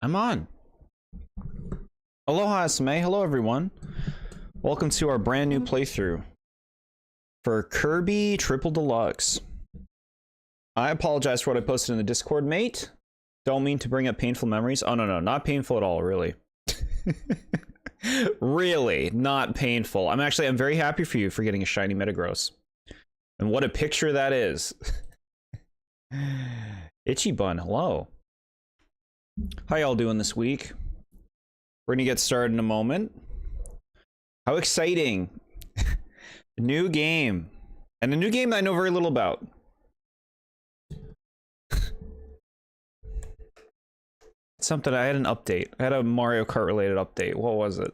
I'm on. Aloha, Asame. Hello, everyone. Welcome to our brand new playthrough for Kirby Triple Deluxe. I apologize for what I posted in the Discord, mate. Don't mean to bring up painful memories. Oh, no, not painful at all, really. Really, not painful. I'm very happy for you for getting a shiny Metagross. And what a picture that is. Itchy Bun, hello. How y'all doing this week? We're gonna get started in a moment. How exciting. New game. And a new game that I know very little about. Something, I had an update. I had a Mario Kart related update. What was it?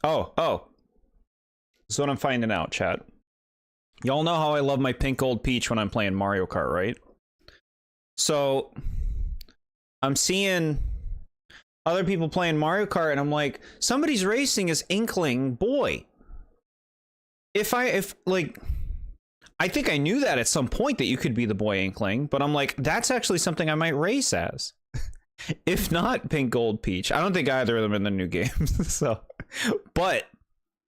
Oh. This is what I'm finding out, chat. Y'all know how I love my pink gold peach when I'm playing Mario Kart, right? So I'm seeing other people playing Mario Kart and I'm like, somebody's racing as Inkling Boy. I think I knew that at some point that you could be the boy Inkling, but I'm like, that's actually something I might race as. If not pink gold peach. I don't think either of them in the new games. So, but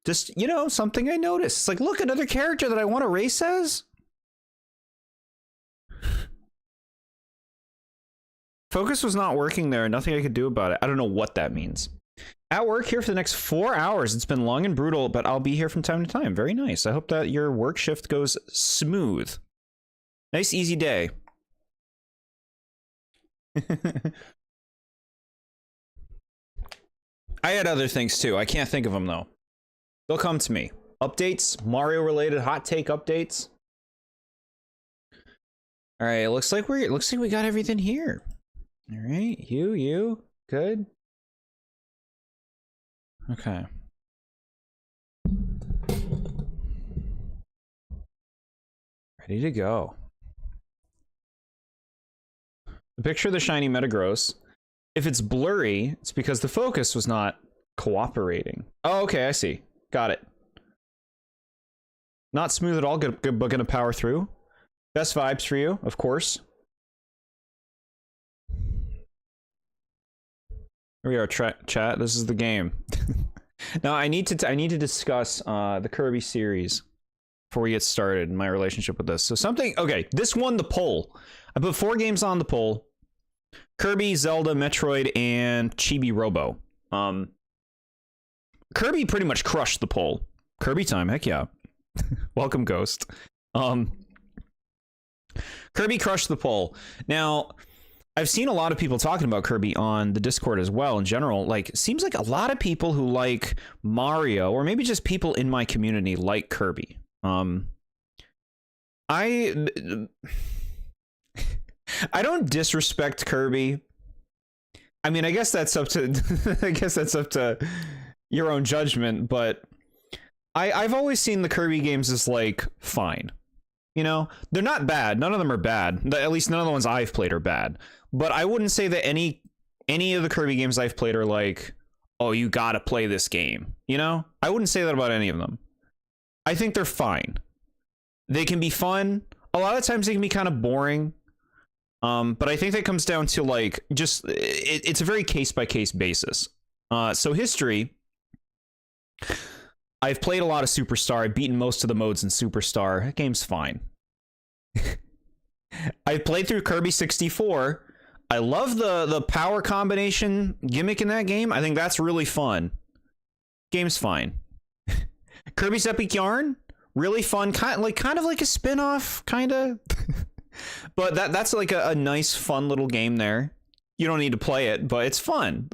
just, you know, something I noticed. It's like, look, another character that I want to race as. Focus was not working there. Nothing I could do about it. I don't know what that means. At work here for the next 4 hours. It's been long and brutal, but I'll be here from time to time. Very nice. I hope that your work shift goes smooth. Nice, easy day. I had other things too. I can't think of them though. They'll come to me. Updates, Mario related hot take updates. All right, it looks like we got everything here. All right, you good? Okay. Ready to go. The picture of the shiny Metagross. If it's blurry, it's because the focus was not cooperating. Oh, okay, I see. Got it. Not smooth at all, but gonna power through. Best vibes for you, of course. Here we are, chat. This is the game. Now I need to discuss the Kirby series before we get started in my relationship with this. So okay, this won the poll. I put 4 games on the poll: Kirby, Zelda, Metroid, and Chibi Robo. Kirby pretty much crushed the poll. Kirby time, heck yeah. Welcome, Ghost. Kirby crushed the poll. Now, I've seen a lot of people talking about Kirby on the Discord as well in general. Like, seems like a lot of people who like Mario, or maybe just people in my community, like Kirby. I don't disrespect Kirby. I mean, I guess that's up to your own judgment, but I've always seen the Kirby games as like fine. You know, they're not bad. None of them are bad. At least none of the ones I've played are bad. But I wouldn't say that any of the Kirby games I've played are like, oh, you gotta play this game. You know, I wouldn't say that about any of them. I think they're fine. They can be fun. A lot of times they can be kind of boring. But I think that comes down to like just it's a very case-by-case basis. So history. I've played a lot of Superstar. I've beaten most of the modes in Superstar. That game's fine. I played through Kirby 64. I love the power combination gimmick in that game. I think that's really fun. Game's fine. Kirby's Epic Yarn, really fun. Kind of like a spin-off, kind of. But that's like a nice, fun little game there. You don't need to play it, but it's fun.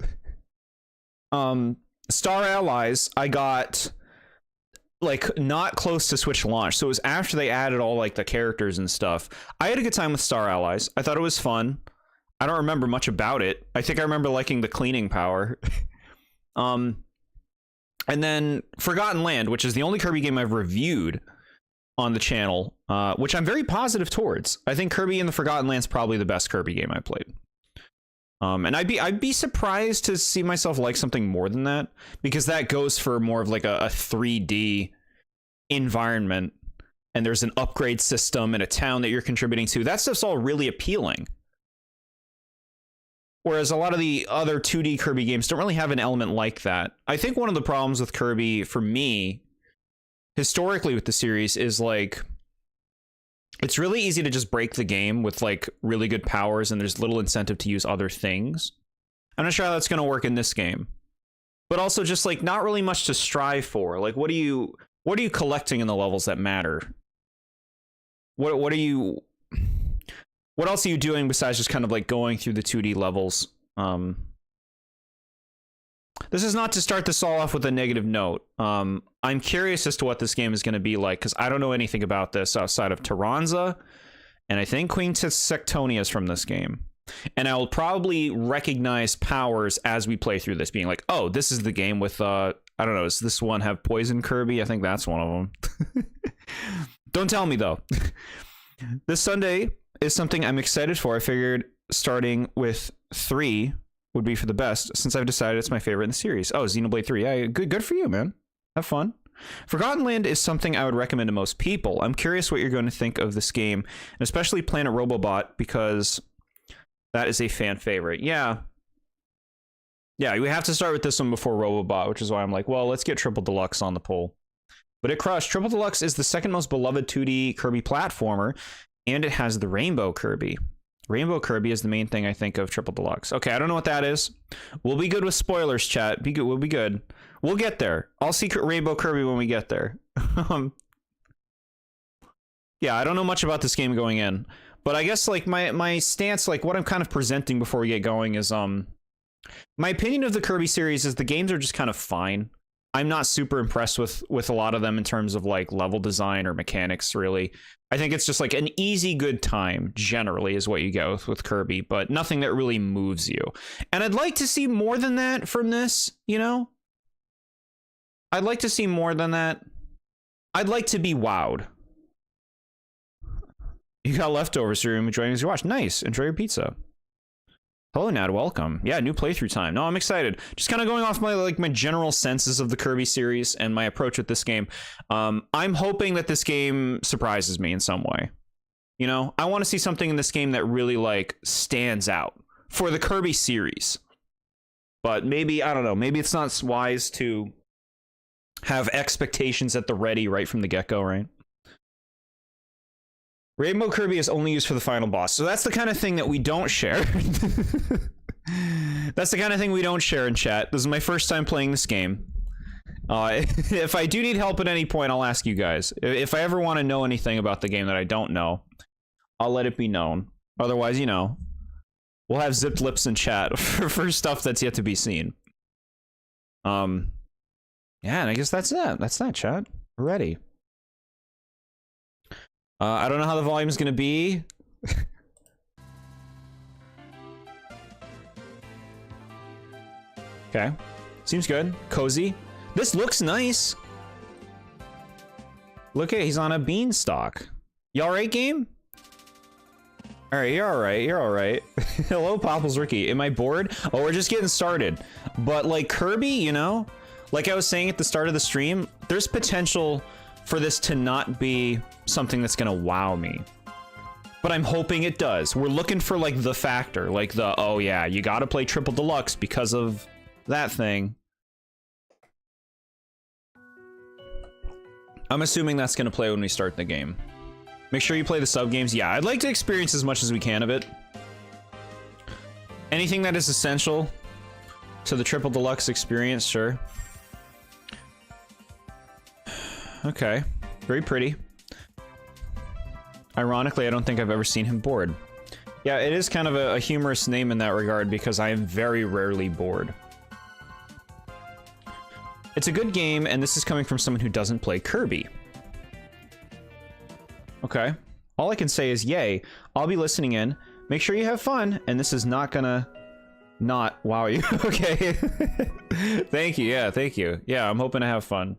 Star Allies, I got like not close to Switch launch, so it was after they added all like the characters and stuff. I had a good time with Star Allies. I thought it was fun. I don't remember much about it. I think I remember liking the cleaning power. And then Forgotten Land, which is the only Kirby game I've reviewed on the channel, which I'm very positive towards. I think Kirby and the Forgotten Land's probably the best Kirby game I played. And I'd be surprised to see myself like something more than that, because that goes for more of like a 3D environment, and there's an upgrade system and a town that you're contributing to. That stuff's all really appealing. Whereas a lot of the other 2D Kirby games don't really have an element like that. I think one of the problems with Kirby, for me, historically with the series, is like, it's really easy to just break the game with like really good powers, and there's little incentive to use other things. I'm not sure how that's going to work in this game, but also just like not really much to strive for. Like, what are you collecting in the levels that matter? What else are you doing besides just kind of like going through the 2D levels? This is not to start this all off with a negative note. I'm curious as to what this game is going to be like, because I don't know anything about this outside of Taranza, and I think Queen Sectonia is from this game. And I will probably recognize powers as we play through this, being like, oh, this is the game with, I don't know, does this one have Poison Kirby? I think that's one of them. Don't tell me, though. This Sunday is something I'm excited for. I figured starting with 3 would be for the best, since I've decided it's my favorite in the series. Oh, Xenoblade 3. Yeah, good for you, man. Have fun. Forgotten Land is something I would recommend to most people. I'm curious what you're going to think of this game, and especially Planet Robobot, because that is a fan favorite. Yeah, we have to start with this one before Robobot, which is why I'm like, well, let's get Triple Deluxe on the poll. But it crushed. Triple Deluxe is the second most beloved 2D Kirby platformer, and it has the Rainbow Kirby. Rainbow Kirby is the main thing I think of Triple Deluxe. Okay, I don't know what that is. We'll be good with spoilers, chat. Be good. We'll be good. We'll get there. I'll see Rainbow Kirby when we get there. Yeah, I don't know much about this game going in, but I guess like my stance, like what I'm kind of presenting before we get going is my opinion of the Kirby series is the games are just kind of fine. I'm not super impressed with a lot of them in terms of like level design or mechanics, really. I think it's just like an easy good time generally is what you get with Kirby, but nothing that really moves you. And I'd like to see more than that from this, you know? I'd like to see more than that. I'd like to be wowed. You got leftovers, so you're enjoying as you watch. Nice. Enjoy your pizza. Hello, Nad. Welcome. Yeah, new playthrough time. No, I'm excited. Just kind of going off my general senses of the Kirby series and my approach with this game. I'm hoping that this game surprises me in some way. You know, I want to see something in this game that really like stands out for the Kirby series. But maybe, I don't know, maybe it's not wise to have expectations at the ready right from the get-go, right? Rainbow Kirby is only used for the final boss. So that's the kind of thing that we don't share. That's the kind of thing we don't share in chat. This is my first time playing this game. If I do need help at any point, I'll ask you guys. If I ever want to know anything about the game that I don't know, I'll let it be known. Otherwise, you know, we'll have zipped lips in chat for stuff that's yet to be seen. Yeah, and I guess that's it. That's that, chat. We're ready. I don't know how the volume is going to be. Okay. Seems good. Cozy. This looks nice. Look at, he's on a beanstalk. You alright, game? Alright, you're alright. You're alright. Hello, Popples Ricky. Am I bored? Oh, we're just getting started. But like Kirby, you know? Like I was saying at the start of the stream, there's potential for this to not be something that's gonna wow me. But I'm hoping it does. We're looking for like the factor, like the, oh yeah, you gotta play Triple Deluxe because of that thing. I'm assuming that's gonna play when we start the game. Make sure you play the sub games. Yeah, I'd like to experience as much as we can of it. Anything that is essential to the Triple Deluxe experience, sure. Okay, very pretty. Ironically, I don't think I've ever seen him bored. Yeah, it is kind of a humorous name in that regard because I am very rarely bored. It's a good game, and this is coming from someone who doesn't play Kirby. Okay. All I can say is, yay. I'll be listening in. Make sure you have fun, and this is not gonna not wow you. Okay. Thank you. Yeah, thank you. Yeah, I'm hoping to have fun.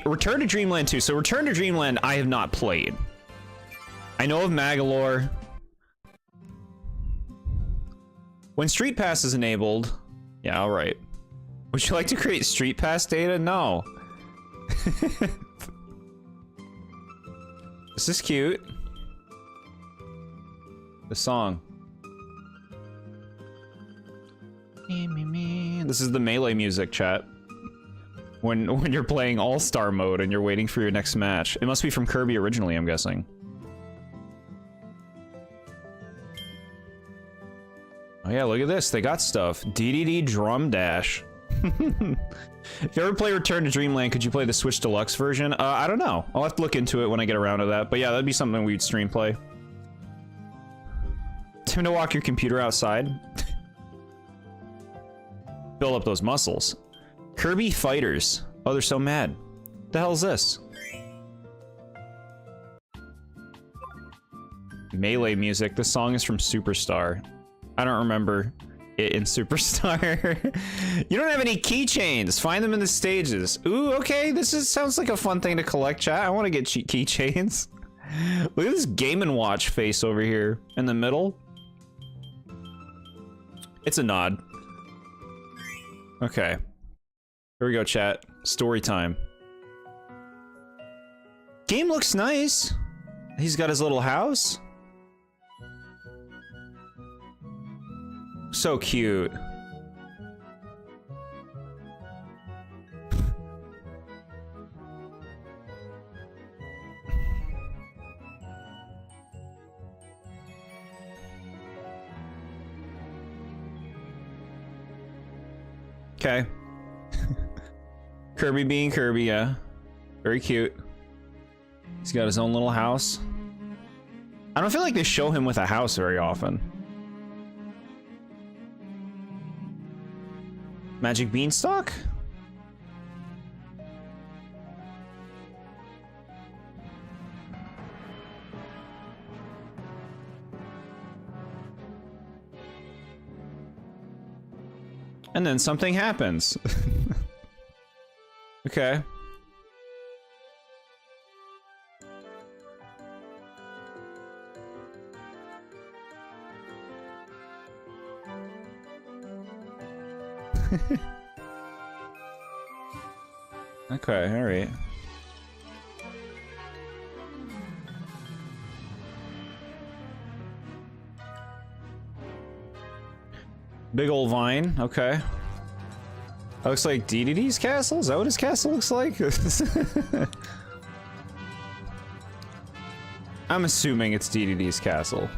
Return to Dreamland 2. So Return to Dreamland I have not played. I know of Magalore. When Street Pass is enabled... Yeah, alright. Would you like to create Street Pass data? No. This is cute. The song. This is the melee music, chat. When you're playing All-Star mode and you're waiting for your next match. It must be from Kirby originally, I'm guessing. Oh yeah, look at this. They got stuff. DDD Drum Dash. If you ever play Return to Dreamland, could you play the Switch Deluxe version? I don't know. I'll have to look into it when I get around to that. But yeah, that'd be something we'd stream play. Time to walk your computer outside. Build up those muscles. Kirby Fighters. Oh, they're so mad. What the hell is this? Melee music. This song is from Superstar. I don't remember it in Superstar. You don't have any keychains. Find them in the stages. Ooh, okay. Sounds like a fun thing to collect, chat. I want to get keychains. Look at this Game & Watch face over here in the middle. It's a nod. Okay. Here we go, chat. Story time. Game looks nice. He's got his little house. So cute. Okay. Kirby being Kirby, yeah. Very cute. He's got his own little house. I don't feel like they show him with a house very often. Magic Beanstalk? And then something happens. Okay. Okay, all right. Big old vine, okay. That looks like DDD's castle? Is that what his castle looks like? I'm assuming it's DDD's castle.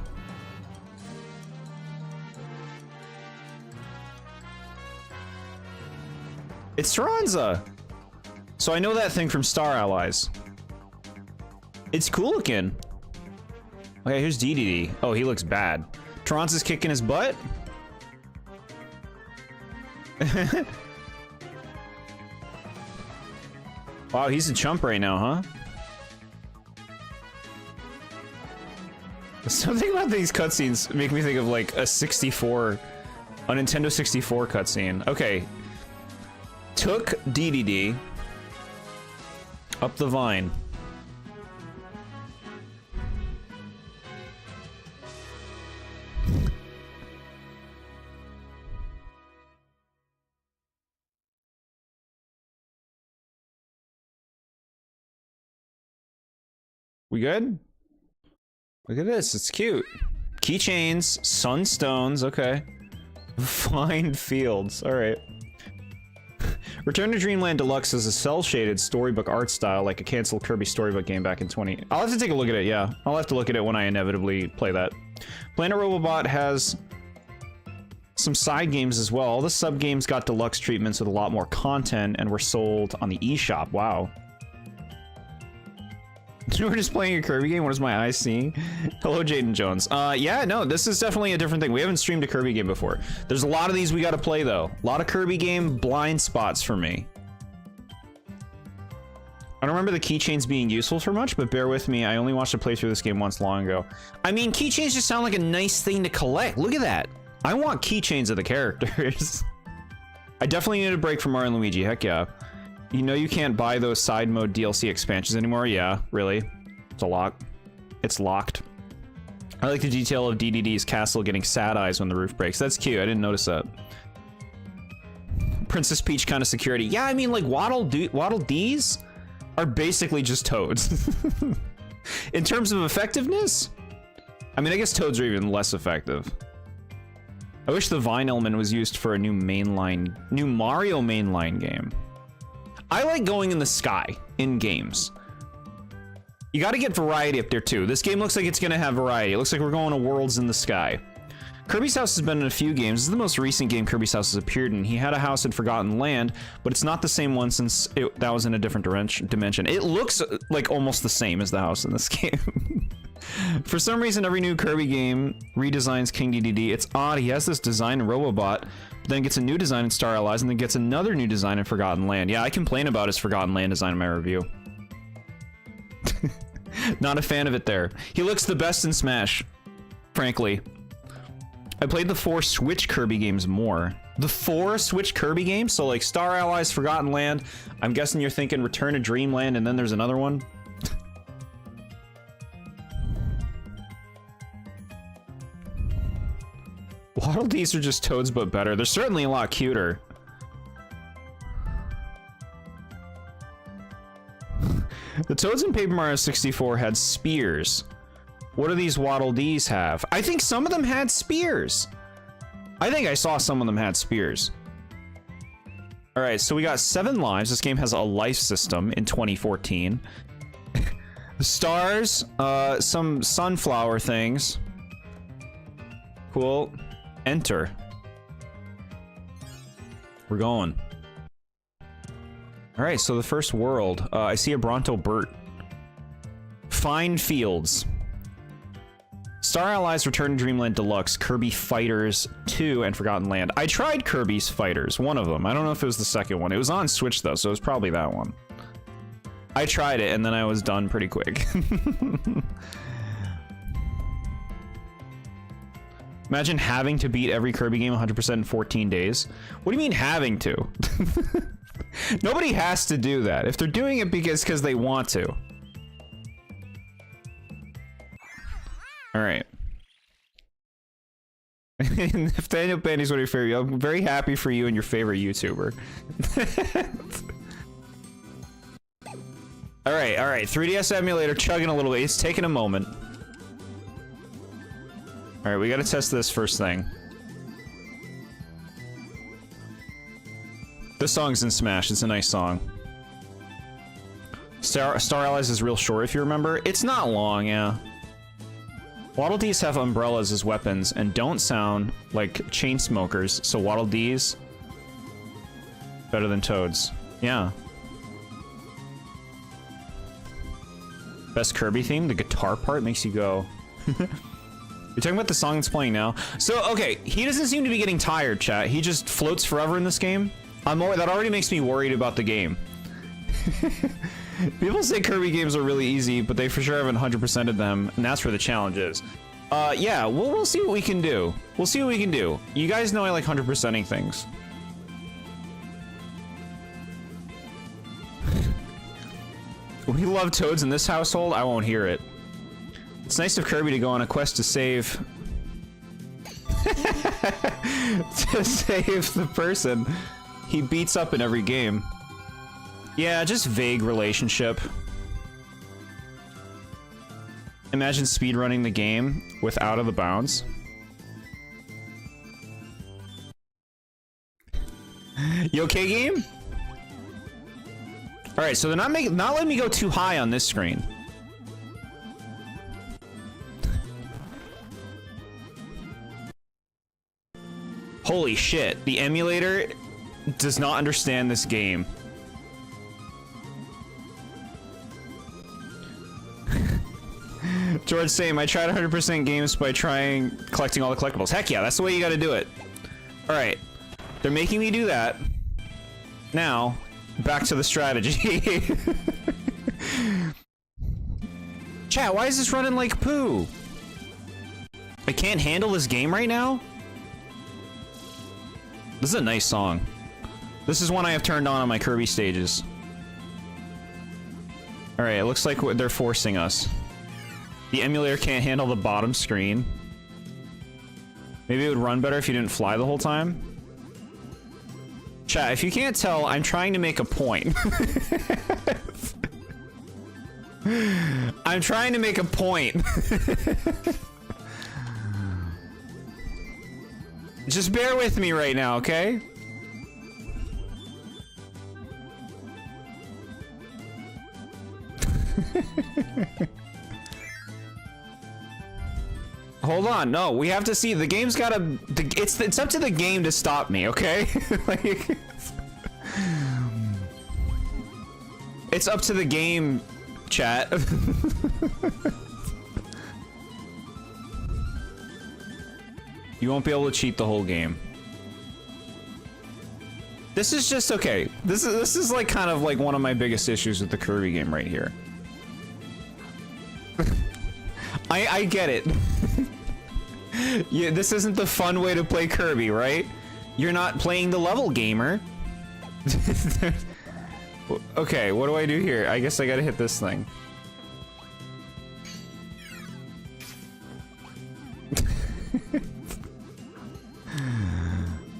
It's Taranza! So I know that thing from Star Allies. It's cool looking. Okay, here's DDD. Oh, he looks bad. Taranza's kicking his butt? Wow, he's a chump right now, huh? Something about these cutscenes make me think of like a Nintendo 64 cutscene. Okay. Took DDD up the vine. We good? Look at this, it's cute. Keychains, sunstones, okay. Fine fields, alright. Return to Dreamland Deluxe is a cel-shaded storybook art style like a canceled Kirby storybook game back in 20... I'll have to take a look at it, yeah. I'll have to look at it when I inevitably play that. Planet Robobot has some side games as well. All the sub-games got deluxe treatments with a lot more content and were sold on the eShop. Wow. We're just playing a Kirby game? What is my eyes seeing? Hello, Jaden Jones. Yeah, no, this is definitely a different thing. We haven't streamed a Kirby game before. There's a lot of these we gotta play, though. A lot of Kirby game blind spots for me. I don't remember the keychains being useful for much, but bear with me. I only watched a playthrough of this game once long ago. I mean, keychains just sound like a nice thing to collect. Look at that. I want keychains of the characters. I definitely need a break from Mario and Luigi. Heck yeah. You know you can't buy those side mode DLC expansions anymore? Yeah, really? It's a lock. It's locked. I like the detail of DDD's castle getting sad eyes when the roof breaks. That's cute. I didn't notice that. Princess Peach kind of security. Yeah, I mean, like, Waddle Dees are basically just Toads. In terms of effectiveness, I mean, I guess Toads are even less effective. I wish the Vine element was used for a new Mario mainline game. I like going in the sky in games. You gotta get variety up there too. This game looks like it's gonna have variety. It looks like we're going to worlds in the sky. Kirby's House has been in a few games. This is the most recent game Kirby's House has appeared in. He had a house in Forgotten Land, but it's not the same one since that was in a different dimension. It looks like almost the same as the house in this game. For some reason, every new Kirby game redesigns King DDD. It's odd. He has this design in Robobot, then gets a new design in Star Allies, and then gets another new design in Forgotten Land. Yeah, I complain about his Forgotten Land design in my review. Not a fan of it there. He looks the best in Smash, frankly. I played the 4 Switch Kirby games more. The 4 Switch Kirby games? So like Star Allies, Forgotten Land. I'm guessing you're thinking Return to Dreamland, and then there's another one. Waddle Dees are just Toads, but better. They're certainly a lot cuter. The Toads in Paper Mario 64 had spears. What do these Waddle Dees have? I think some of them had spears. I think I saw some of them had spears. All right, so we got 7 lives. This game has a life system in 2014. Stars, some sunflower things. Cool. Enter. We're going. All right, so the first world. I see a Bronto Burt. Fine fields. Star Allies Return to Dreamland Deluxe, Kirby Fighters 2, and Forgotten Land. I tried Kirby's Fighters, one of them. I don't know if it was the second one. It was on Switch, though, so it was probably that one. I tried it, and then I was done pretty quick. Imagine having to beat every Kirby game 100% in 14 days. What do you mean having to? Nobody has to do that. If they're doing it because they want to. All right. If Daniel Bandy's one of your favorite, I'm very happy for you and your favorite YouTuber. all right. 3DS emulator chugging a little bit. It's taking a moment. All right, we gotta test this first thing. This song's in Smash. It's a nice song. Star Allies is real short, if you remember. It's not long, yeah. Waddle Dees have umbrellas as weapons and don't sound like chain smokers, so Waddle Dees better than Toads. Yeah. Best Kirby theme, the guitar part makes you go. You're talking about the song that's playing now. So, okay, he doesn't seem to be getting tired, chat. He just floats forever in this game. That already makes me worried about the game. People say Kirby games are really easy, but they for sure haven't 100%ed them, and that's where the challenge is. Yeah, we'll see what we can do. We'll see what we can do. You guys know I like 100%ing things. We love Toads in this household. I won't hear it. It's nice of Kirby to go on a quest to save... to save the person he beats up in every game. Yeah, just vague relationship. Imagine speedrunning the game with Out of the Bounds. You okay, game? Alright, so they're not letting me go too high on this screen. Holy shit, the emulator does not understand this game. George, same. I tried 100% games by collecting all the collectibles. Heck yeah, that's the way you gotta do it. Alright. They're making me do that. Now, back to the strategy. Chat, why is this running like poo? I can't handle this game right now? This is a nice song. This is one I have turned on my Kirby stages. Alright, it looks like they're forcing us. The emulator can't handle the bottom screen. Maybe it would run better if you didn't fly the whole time. Chat, if you can't tell, I'm trying to make a point. I'm trying to make a point. Just bear with me right now, okay? Hold on, no, we have to see, the game's gotta, it's up to the game to stop me, okay? Like, it's up to the game, chat. You won't be able to cheat the whole game. This is just okay. This is like kind of like one of my biggest issues with the Kirby game right here. I get it. Yeah, this isn't the fun way to play Kirby, right? You're not playing the level gamer. Okay, what do I do here? I guess I gotta hit this thing.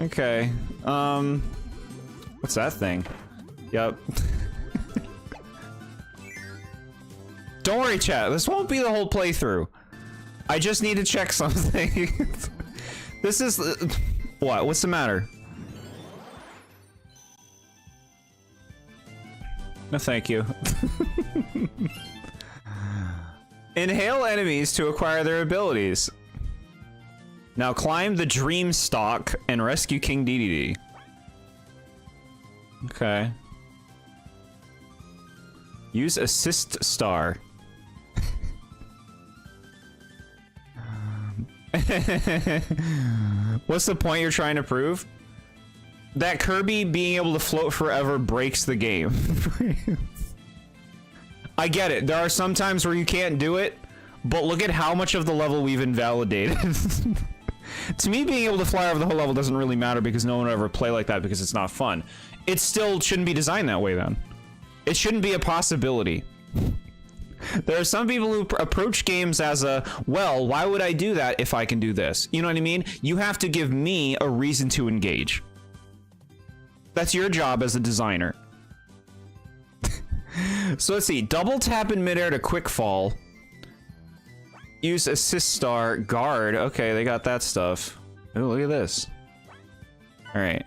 Okay, what's that thing? Yep. Don't worry, chat. This won't be the whole playthrough. I just need to check something. This is... what? What's the matter? No, thank you. Inhale enemies to acquire their abilities. Now climb the Dream Stalk and rescue King Dedede. Okay. Use Assist Star. What's the point you're trying to prove? That Kirby being able to float forever breaks the game. I get it. There are some times where you can't do it, but look at how much of the level we've invalidated. To me, being able to fly over the whole level doesn't really matter because no one would ever play like that because it's not fun. It still shouldn't be designed that way then. It shouldn't be a possibility. There are some people who approach games as a, well, why would I do that if I can do this? You know what I mean? You have to give me a reason to engage. That's your job as a designer. So let's see. Double tap in midair to quick fall. Use assist star, guard. Okay, they got that stuff. Oh, look at this. All right.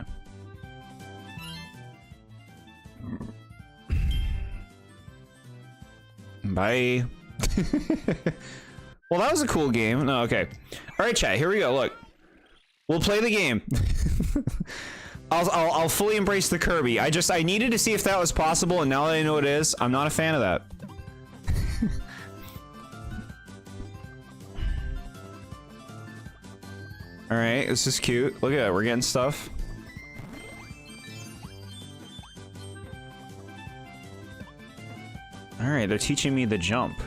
Bye. Well, that was a cool game. No, okay. All right, chat. Here we go. Look, we'll play the game. I'll fully embrace the Kirby. I needed to see if that was possible, and now that I know it is, I'm not a fan of that. All right, this is cute. Look at that. We're getting stuff. All right, they're teaching me the jump.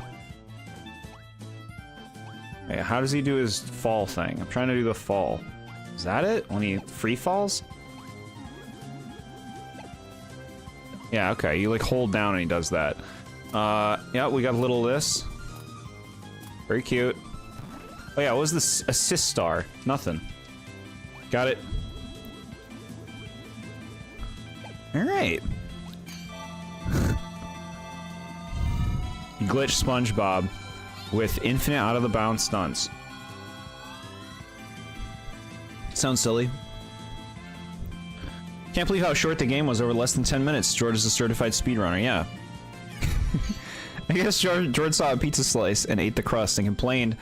Wait, how does he do his fall thing? I'm trying to do the fall. Is that it? When he free falls? Yeah, okay. You like hold down and he does that. Yeah, we got a little of this. Very cute. Oh yeah, what was this assist star? Nothing. Got it. All right. Glitch SpongeBob with infinite out of the bounds stunts. Sounds silly. Can't believe how short the game was, over less than 10 minutes. Jord is a certified speedrunner, yeah. I guess Jord saw a pizza slice and ate the crust and complained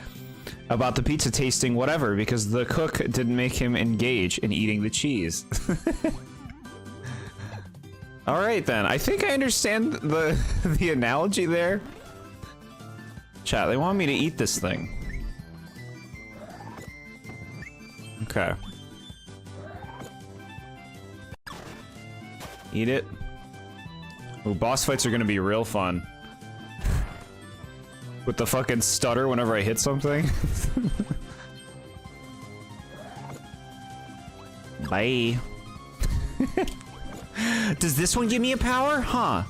about the pizza tasting whatever because the cook didn't make him engage in eating the cheese. All right then, I think I understand the analogy there. Chat, they want me to eat this thing. Okay. Eat it. Ooh, boss fights are gonna be real fun. With the fucking stutter whenever I hit something. Bye. Does this one give me a power? Huh.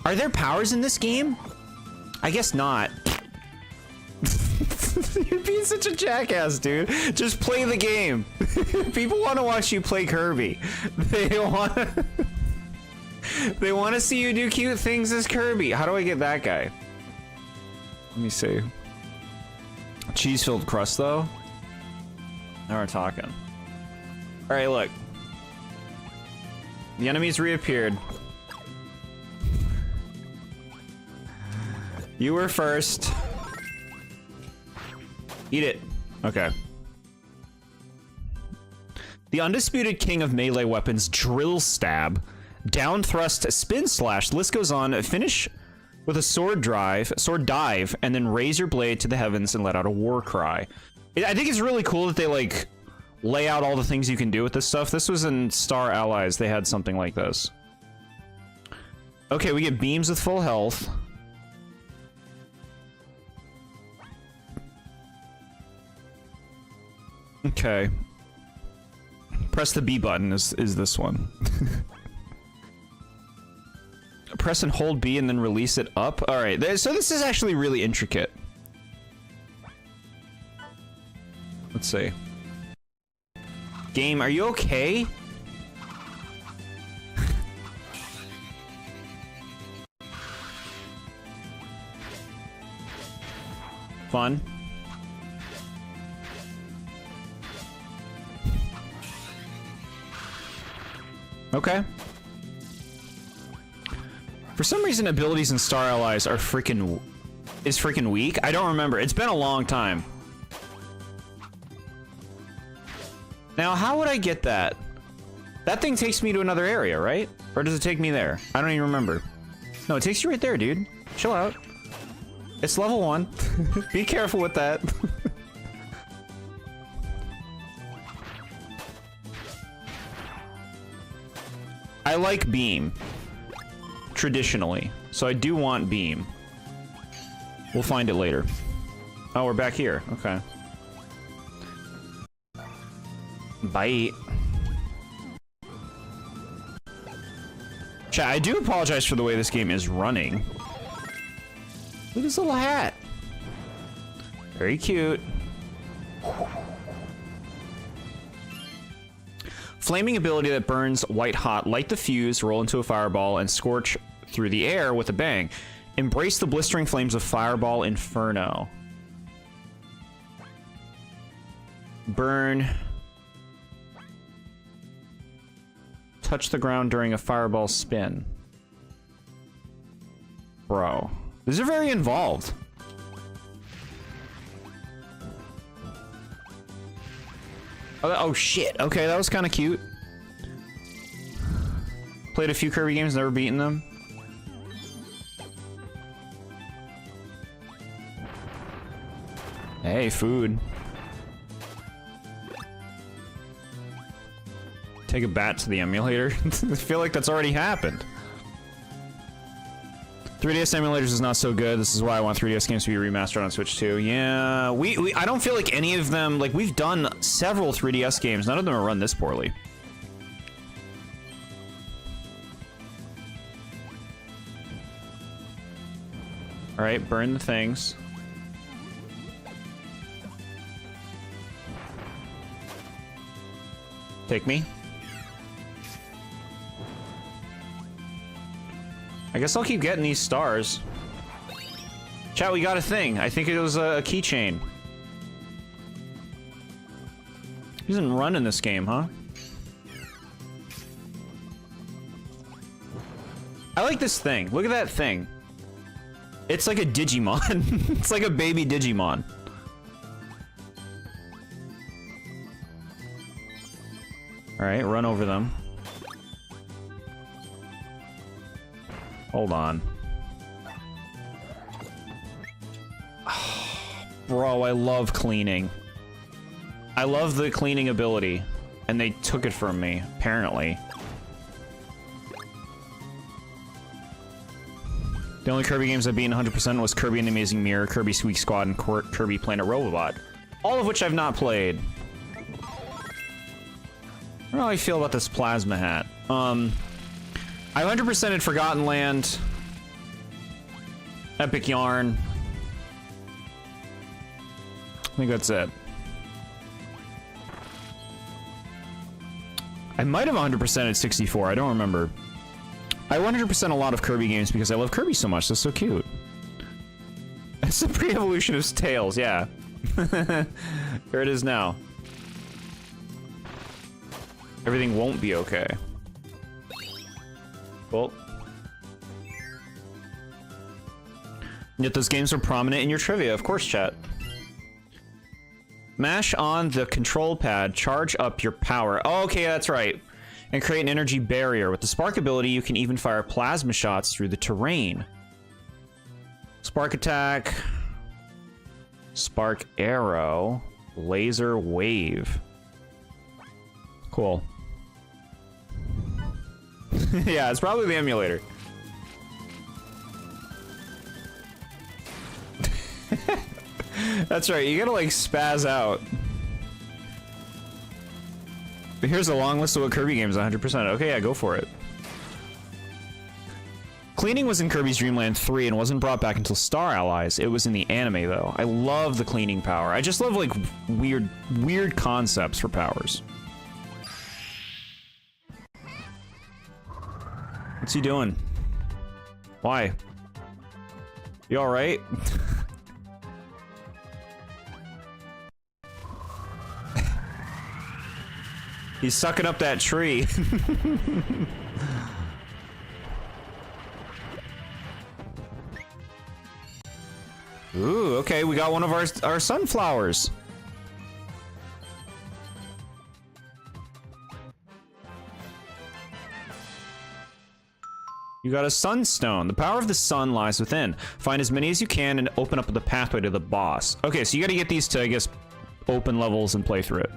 Are there powers in this game? I guess not. You're being such a jackass, dude. Just play the game. People want to watch you play Kirby. They want to see you do cute things as Kirby. How do I get that guy? Let me see. Cheese-filled crust, though? Now we're talking. Alright, look. The enemies reappeared. You were first. Eat it. Okay. The undisputed king of melee weapons, drill stab, down thrust, spin slash, list goes on, finish with a sword dive, and then raise your blade to the heavens and let out a war cry. I think it's really cool that they like lay out all the things you can do with this stuff. This was in Star Allies, they had something like this. Okay, we get beams with full health. Okay. Press the B button is this one. Press and hold B and then release it up. All right, so this is actually really intricate. Let's see. Game, are you okay? Fun. Okay. For some reason, abilities in Star Allies are freaking weak. I don't remember. It's been a long time. Now, how would I get that? That thing takes me to another area, right? Or does it take me there? I don't even remember. No, it takes you right there, dude. Chill out. It's level 1. Be careful with that. I like beam. Traditionally. So I do want beam. We'll find it later. Oh, we're back here. Okay. Bite. Chat, I do apologize for the way this game is running. Look at this little hat. Very cute. Flaming ability that burns white hot. Light the fuse, roll into a fireball, and scorch through the air with a bang. Embrace the blistering flames of Fireball Inferno. Burn. Touch the ground during a fireball spin. Bro. These are very involved. Oh shit. Okay, that was kind of cute. Played a few Kirby games, never beaten them. Hey, food. Take a bat to the emulator. I feel like that's already happened. 3DS emulators is not so good. This is why I want 3DS games to be remastered on Switch too. Yeah, I don't feel like any of them, like, we've done several 3DS games. None of them are run this poorly. All right, burn the things. Take me. I guess I'll keep getting these stars. Chat, we got a thing. I think it was a keychain. He doesn't run in this game, huh? I like this thing. Look at that thing. It's like a Digimon. It's like a baby Digimon. Alright, run over them. Hold on. Oh, bro, I love cleaning. I love the cleaning ability. And they took it from me, apparently. The only Kirby games I've beaten 100% was Kirby and the Amazing Mirror, Kirby Squeak Squad, and Kirby Planet Robobot. All of which I've not played. I don't know how I feel about this plasma hat. I 100%ed Forgotten Land, Epic Yarn. I think that's it. I might have 100%ed 64, I don't remember. I 100% a lot of Kirby games because I love Kirby so much, that's so cute. It's the pre-evolution of Tails, yeah. Here it is now. Everything won't be okay. Well. Yet those games are prominent in your trivia, of course, chat. Mash on the control pad, charge up your power. Oh, okay, that's right. And create an energy barrier. With the spark ability, you can even fire plasma shots through the terrain. Spark attack. Spark arrow. Laser wave. Cool. Yeah, it's probably the emulator. That's right, you gotta like spaz out. But here's a long list of what Kirby games 100%. Okay, yeah, go for it. Cleaning was in Kirby's Dream Land 3 and wasn't brought back until Star Allies. It was in the anime though. I love the cleaning power. I just love like weird concepts for powers. What's he doing? Why? You alright? He's sucking up that tree. Ooh, okay, we got one of our sunflowers. You got a sunstone. The power of the sun lies within. Find as many as you can and open up the pathway to the boss. Okay, so you gotta get these to, I guess, open levels and play through it.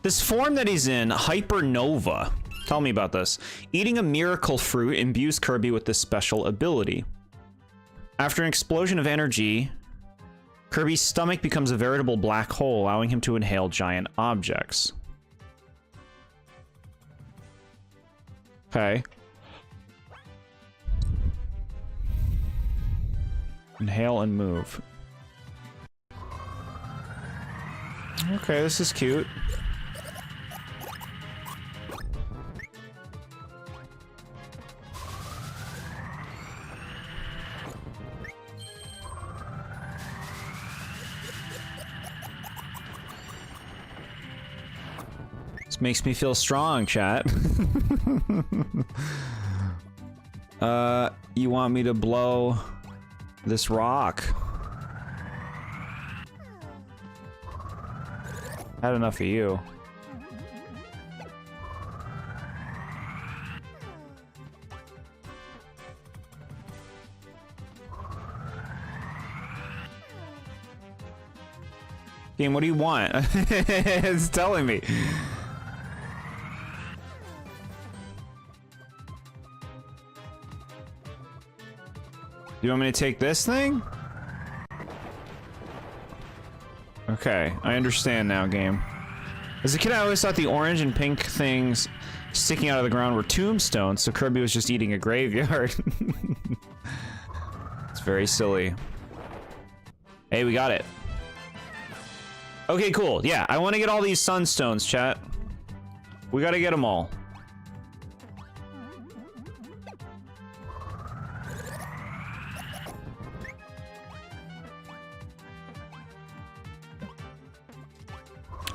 This form that he's in, Hypernova. Tell me about this. Eating a miracle fruit imbues Kirby with this special ability. After an explosion of energy, Kirby's stomach becomes a veritable black hole, allowing him to inhale giant objects. Okay. Inhale and move. Okay, this is cute. This makes me feel strong, chat. You want me to blow this rock? Had enough of you. Game, what do you want? It's telling me. You want me to take this thing? Okay, I understand now, game. As a kid, I always thought the orange and pink things sticking out of the ground were tombstones, so Kirby was just eating a graveyard. It's very silly. Hey, we got it. Okay, cool. Yeah, I want to get all these sunstones, chat. We gotta get them all.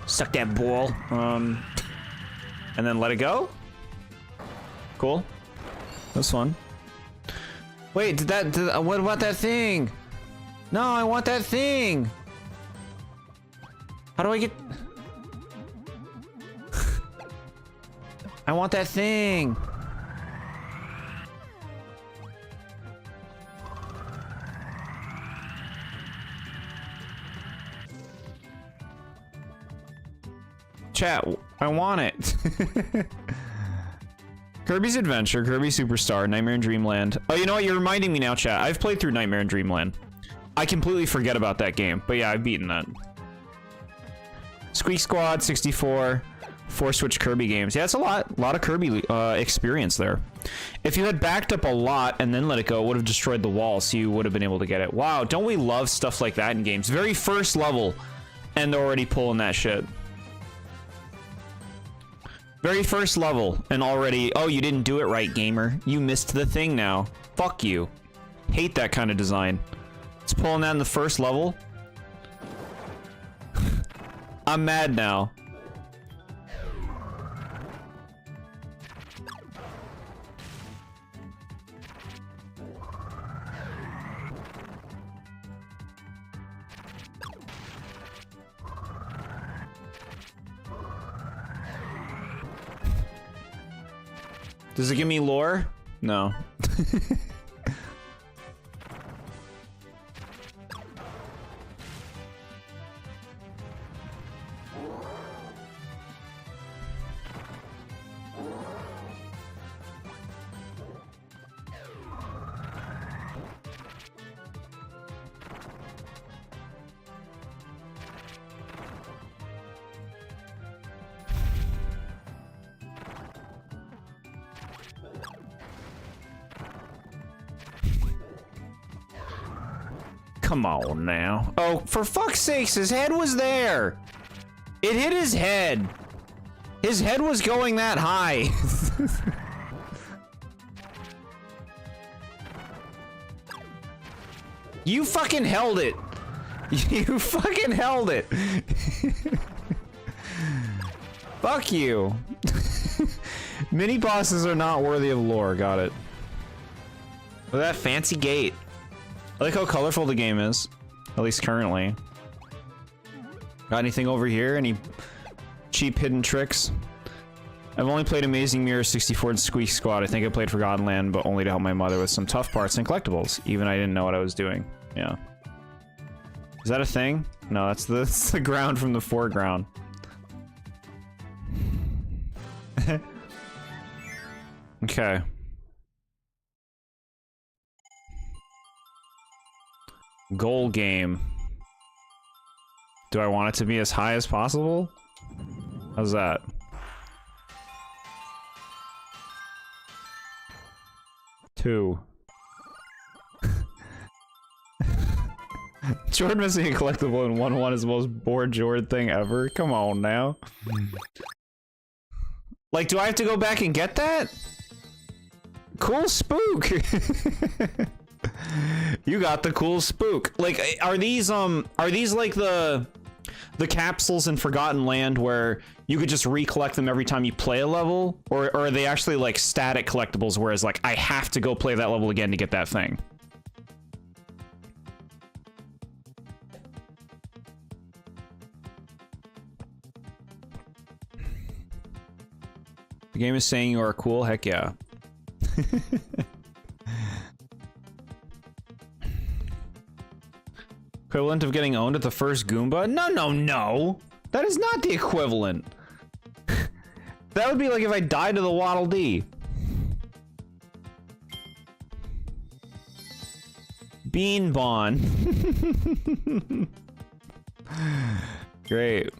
Suck that ball. And then let it go? Cool. This one. Wait, what about that thing? No, I want that thing. How do I get... I want that thing. Chat, I want it. Kirby's Adventure, Kirby Superstar, Nightmare in Dreamland. Oh, you know what? You're reminding me now, chat. I've played through Nightmare in Dreamland. I completely forget about that game, but yeah, I've beaten that. Squeak Squad, 64, 4-switch Kirby games. Yeah, it's a lot of Kirby experience there. If you had backed up a lot and then let it go, it would have destroyed the wall, so you would have been able to get it. Wow, don't we love stuff like that in games? Very first level, and they're already pulling that shit. Very first level, and already, oh, you didn't do it right, gamer. You missed the thing now. Fuck you. Hate that kind of design. It's pulling that in the first level. I'm mad now. Does it give me lore? No. Come on now. Oh, for fuck's sakes, his head was there. It hit his head. His head was going that high. You fucking held it. You fucking held it. Fuck you. Mini bosses are not worthy of lore. Got it. Look at that fancy gate. I like how colorful the game is, at least currently. Got anything over here? Any cheap hidden tricks? I've only played Amazing Mirror 64 and Squeak Squad. I think I played Forgotten Land, but only to help my mother with some tough parts and collectibles. Even I didn't know what I was doing. Yeah. Is that a thing? No, that's the ground from the foreground. Okay. Goal game. Do I want it to be as high as possible? How's that? Two. Jord missing a collectible in 1-1 is the most bored Jord thing ever. Come on now. Like, do I have to go back and get that? Cool spook. You got the cool spook. Like, are these like the capsules in Forgotten Land where you could just recollect them every time you play a level? Or are they actually like static collectibles, whereas like I have to go play that level again to get that thing? The game is saying you are cool? Heck yeah. Equivalent of getting owned at the first Goomba? No, no, no! That is not the equivalent! That would be like if I died to the Waddle Dee. Bean Bon. Great.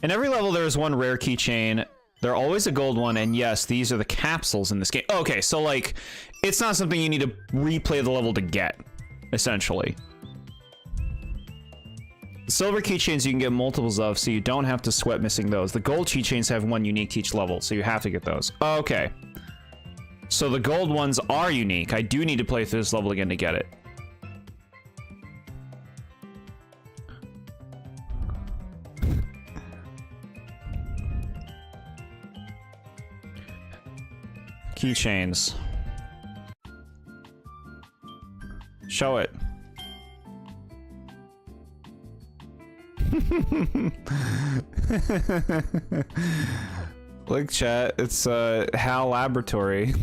In every level there is one rare keychain. They're always a gold one, and yes, these are the capsules in this game. Okay, so like, it's not something you need to replay the level to get, essentially. The silver keychains you can get multiples of, so you don't have to sweat missing those. The gold keychains have one unique to each level, so you have to get those. Okay. So the gold ones are unique. I do need to play through this level again to get it. Keychains. Show it. Look, chat, it's HAL Laboratory.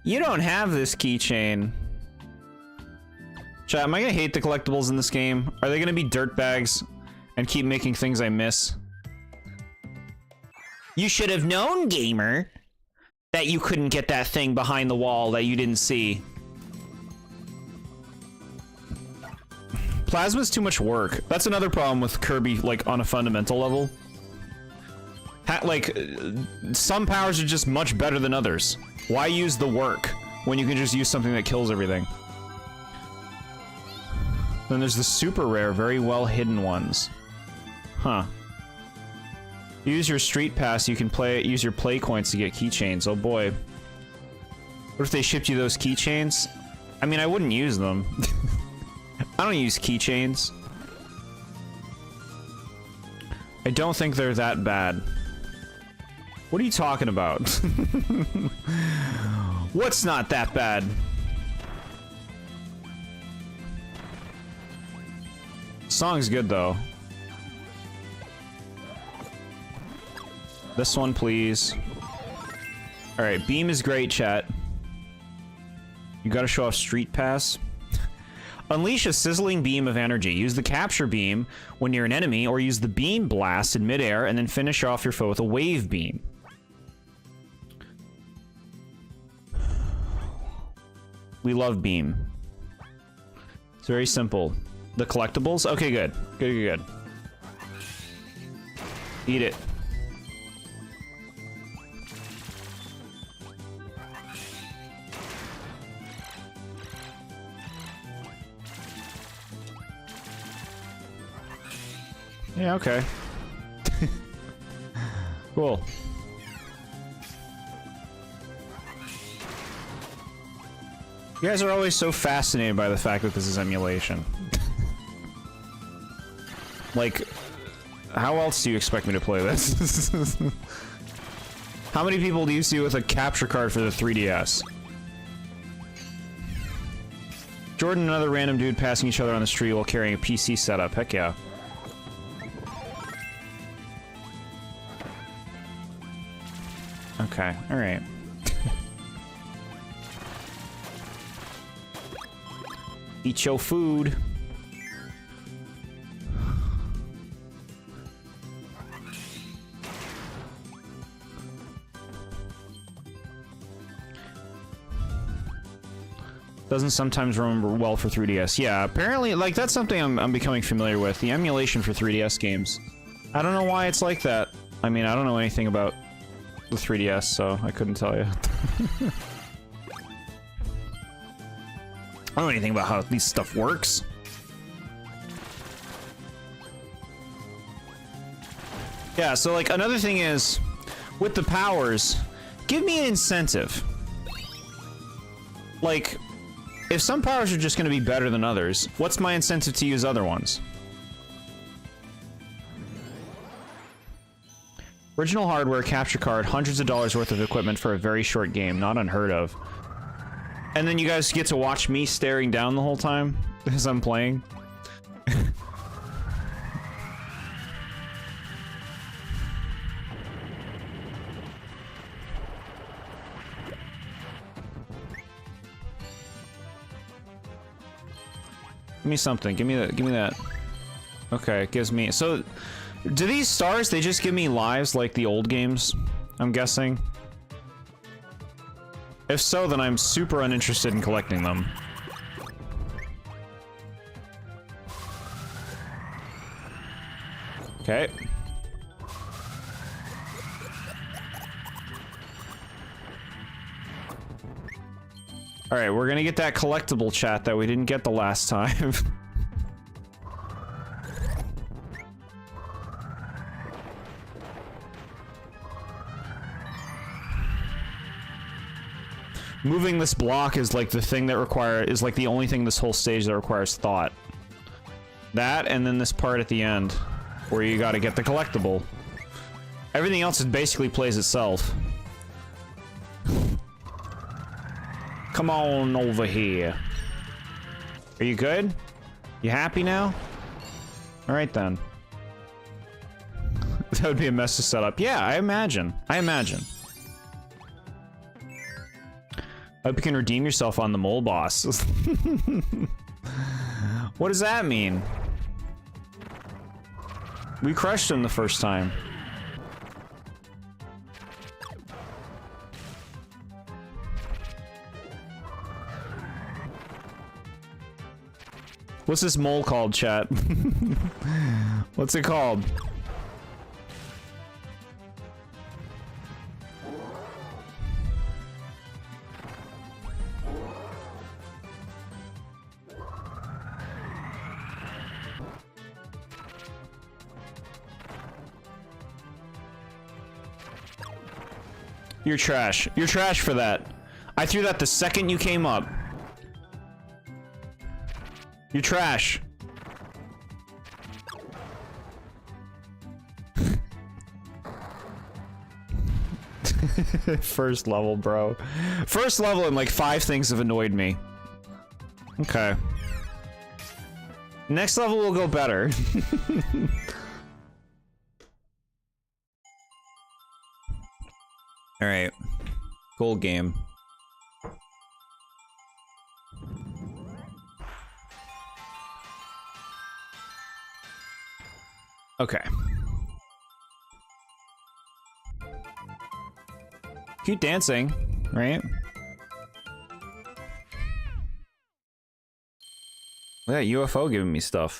You don't have this keychain. Chat, am I gonna hate the collectibles in this game? Are they gonna be dirtbags and keep making things I miss? You should have known, gamer, that you couldn't get that thing behind the wall that you didn't see. Plasma's too much work. That's another problem with Kirby, like, on a fundamental level. Some powers are just much better than others. Why use the work when you can just use something that kills everything? Then there's the super rare, very well hidden ones. Huh. Use your street pass, you can use your play coins to get keychains. Oh boy. What if they shipped you those keychains? I mean, I wouldn't use them. I don't use keychains. I don't think they're that bad. What are you talking about? What's not that bad? Song's good though. This one, please. Alright, beam is great, chat. You gotta show off street pass. Unleash a sizzling beam of energy. Use the capture beam when near an enemy, or use the beam blast in midair, and then finish off your foe with a wave beam. We love beam. It's very simple. The collectibles? Okay, good. Good, good, good. Eat it. Yeah, okay. Cool. You guys are always so fascinated by the fact that this is emulation. Like, how else do you expect me to play this? How many people do you see with a capture card for the 3DS? Jordan and another random dude passing each other on the street while carrying a PC setup. Heck yeah. Okay, alright. Eat your food. Doesn't sometimes run well for 3DS. Yeah, apparently, like, that's something I'm becoming familiar with. The emulation for 3DS games. I don't know why it's like that. I mean, I don't know anything about the 3DS, so I couldn't tell you. I don't know anything about how this stuff works. Yeah, so, like, another thing is, with the powers, give me an incentive. Like, if some powers are just going to be better than others, what's my incentive to use other ones? Original hardware, capture card, hundreds of dollars worth of equipment for a very short game. Not unheard of. And then you guys get to watch me staring down the whole time as I'm playing. Give me something. Give me that. Give me that. Okay, it gives me... So, do these stars, they just give me lives like the old games? I'm guessing. If so, then I'm super uninterested in collecting them. Okay. Alright, we're gonna get that collectible chat that we didn't get the last time. Moving this block is like the thing that is like the only thing this whole stage that requires thought. That, and then this part at the end, where you gotta get the collectible. Everything else is basically plays itself. Come on over here. Are you good? You happy now? Alright then. That would be a mess to set up. Yeah, I imagine. I imagine. I hope you can redeem yourself on the mole boss. What does that mean? We crushed him the first time. What's this mole called, chat? What's it called? You're trash. You're trash for that. I threw that the second you came up. You're trash. First level, bro. First level and like 5 things have annoyed me. Okay. Next level will go better. Alright. Gold game. Okay. Keep dancing, right? Look at that UFO giving me stuff.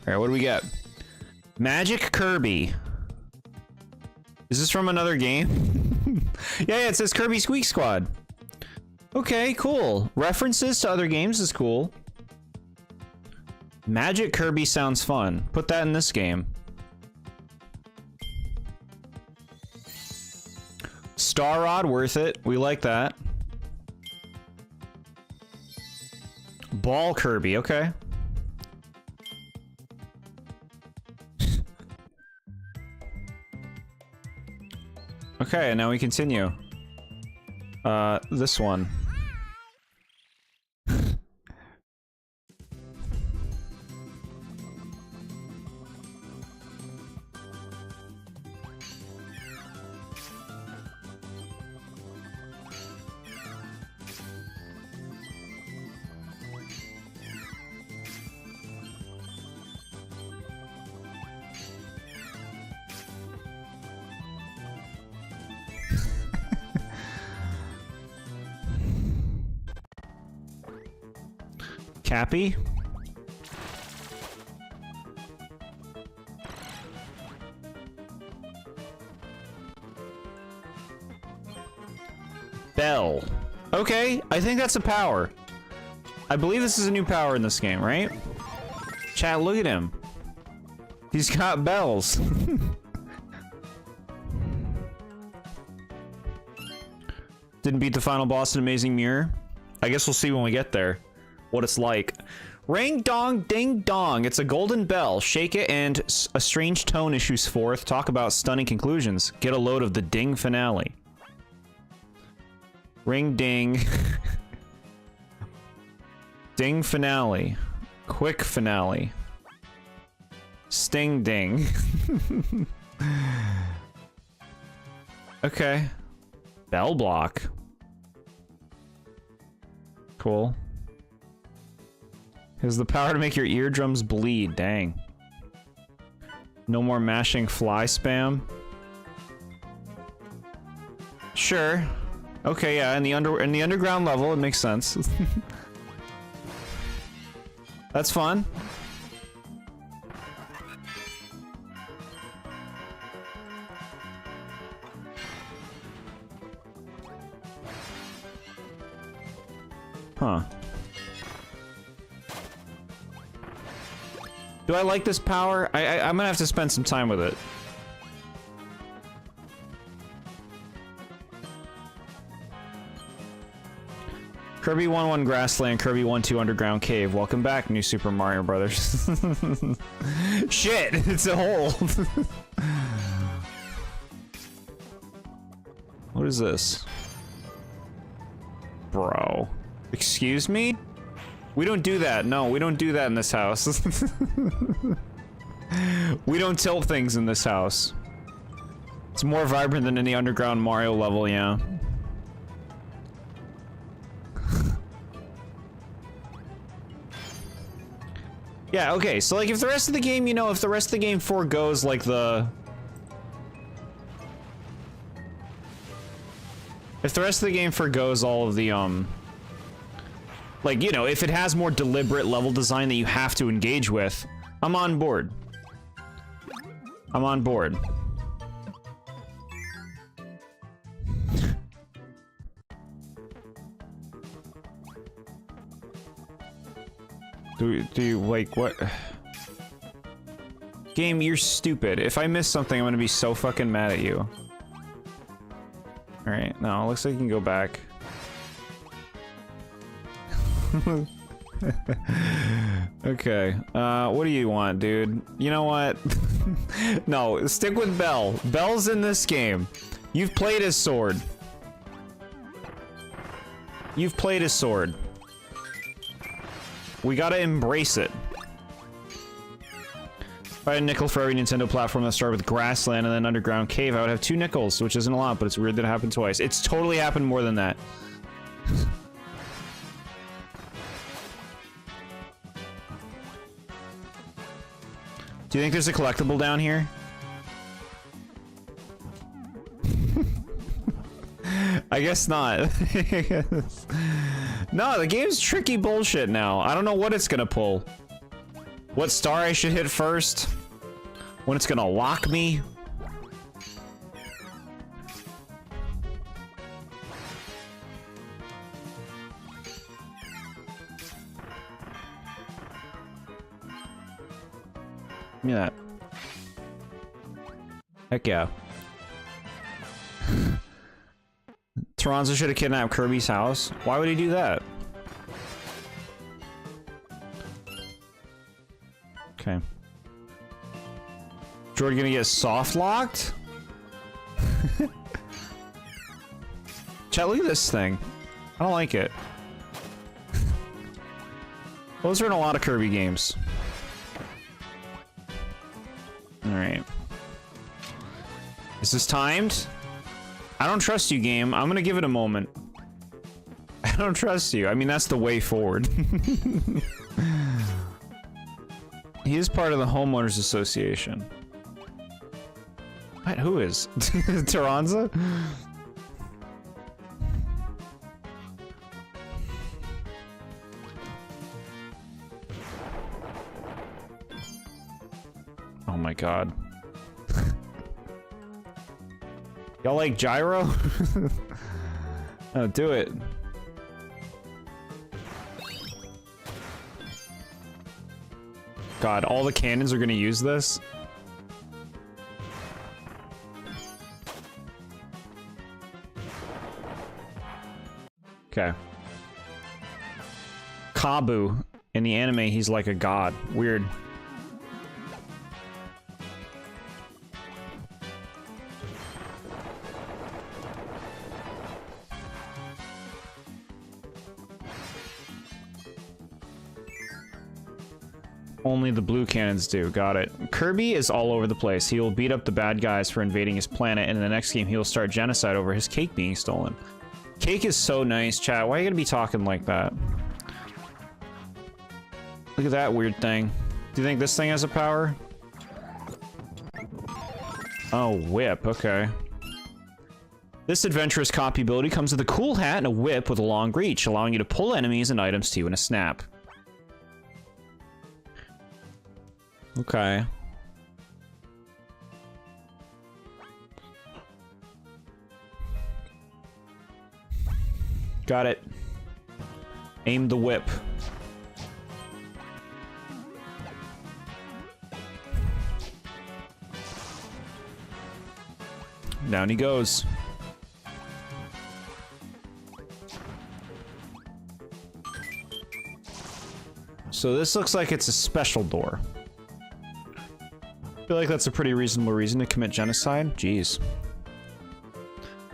Alright, what do we get? Magic Kirby. Is this from another game? Yeah, it says Kirby Squeak Squad. Okay, cool. References to other games is cool. Magic Kirby sounds fun. Put that in this game. Star Rod, worth it. We like that. Ball Kirby, okay. Okay, and now we continue. This one. Cappy? Bell. Okay, I think that's a power. I believe this is a new power in this game, right? Chat, look at him. He's got bells. Didn't beat the final boss in Amazing Mirror. I guess we'll see when we get there what it's like. Ring dong ding dong. It's a golden bell. Shake it and a strange tone issues forth. Talk about stunning conclusions. Get a load of the ding finale. Ring ding. Ding finale. Quick finale. Sting ding. Okay. Bell block. Cool. Has the power to make your eardrums bleed. Dang. No more mashing fly spam. Sure. Okay, yeah, in the underground level, it makes sense. That's fun. Huh. Do I like this power? I'm gonna have to spend some time with it. Kirby 1-1 Grassland, Kirby 1-2 Underground Cave. Welcome back, New Super Mario Brothers. Shit, it's a hole. What is this? Bro. Excuse me? We don't do that. No, we don't do that in this house. We don't tilt things in this house. It's more vibrant than any underground Mario level, yeah. Yeah, okay, so like if the rest of the game, you know, if the rest of the game forgoes like the... If the rest of the game forgoes all of the, like, you know, if it has more deliberate level design that you have to engage with, I'm on board. I'm on board. Do you, like, what? Game, you're stupid. If I miss something, I'm gonna be so fucking mad at you. Alright, no, looks like you can go back. Okay, what do you want, dude? You know what? No, stick with Bell. Bell's in this game. You've played his sword. You've played his sword. We gotta embrace it. If I had a nickel for every Nintendo platform that started with Grassland and then Underground Cave, I would have 2 nickels, which isn't a lot, but it's weird that it happened twice. It's totally happened more than that. Do you think there's a collectible down here? I guess not. No, the game's tricky bullshit now. I don't know what it's gonna pull. What star I should hit first? When it's gonna lock me? Give me that. Heck yeah. Toronzo should have kidnapped Kirby's house. Why would he do that? Okay. Jordan gonna get soft locked? Chat, look at this thing. I don't like it. Those are in a lot of Kirby games. Alright. Is this timed? I don't trust you, game. I'm gonna give it a moment. I don't trust you. I mean, that's the way forward. He is part of the Homeowners Association. What? Who is? Toronzo? Oh my god. Y'all like gyro? Oh, do it. God, all the cannons are gonna use this? Okay. Kabu. In the anime, he's like a god. Weird. Only the blue cannons do. Got it. Kirby is all over the place. He will beat up the bad guys for invading his planet, and in the next game, he will start genocide over his cake being stolen. Cake is so nice, chat. Why are you gonna be talking like that? Look at that weird thing. Do you think this thing has a power? Oh, whip. Okay. This adventurous copy ability comes with a cool hat and a whip with a long reach, allowing you to pull enemies and items to you in a snap. Okay. Got it. Aim the whip. Down he goes. So this looks like it's a special door. I feel like that's a pretty reasonable reason to commit genocide. Jeez.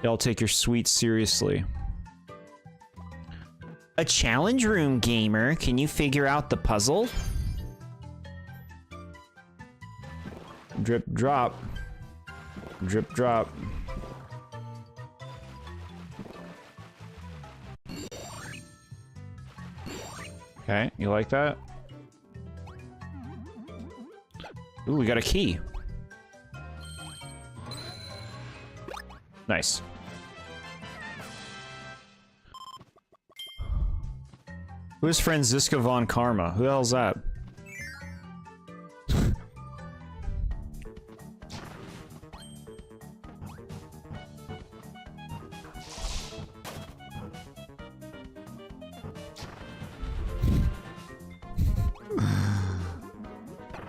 Y'all take your sweets seriously. A challenge room, gamer. Can you figure out the puzzle? Drip drop. Drip drop. Okay, you like that? Ooh, we got a key. Nice. Who's Franziska von Karma? Who the hell's that?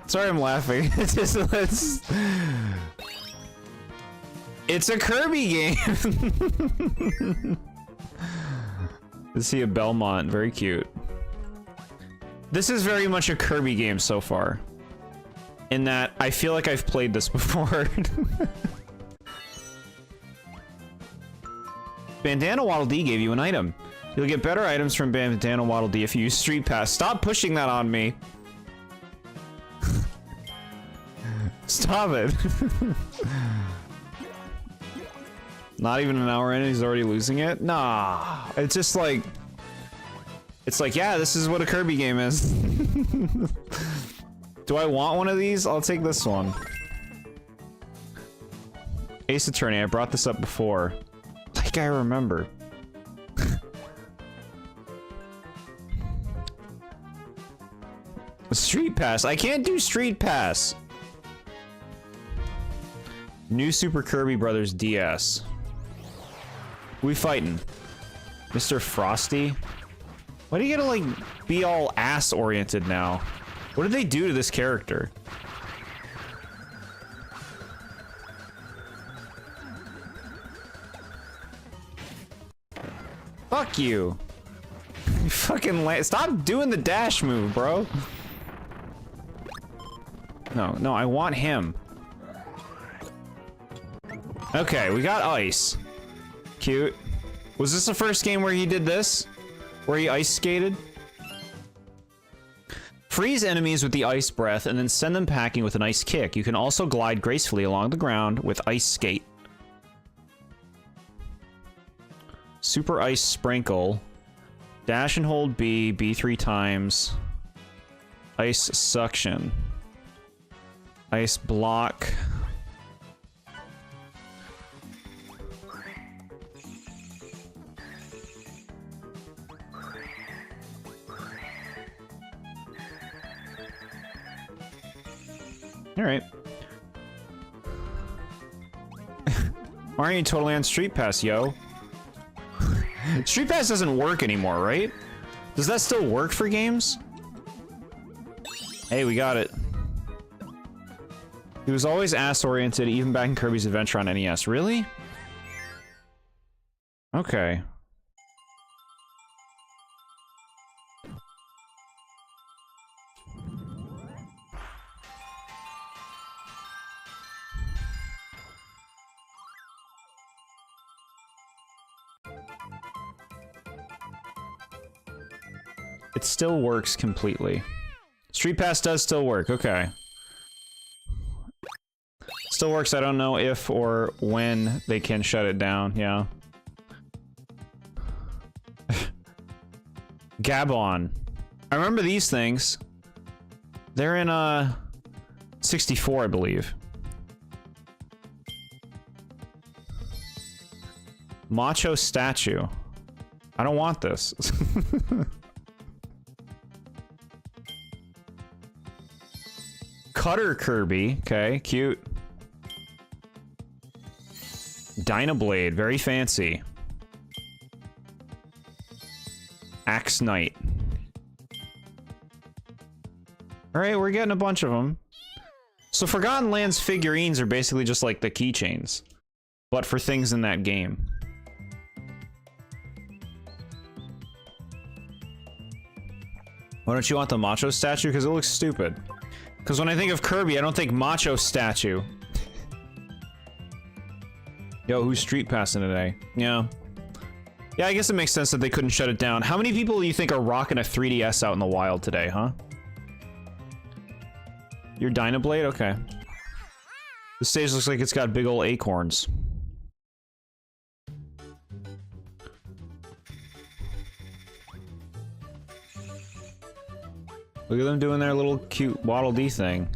Sorry, I'm laughing. It's a Kirby game. To see a Belmont, very cute. This is very much a Kirby game so far, in that I feel like I've played this before. Bandana Waddle Dee gave you an item. You'll get better items from Bandana Waddle Dee if you use Street Pass. Stop pushing that on me. Stop it. Not even an hour in, he's already losing it? Nah. It's just like... It's like, yeah, this is what a Kirby game is. Do I want one of these? I'll take this one. Ace Attorney, I brought this up before. Like I remember. Street Pass. I can't do Street Pass. New Super Kirby Brothers DS. We fighting. Mr. Frosty? Why do you gotta, like, be all ass-oriented now? What did they do to this character? Fuck you. You fucking stop doing the dash move, bro. No, I want him. Okay, we got ice. Cute. Was this the first game where he did this? Where he ice skated? Freeze enemies with the ice breath and then send them packing with an ice kick. You can also glide gracefully along the ground with ice skate. Super ice sprinkle. Dash and hold B, B 3 times. Ice suction. Ice block. Alright. Mario totally on Street Pass, yo. Street Pass doesn't work anymore, right? Does that still work for games? Hey, we got it. He was always ass-oriented, even back in Kirby's Adventure on NES. Really? Okay. It still works completely. Street Pass does still work, okay. Still works, I don't know if or when they can shut it down, yeah. Gabon. I remember these things. They're in, 64, I believe. Macho statue. I don't want this. Cutter Kirby. Okay, cute. Dynablade. Very fancy. Axe Knight. Alright, we're getting a bunch of them. So Forgotten Lands figurines are basically just like the keychains, but for things in that game. Why don't you want the Macho statue? Because it looks stupid. Because when I think of Kirby, I don't think Macho statue. Yo, who's street passing today? Yeah. Yeah, I guess it makes sense that they couldn't shut it down. How many people do you think are rocking a 3DS out in the wild today, huh? Your Dynablade? Okay. This stage looks like it's got big ol' acorns. Look at them doing their little cute Waddle Dee thing.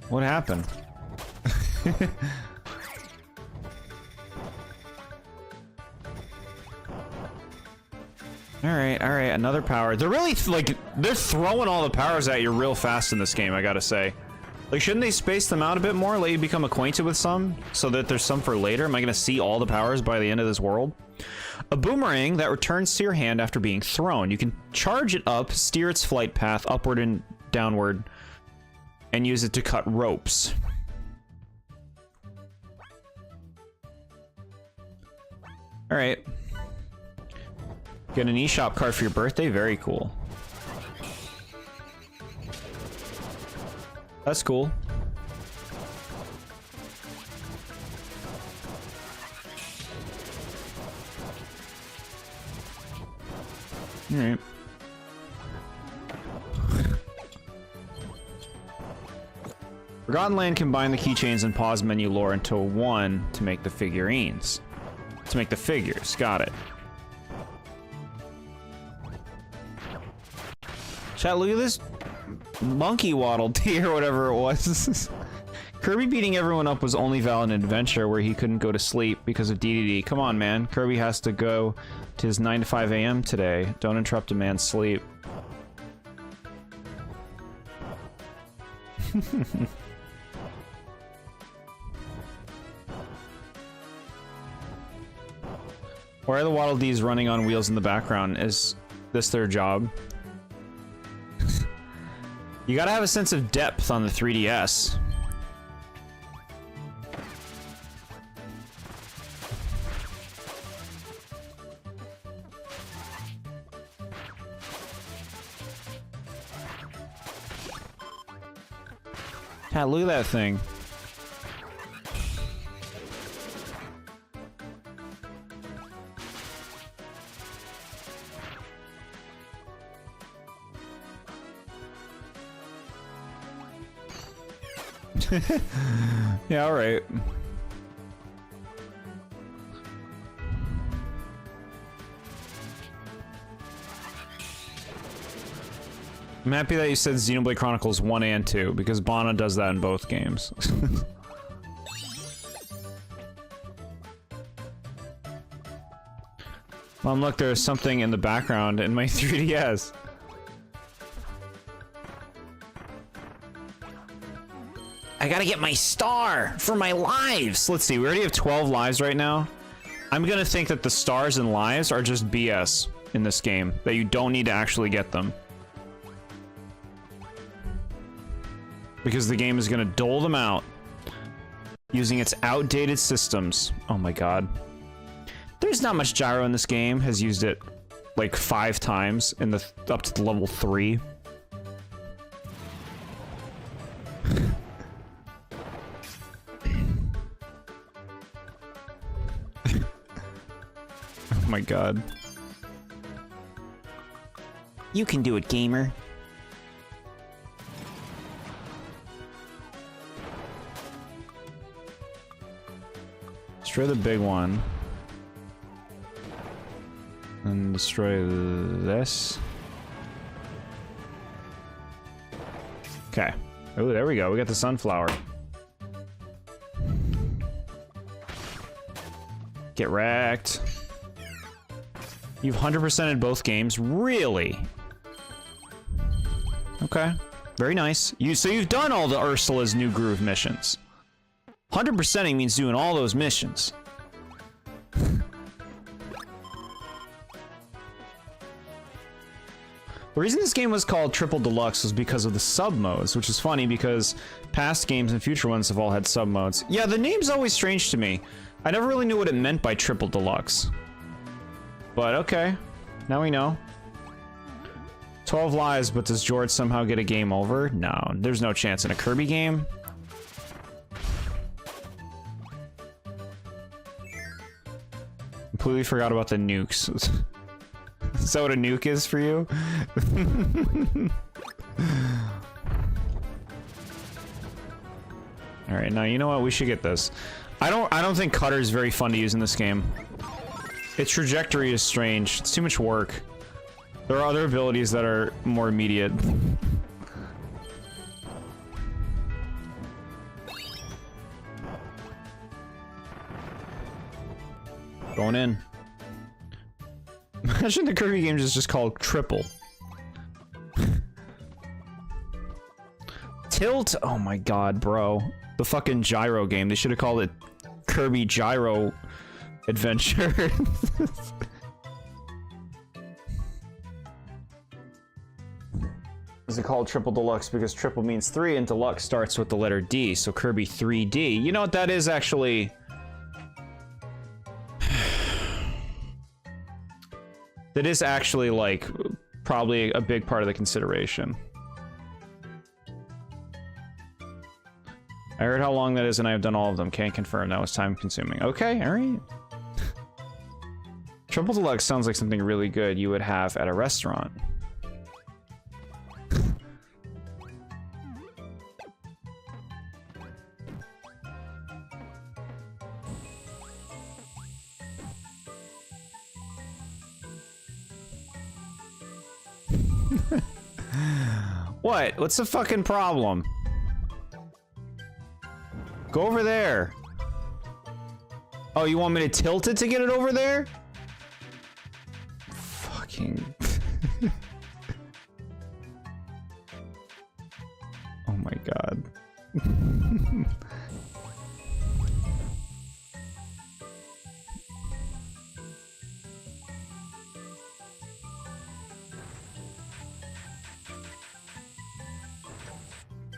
What happened? Alright, alright, another power. They're really, like, they're throwing all the powers at you real fast in this game, I gotta say. Like, shouldn't they space them out a bit more, let you become acquainted with some, so that there's some for later? Am I gonna see all the powers by the end of this world? A boomerang that returns to your hand after being thrown. You can charge it up, steer its flight path upward and downward, and use it to cut ropes. Alright. Get an eShop card for your birthday? Very cool. That's cool. Alright. Forgotten Land combined the keychains and pause menu lore into one to make the figurines. To make the figures. Got it. Chat, look at this monkey Waddle Dee or whatever it was. Kirby beating everyone up was only valid in Adventure where he couldn't go to sleep because of DDD. Come on, man. Kirby has to go to his 9 to 5 a.m. today. Don't interrupt a man's sleep. Why are the Waddle Dees running on wheels in the background? Is this their job? You gotta have a sense of depth on the 3DS. Yeah, look at that thing. Yeah, alright. I'm happy that you said Xenoblade Chronicles 1 and 2, because Bana does that in both games. Mom, look, there's something in the background in my 3DS. I gotta get my star for my lives. Let's see, we already have 12 lives right now. I'm gonna think that the stars and lives are just BS in this game, that you don't need to actually get them. Because the game is gonna dole them out using its outdated systems. Oh my god. There's not much gyro in this game. Has used it like 5 times in the up to the level 3. Oh my god. You can do it, gamer. Destroy the big one. And destroy this. Okay. Oh, there we go. We got the sunflower. Get wrecked. You've 100%ed both games? Really? Okay. Very nice. So you've done all the Ursula's New Groove missions. 100%ing means doing all those missions. The reason this game was called Triple Deluxe was because of the sub modes, which is funny because past games and future ones have all had sub modes. Yeah, the name's always strange to me. I never really knew what it meant by Triple Deluxe. But okay, now we know. 12 lives, but does Jord somehow get a game over? No, there's no chance in a Kirby game. Completely forgot about the nukes. Is that what a nuke is for you? All right, now you know what? We should get this. I don't think Cutter is very fun to use in this game. Its trajectory is strange. It's too much work. There are other abilities that are more immediate. Going in. Imagine the Kirby game is just called Triple. Tilt? Oh my god, bro. The fucking gyro game. They should have called it Kirby Gyro Adventure. Is it called Triple Deluxe because triple means 3 and deluxe starts with the letter D, so Kirby 3D. You know what, that is actually... that is actually, like, probably a big part of the consideration. I heard how long that is and I have done all of them. Can't confirm. That was time consuming. Okay, alright. Triple Deluxe sounds like something really good you would have at a restaurant. What? What's the fucking problem? Go over there. Oh, you want me to tilt it to get it over there? Fucking... oh my god.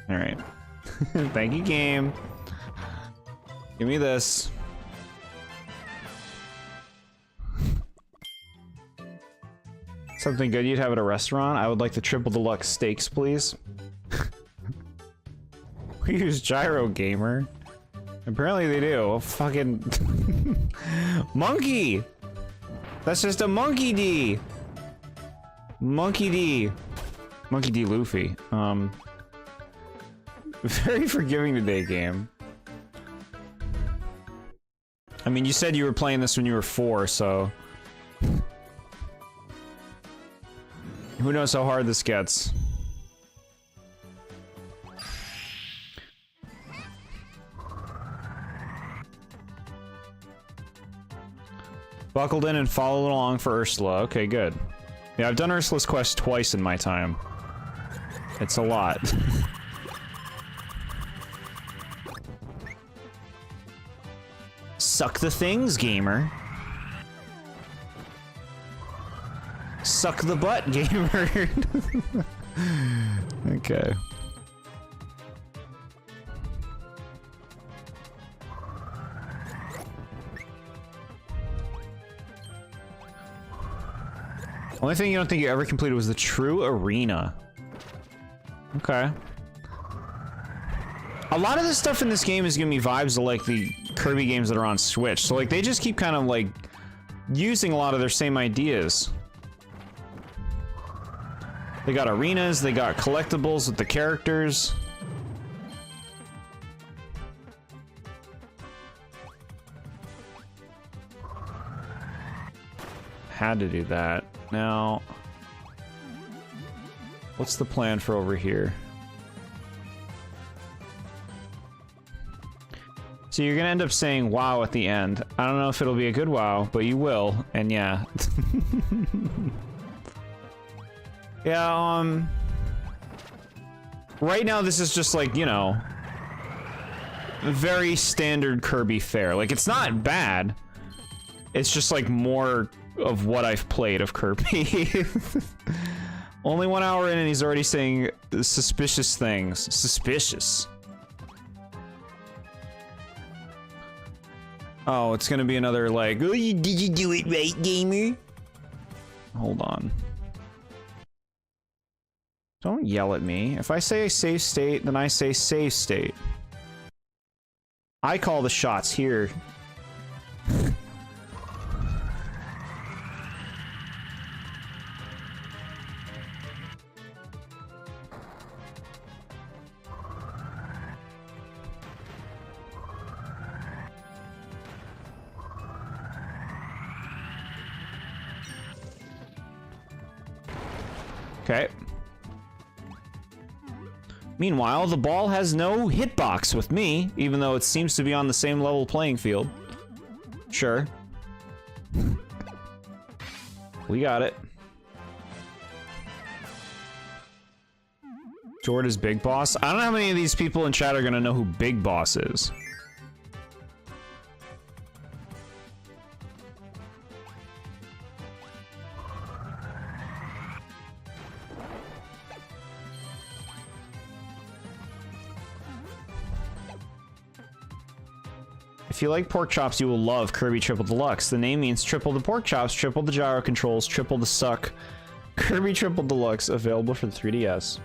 Alright. Thank you, game. Give me this. Something good you'd have at a restaurant? I would like the Triple Deluxe steaks, please. We use Gyro Gamer. Apparently they do. Oh, fucking... Monkey! That's just a Monkey D! Monkey D. Monkey D. Luffy. Very forgiving today, game. I mean, you said you were playing this when you were 4, so... who knows how hard this gets. Buckled in and followed along for Ursula. Okay, good. Yeah, I've done Ursula's quest twice in my time. It's a lot. Suck the things, gamer. Suck the butt, gamer. Okay. Only thing you don't think you ever completed was the true arena. Okay. A lot of the stuff in this game is giving me vibes of like the Kirby games that are on Switch. So like they just keep kind of like using a lot of their same ideas. They got arenas, they got collectibles with the characters. Had to do that. Now, what's the plan for over here? So you're gonna end up saying wow at the end. I don't know if it'll be a good wow, but you will, and yeah. Yeah, right now this is just like, you know, very standard Kirby fare. Like, it's not bad. It's just like more of what I've played of Kirby. Only 1 hour in and he's already saying suspicious things. Suspicious. Oh, it's gonna be another like, oh, did you do it right, gamer? Hold on. Don't yell at me. If I say save state, then I say save state. I call the shots here. Okay. Meanwhile, the ball has no hitbox with me, even though it seems to be on the same level playing field. Sure. We got it. Jord is Big Boss? I don't know how many of these people in chat are gonna know who Big Boss is. If you like pork chops, you will love Kirby Triple Deluxe. The name means triple the pork chops, triple the gyro controls, triple the suck. Kirby Triple Deluxe, available for the 3DS.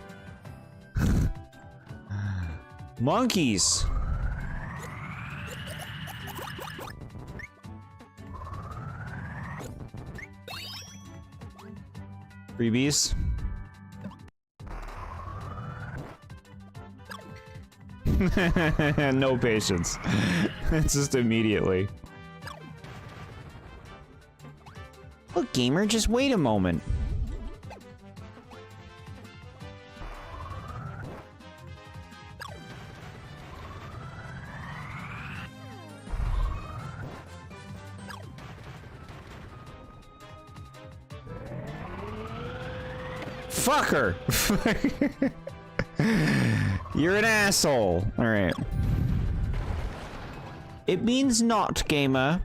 Monkeys! Freebies. No patience. It's just immediately. Look, gamer, just wait a moment. Fucker! You're an asshole. Alright. It means not, gamer.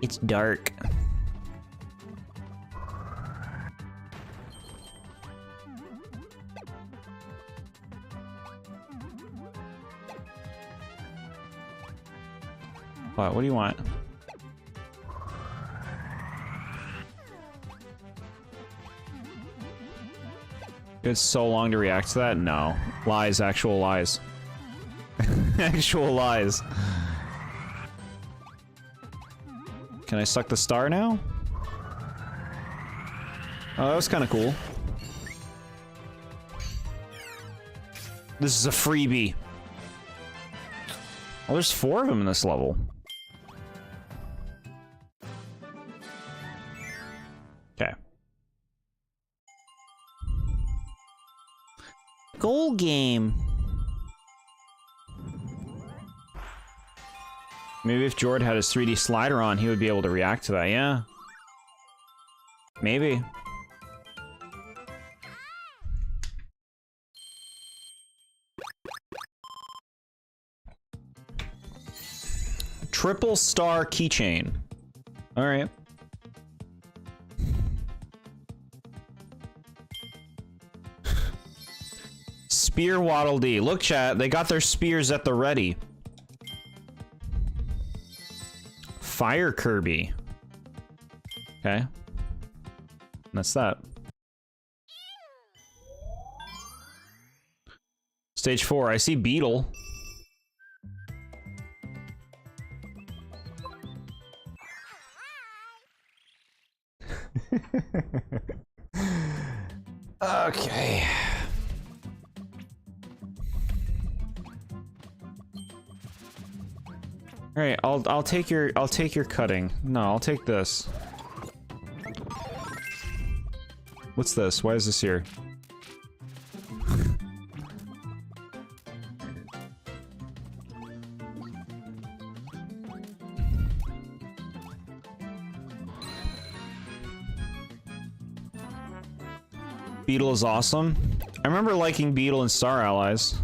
It's dark. What do you want? It's so long to react to that? No. Lies, actual lies. Actual lies. Can I suck the star now? Oh, that was kind of cool. This is a freebie. Oh, there's 4 of them in this level. Okay. Goal game. Maybe if Jord had his 3D slider on, he would be able to react to that, yeah. Maybe. triple star keychain. All right. Spear Waddle Dee. Look, chat, they got their spears at the ready. Fire Kirby. Okay. That's that. Stage 4, I see Beetle. Okay. All right, I'll take your cutting. No, I'll take this. What's this? Why is this here? Beetle is awesome. I remember liking Beetle and Star Allies.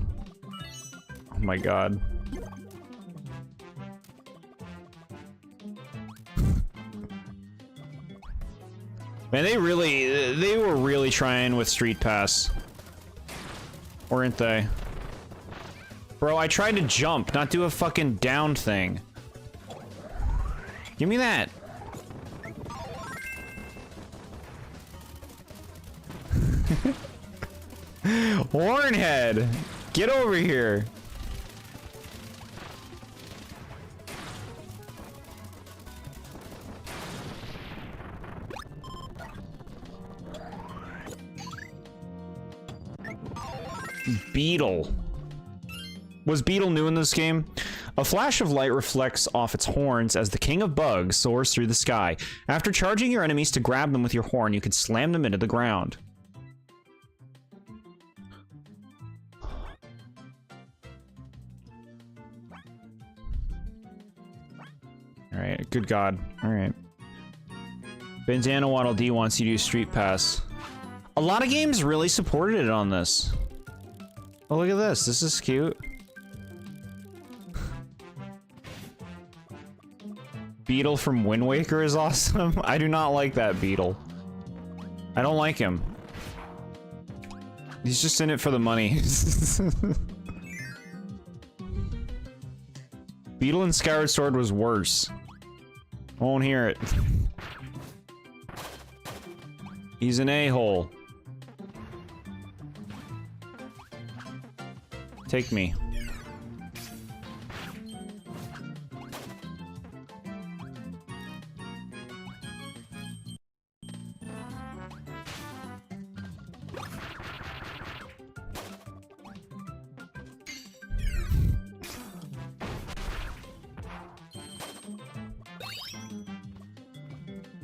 Oh my god. Man, they were really trying with Street Pass. Weren't they? Bro, I tried to jump, not do a fucking down thing. Give me that. Hornhead! Get over here. Beetle. Was Beetle new in this game? A flash of light reflects off its horns as the king of bugs soars through the sky. After charging your enemies to grab them with your horn, you can slam them into the ground. Alright, good god. Alright. Bandana Waddle Dee wants you to use Street Pass. A lot of games really supported it on this. Oh, look at this. This is cute. Beetle from Wind Waker is awesome. I do not like that Beetle. I don't like him. He's just in it for the money. Beetle in Skyward Sword was worse. Won't hear it. He's an a-hole. Take me.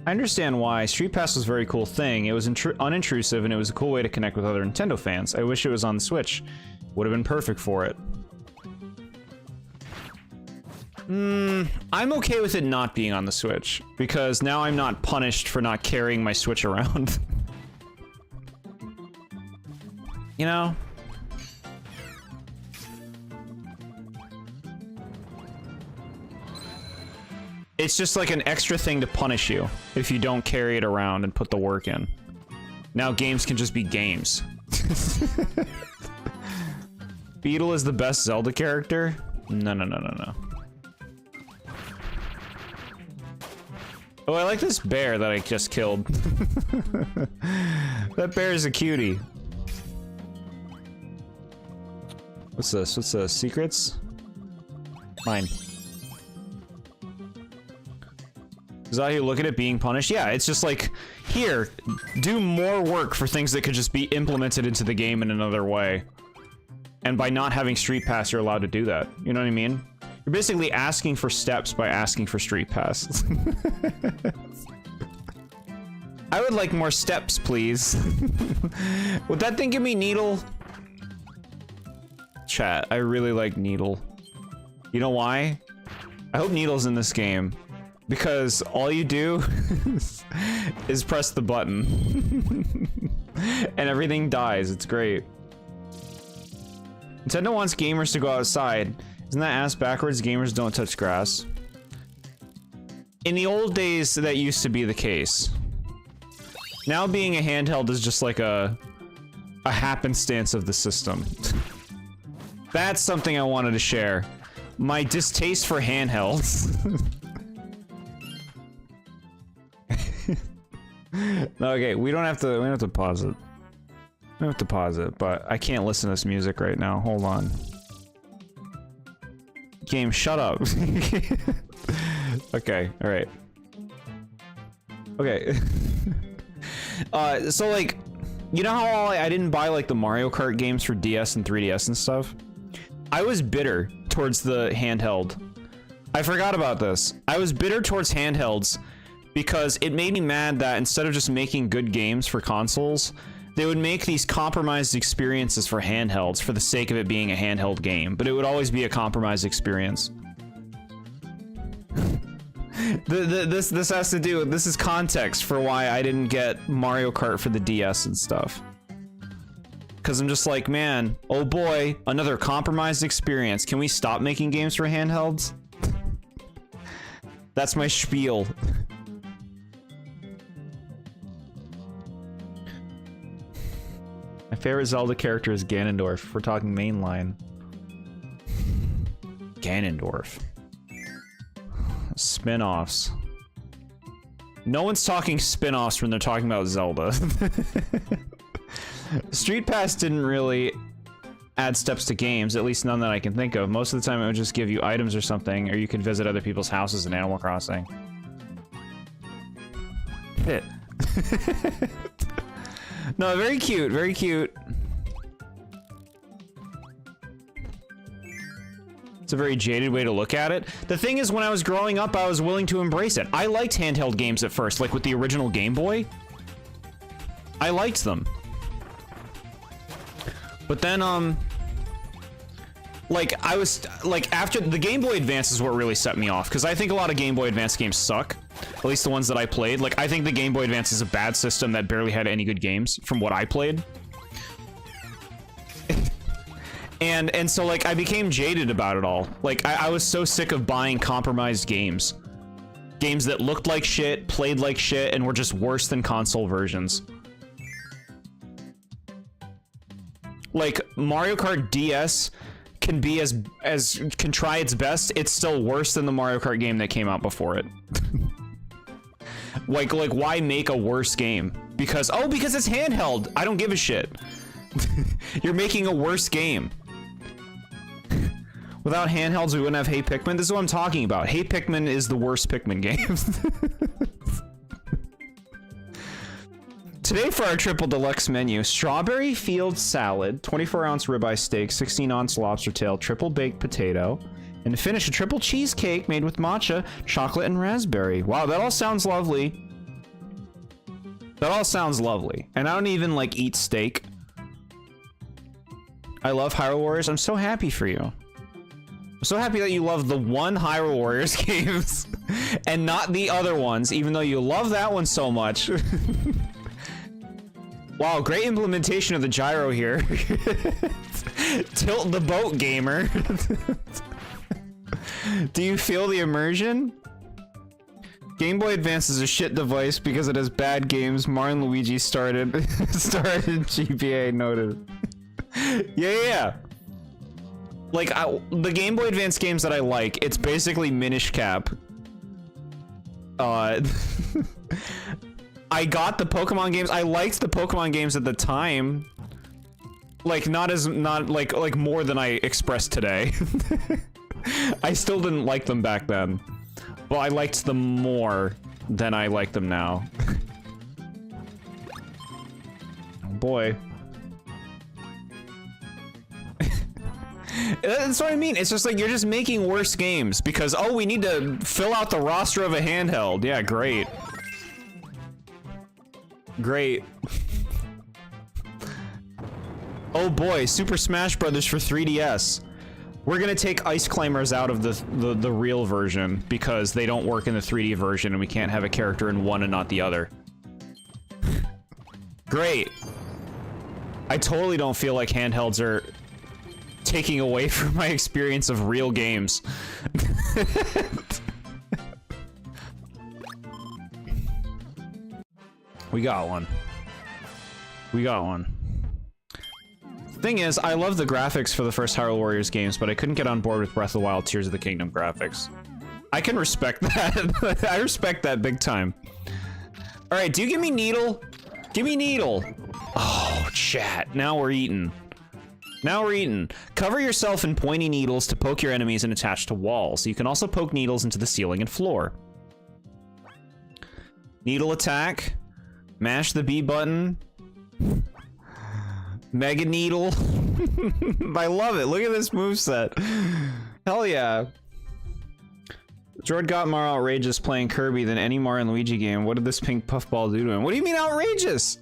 I understand why. Street Pass was a very cool thing. It was unintrusive and it was a cool way to connect with other Nintendo fans. I wish it was on the Switch. Would have been perfect for it. I'm okay with it not being on the Switch, because now I'm not punished for not carrying my Switch around. You know? It's just like an extra thing to punish you if you don't carry it around and put the work in. Now games can just be games. Beetle is the best Zelda character? No, no, no, no, no. Oh, I like this bear that I just killed. That bear is a cutie. What's this? What's this? Secrets? Mine. Is that how you look at it being punished? Yeah, it's just like, here, do more work for things that could just be implemented into the game in another way. And by not having Street Pass, you're allowed to do that. You know what I mean? You're basically asking for steps by asking for Street Pass. I would like more steps, please. Would that thing give me Needle? Chat, I really like Needle. You know why? I hope Needle's in this game. Because all you do is press the button. And everything dies. It's great. Nintendo wants gamers to go outside. Isn't that ass backwards? Gamers don't touch grass. In the old days, that used to be the case. Now being a handheld is just like a happenstance of the system. That's something I wanted to share. My distaste for handhelds. Okay, we don't have to pause it. We don't have to pause it, but I can't listen to this music right now. Hold on. Game, shut up. Okay, alright. Okay. So like, you know how I didn't buy like the Mario Kart games for DS and 3DS and stuff? I was bitter towards the handheld. I forgot about this. I was bitter towards handhelds because it made me mad that instead of just making good games for consoles, they would make these compromised experiences for handhelds for the sake of it being a handheld game, but it would always be a compromised experience. This has to do with, this is context for why I didn't get Mario Kart for the DS and stuff. Cause I'm just like, man, oh boy, another compromised experience. Can we stop making games for handhelds? That's my spiel. My favorite Zelda character is Ganondorf. If we're talking mainline. Ganondorf. Spin-offs. No one's talking spin-offs when they're talking about Zelda. Street Pass didn't really add steps to games, at least none that I can think of. Most of the time it would just give you items or something, or you could visit other people's houses in Animal Crossing. Pit. No, very cute, very cute. It's a very jaded way to look at it. The thing is, when I was growing up, I was willing to embrace it. I liked handheld games at first, like with the original Game Boy. I liked them. But then, like, I was, like, after the Game Boy Advance is what really set me off, because I think a lot of Game Boy Advance games suck. At least the ones that I played. Like, I think the Game Boy Advance is a bad system that barely had any good games from what I played. And so, like, I became jaded about it all. Like, I was so sick of buying compromised games. Games that looked like shit, played like shit, and were just worse than console versions. Like, Mario Kart DS can be can try its best, it's still worse than the Mario Kart game that came out before it. Like, why make a worse game? Because it's handheld. I don't give a shit. You're making a worse game. Without handhelds, we wouldn't have Hey Pikmin. This is what I'm talking about. Hey Pikmin is the worst Pikmin game. Today for our triple deluxe menu, strawberry field salad, 24-ounce ribeye steak, 16-ounce lobster tail, triple baked potato, and to finish, a triple cheesecake made with matcha, chocolate, and raspberry. Wow, that all sounds lovely. That all sounds lovely. And I don't even, like, eat steak. I love Hyrule Warriors. I'm so happy for you. I'm so happy that you love the one Hyrule Warriors games and not the other ones, even though you love that one so much. Wow, great implementation of the gyro here. Tilt the boat, gamer. Do you feel the immersion? Game Boy Advance is a shit device because it has bad games. Mario and Luigi started GBA noted. Yeah. Like, the Game Boy Advance games that I like, it's basically Minish Cap. I got the Pokemon games. I liked the Pokemon games at the time. Like, not like more than I expressed today. I still didn't like them back then. Well, I liked them more than I like them now. Oh boy. That's what I mean. It's just like, you're just making worse games because, oh, we need to fill out the roster of a handheld. Yeah, great. Great. Oh boy, Super Smash Brothers for 3DS. We're gonna take Ice Climbers out of the real version because they don't work in the 3D version and we can't have a character in one and not the other. Great. I totally don't feel like handhelds are taking away from my experience of real games. We got one. We got one. Thing is, I love the graphics for the first Hyrule Warriors games, but I couldn't get on board with Breath of the Wild Tears of the Kingdom graphics. I can respect that. I respect that big time. All right, do you give me Needle? Give me Needle. Oh, chat. Now we're eating. Now we're eating. Cover yourself in pointy needles to poke your enemies and attach to walls. You can also poke needles into the ceiling and floor. Needle attack. Mash the B button. Mega Needle. I love it. Look at this moveset. Hell yeah. Jord got more outrageous playing Kirby than any Mario and Luigi game. What did this pink puffball do to him? What do you mean outrageous?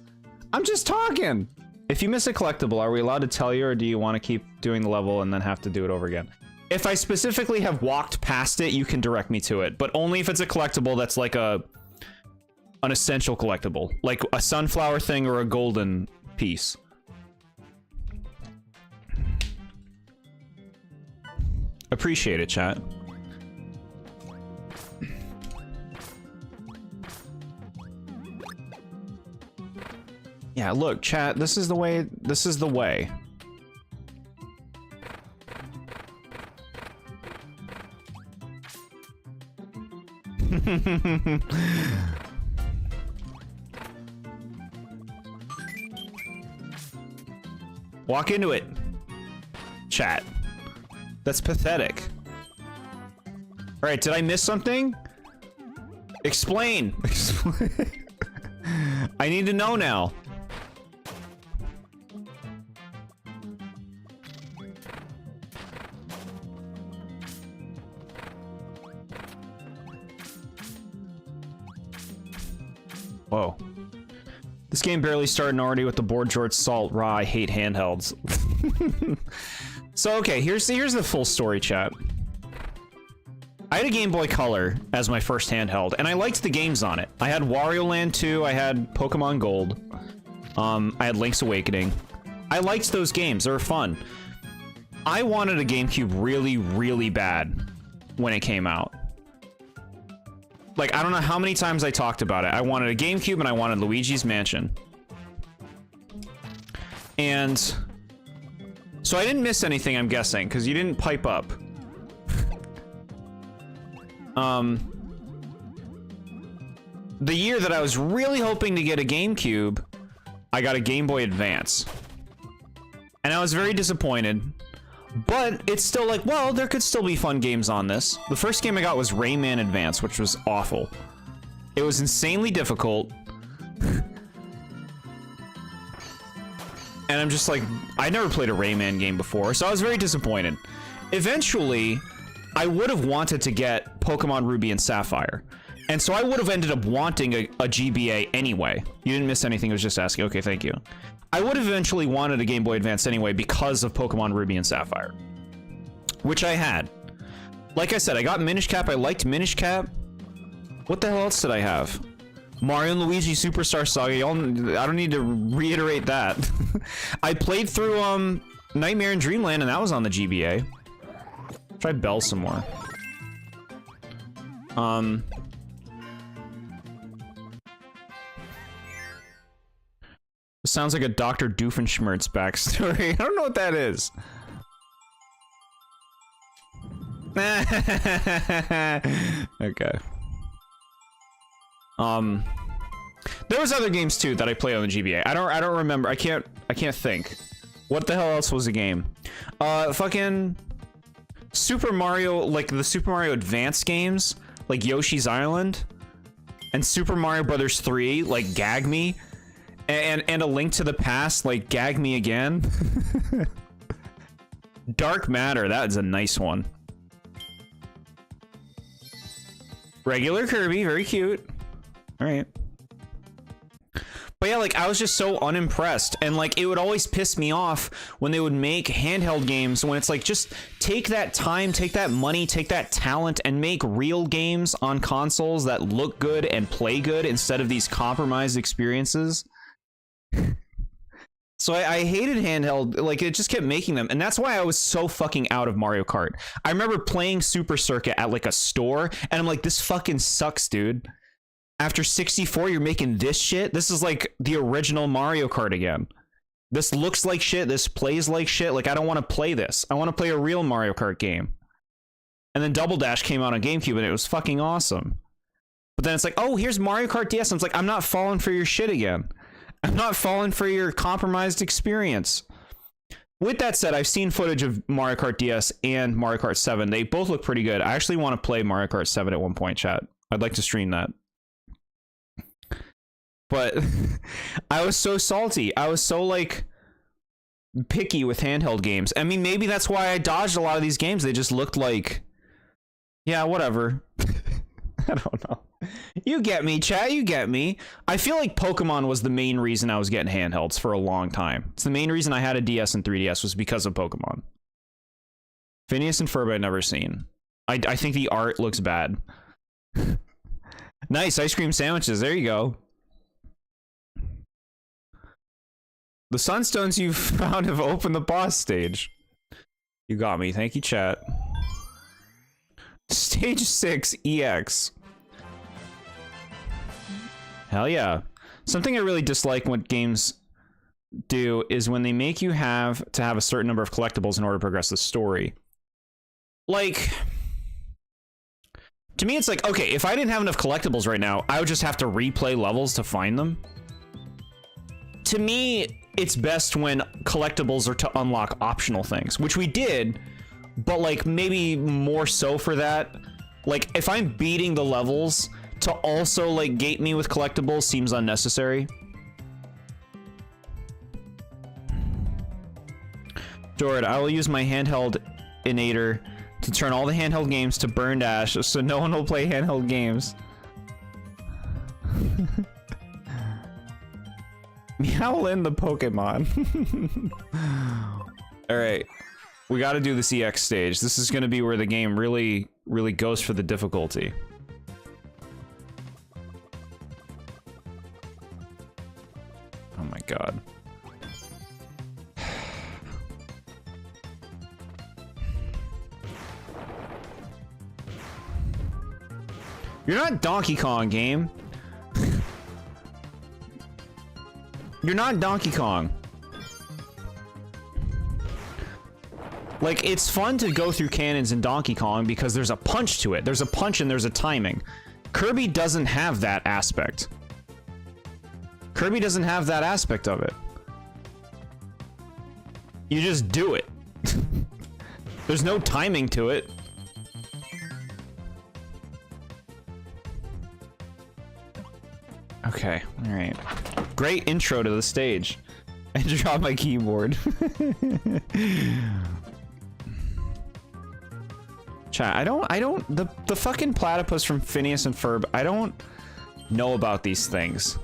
I'm just talking. If you miss a collectible, are we allowed to tell you, or do you want to keep doing the level and then have to do it over again? If I specifically have walked past it, you can direct me to it, but only if it's a collectible that's like an essential collectible, like a sunflower thing or a golden piece. Appreciate it, chat. Yeah, look, chat, this is the way, this is the way. Walk into it, chat. That's pathetic. All right, did I miss something? Explain. I need to know now. Whoa. This game barely started already with the TheBoredJord salt. Raw, I hate handhelds. So, okay, here's the full story, chat. I had a Game Boy Color as my first handheld, and I liked the games on it. I had Wario Land 2, I had Pokemon Gold, I had Link's Awakening. I liked those games, they were fun. I wanted a GameCube really, really bad when it came out. Like, I don't know how many times I talked about it. I wanted a GameCube and I wanted Luigi's Mansion. And so I didn't miss anything, I'm guessing, because you didn't pipe up. The year that I was really hoping to get a GameCube, I got a Game Boy Advance. And I was very disappointed. But it's still like, well, there could still be fun games on this. The first game I got was Rayman Advance, which was awful. It was insanely difficult. And I'm just like, I never played a Rayman game before, so I was very disappointed. Eventually, I would have wanted to get Pokemon Ruby and Sapphire. And so I would have ended up wanting a GBA anyway. You didn't miss anything, I was just asking. Okay, thank you. I would have eventually wanted a Game Boy Advance anyway because of Pokemon Ruby and Sapphire. Which I had. Like I said, I got Minish Cap, I liked Minish Cap. What the hell else did I have? Mario and Luigi Superstar Saga, y'all, I don't need to reiterate that. I played through Nightmare in Dreamland and that was on the GBA. Try Bell some more. Sounds like a Dr. Doofenshmirtz backstory. I don't know what that is. Okay. There was other games too that I played on the GBA. I don't remember. I can't think. What the hell else was a game? Fucking Super Mario, like the Super Mario Advance games, like Yoshi's Island, and Super Mario Brothers 3, like Gag Me. And A Link to the Past, like Gag Me Again. Dark Matter, that is a nice one. Regular Kirby, very cute. All right. But yeah, like I was just so unimpressed, and like it would always piss me off when they would make handheld games when it's like, just take that time, take that money, take that talent and make real games on consoles that look good and play good instead of these compromised experiences. So I hated handheld, like it just kept making them, and that's why I was so fucking out of Mario Kart. I remember playing Super Circuit at like a store, and I'm like, this fucking sucks, dude. After 64, you're making this shit? This is like the original Mario Kart again. This looks like shit. This plays like shit. Like, I don't want to play this. I want to play a real Mario Kart game. And then Double Dash came out on GameCube, and it was fucking awesome. But then it's like, oh, here's Mario Kart DS. And it's like, I'm not falling for your shit again. I'm not falling for your compromised experience. With that said, I've seen footage of Mario Kart DS and Mario Kart 7. They both look pretty good. I actually want to play Mario Kart 7 at one point, chat. I'd like to stream that. But I was so salty. I was so, like, picky with handheld games. I mean, maybe that's why I dodged a lot of these games. They just looked like, yeah, whatever. I don't know. You get me, chat. You get me. I feel like Pokemon was the main reason I was getting handhelds for a long time. It's the main reason I had a DS and 3DS was because of Pokemon. Phineas and Ferb I'd never seen. I think the art looks bad. Nice ice cream sandwiches. There you go. The sunstones you found have opened the boss stage. You got me. Thank you, chat. Stage 6 EX. Hell yeah. Something I really dislike when games do is when they make you have to have a certain number of collectibles in order to progress the story. Like, to me, it's like, okay, if I didn't have enough collectibles right now, I would just have to replay levels to find them. To me, it's best when collectibles are to unlock optional things, which we did, but like maybe more so for that. Like, if I'm beating the levels, to also like gate me with collectibles seems unnecessary. Jord, I will use my handheld inator to turn all the handheld games to burn dash so no one will play handheld games. Meow in the Pokemon. Alright. We gotta do the CX stage. This is gonna be where the game really goes for the difficulty. Oh my god. You're not Donkey Kong, game. You're not Donkey Kong. Like, it's fun to go through cannons in Donkey Kong because there's a punch to it. There's a punch and there's a timing. Kirby doesn't have that aspect. Kirby doesn't have that aspect of it. You just do it. There's no timing to it. Okay, alright. Great intro to the stage. I dropped my keyboard. Chat, I don't, the fucking platypus from Phineas and Ferb, I don't know about these things.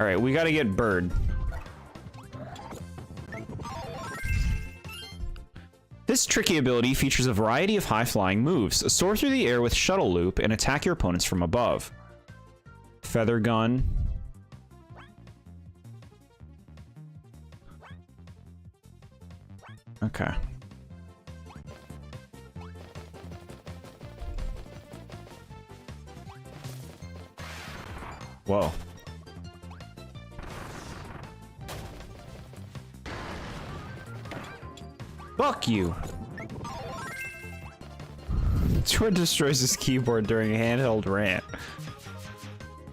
Alright, we gotta get Bird. This tricky ability features a variety of high-flying moves. Soar through the air with Shuttle Loop and attack your opponents from above. Feather Gun. Okay. Whoa. Fuck you. Jord destroys his keyboard during a handheld rant.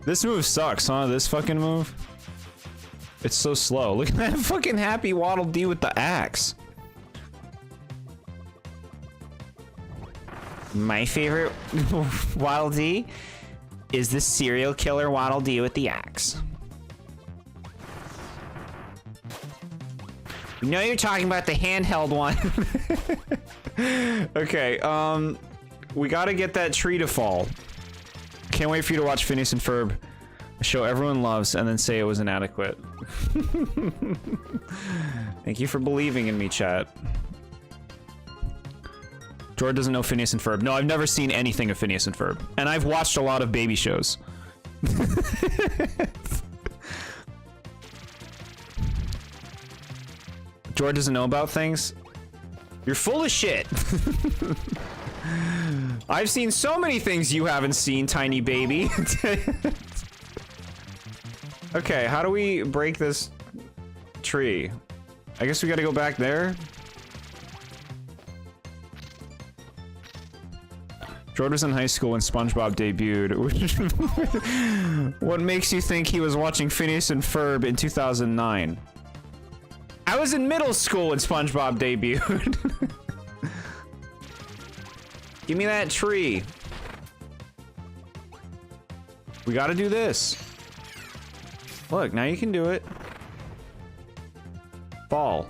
This move sucks, huh? This fucking move? It's so slow. Look at that fucking happy Waddle Dee with the axe. My favorite Waddle Dee is the serial killer Waddle Dee with the axe. You know you're talking about the handheld one. Okay, we gotta get that tree to fall. Can't wait for you to watch Phineas and Ferb, a show everyone loves, and then say it was inadequate. Thank you for believing in me, chat. Jord doesn't know Phineas and Ferb. No, I've never seen anything of Phineas and Ferb. And I've watched a lot of baby shows. Jord doesn't know about things? You're full of shit. I've seen so many things you haven't seen, tiny baby. Okay, how do we break this tree? I guess we gotta go back there. Jord was in high school when SpongeBob debuted. What makes you think he was watching Phineas and Ferb in 2009? I was in middle school when SpongeBob debuted. Give me that tree. We gotta do this. Look, now you can do it. Fall.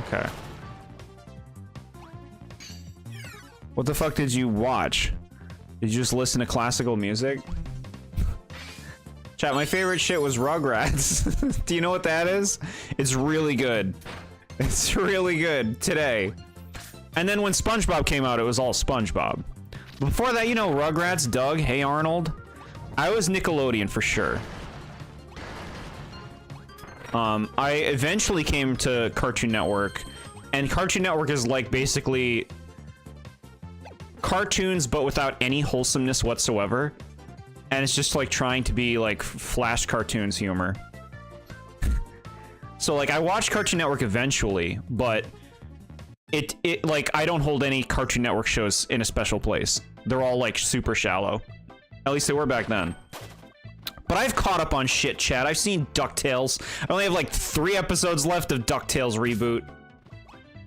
Okay. What the fuck did you watch? Did you just listen to classical music? Chat, my favorite shit was Rugrats. Do you know what that is? It's really good. It's really good today. And then when SpongeBob came out, it was all SpongeBob. Before that, you know, Rugrats, Doug, Hey Arnold. I was Nickelodeon for sure. I eventually came to Cartoon Network, and Cartoon Network is like basically cartoons but without any wholesomeness whatsoever, and it's just like trying to be like Flash cartoons humor. So like I watched Cartoon Network eventually, but it like I don't hold any Cartoon Network shows in a special place. They're all like super shallow. At least they were back then. But I've caught up on shit, chat. I've seen DuckTales. I only have like 3 episodes left of DuckTales reboot.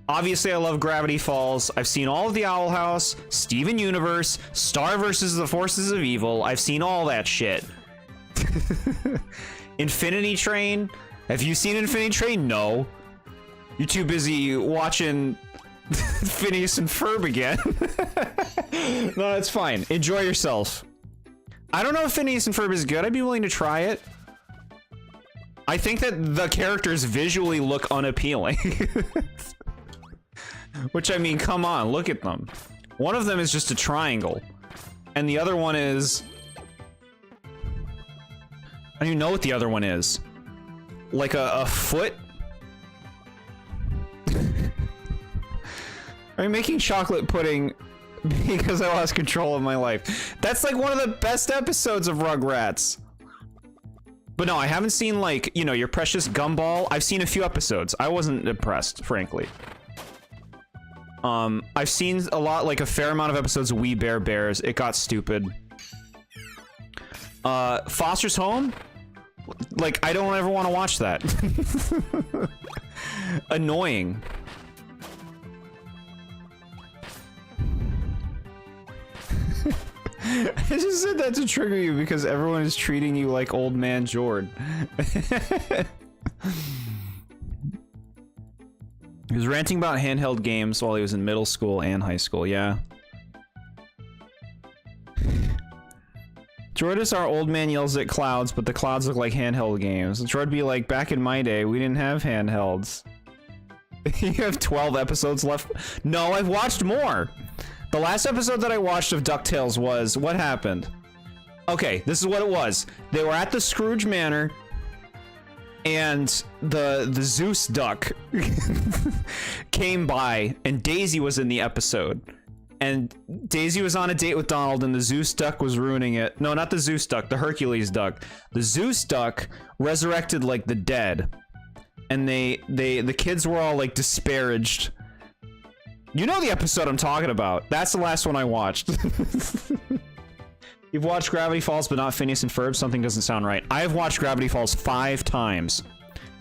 Obviously, I love Gravity Falls. I've seen all of the Owl House, Steven Universe, Star vs. the Forces of Evil. I've seen all that shit. Infinity Train. Have you seen Infinity Train? No. You're too busy watching Phineas and Ferb again. No, that's fine. Enjoy yourself. I don't know if Phineas and Ferb is good. I'd be willing to try it. I think that the characters visually look unappealing. Which, I mean, come on, look at them. One of them is just a triangle. And the other one is... I don't even know what the other one is. Like a foot? I'm making chocolate pudding because I lost control of my life. That's like one of the best episodes of Rugrats. But no, I haven't seen like, you know, Your Precious Gumball. I've seen a few episodes. I wasn't impressed, frankly. I've seen a lot, like a fair amount of episodes of We Bare Bears. It got stupid. Foster's Home? Like, I don't ever want to watch that. Annoying. I just said that to trigger you because everyone is treating you like old man Jord. He was ranting about handheld games while he was in middle school and high school, yeah. Jord is our old man yells at clouds, but the clouds look like handheld games. Jord be like, back in my day, we didn't have handhelds. You have 12 episodes left? No, I've watched more. The last episode that I watched of DuckTales was, what happened? Okay, this is what it was. They were at the Scrooge Manor, and the Zeus duck came by, and Daisy was in the episode. And Daisy was on a date with Donald, and the Zeus duck was ruining it. No, not the Zeus duck, the Hercules duck. The Zeus duck resurrected like the dead, and the kids were all like disparaged. You know the episode I'm talking about. That's the last one I watched. You've watched Gravity Falls, but not Phineas and Ferb. Something doesn't sound right. I have watched Gravity Falls 5 times,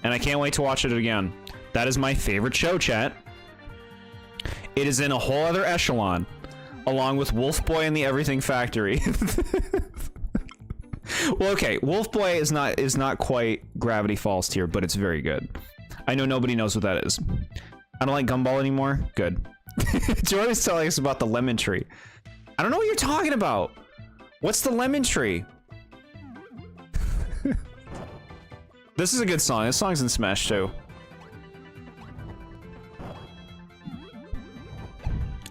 and I can't wait to watch it again. That is my favorite show, chat. It is in a whole other echelon, along with Wolf Boy and the Everything Factory. Well, okay, Wolf Boy is not quite Gravity Falls tier, but it's very good. I know nobody knows what that is. I don't like Gumball anymore. Good. Joy was telling us about the lemon tree. I don't know what you're talking about. What's the lemon tree? This is a good song. This song's in Smash too.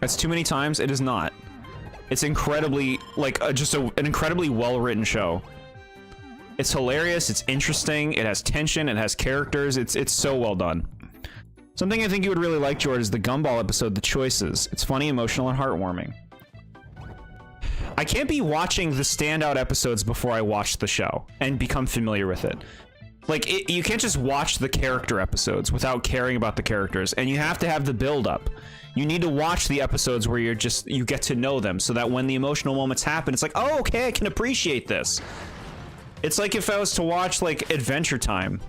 That's too many times. It is not. It's incredibly, like, just an incredibly well-written show. It's hilarious. It's interesting. It has tension. It has characters. It's so well done. Something I think you would really like, George, is the Gumball episode, The Choices. It's funny, emotional, and heartwarming. I can't be watching the standout episodes before I watch the show and become familiar with it. Like, you can't just watch the character episodes without caring about the characters, and you have to have the build-up. You need to watch the episodes where you get to know them, so that when the emotional moments happen, it's like, oh, okay, I can appreciate this. It's like if I was to watch, like, Adventure Time.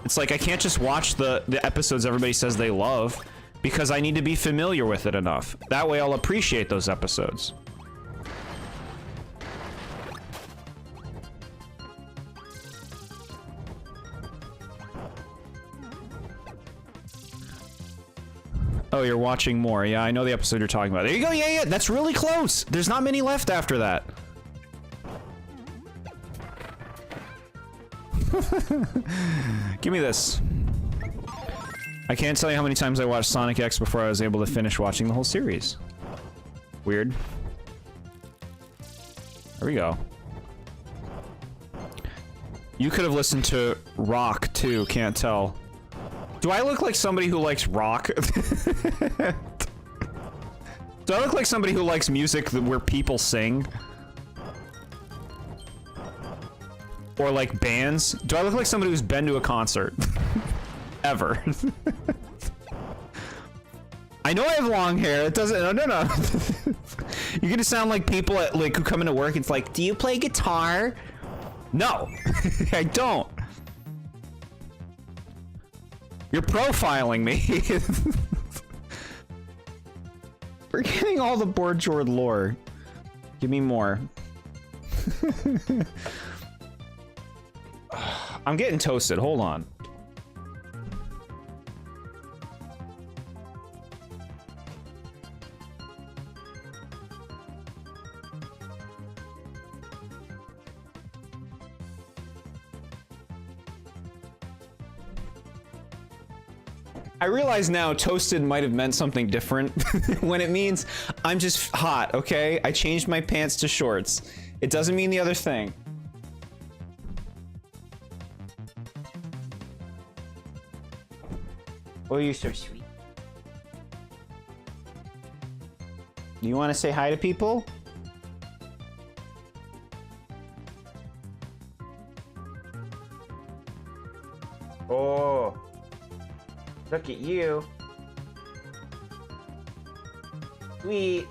It's like, I can't just watch the episodes everybody says they love, because I need to be familiar with it enough. That way I'll appreciate those episodes. Oh, you're watching more. Yeah, I know the episode you're talking about. There you go. Yeah, yeah, that's really close. There's not many left after that. Give me this. I can't tell you how many times I watched Sonic X before I was able to finish watching the whole series. Weird. There we go. You could have listened to rock too, can't tell. Do I look like somebody who likes rock? Do I look like somebody who likes music where people sing? Or like bands? Do I look like somebody who's been to a concert? Ever. I know I have long hair. It doesn't. No. You're gonna sound like people at, like, who come into work. It's like, do you play guitar? No, I don't. You're profiling me. We're getting all the TheBoredJord lore. Give me more. I'm getting toasted. Hold on. I realize now toasted might have meant something different when it means I'm just hot, okay? I changed my pants to shorts. It doesn't mean the other thing. Oh, you're so sweet. Do you want to say hi to people? Oh. Look at you. Sweet.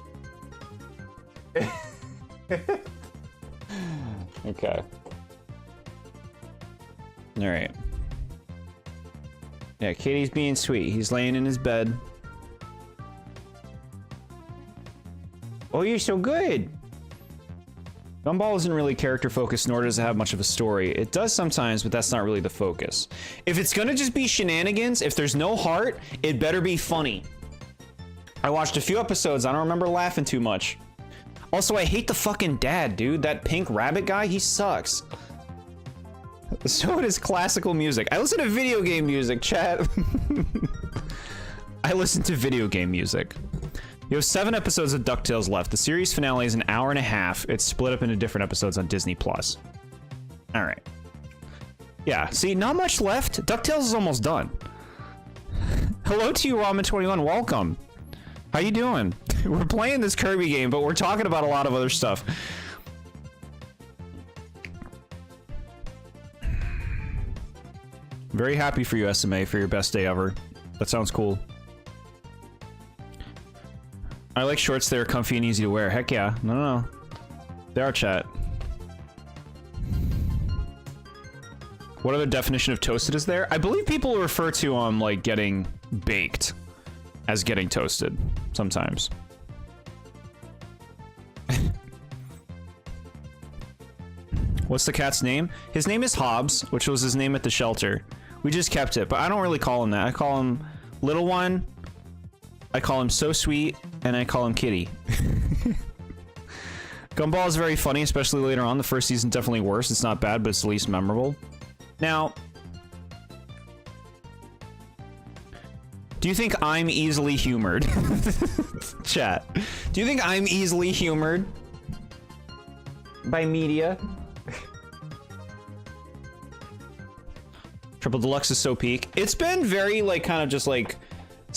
Okay. All right. Yeah, Kitty's being sweet. He's laying in his bed. Oh, you're so good. Gumball isn't really character focused, nor does it have much of a story. It does sometimes, but that's not really the focus. If it's gonna just be shenanigans, if there's no heart, it better be funny. I watched a few episodes, I don't remember laughing too much. Also, I hate the fucking dad, dude. That pink rabbit guy, he sucks. So does classical music. I listen to video game music, chat. I listen to video game music. You have 7 episodes of DuckTales left. The series finale is an hour and a half. It's split up into different episodes on Disney+. All right. Yeah, see, not much left. DuckTales is almost done. Hello to you, Ramen21. Welcome. How you doing? We're playing this Kirby game, but we're talking about a lot of other stuff. Very happy for you, SMA, for your best day ever. That sounds cool. I like shorts that are comfy and easy to wear. Heck yeah. No. They are, chat. What other definition of toasted is there? I believe people refer to like getting baked as getting toasted sometimes. What's the cat's name? His name is Hobbs, which was his name at the shelter. We just kept it, but I don't really call him that. I call him Little One. I call him So Sweet, and I call him Kitty. Gumball is very funny, especially later on. The first season definitely worse. It's not bad, but it's the least memorable. Now, do you think I'm easily humored? Chat. Do you think I'm easily humored by media? Triple Deluxe is so peak. It's been very, like, kind of just, like,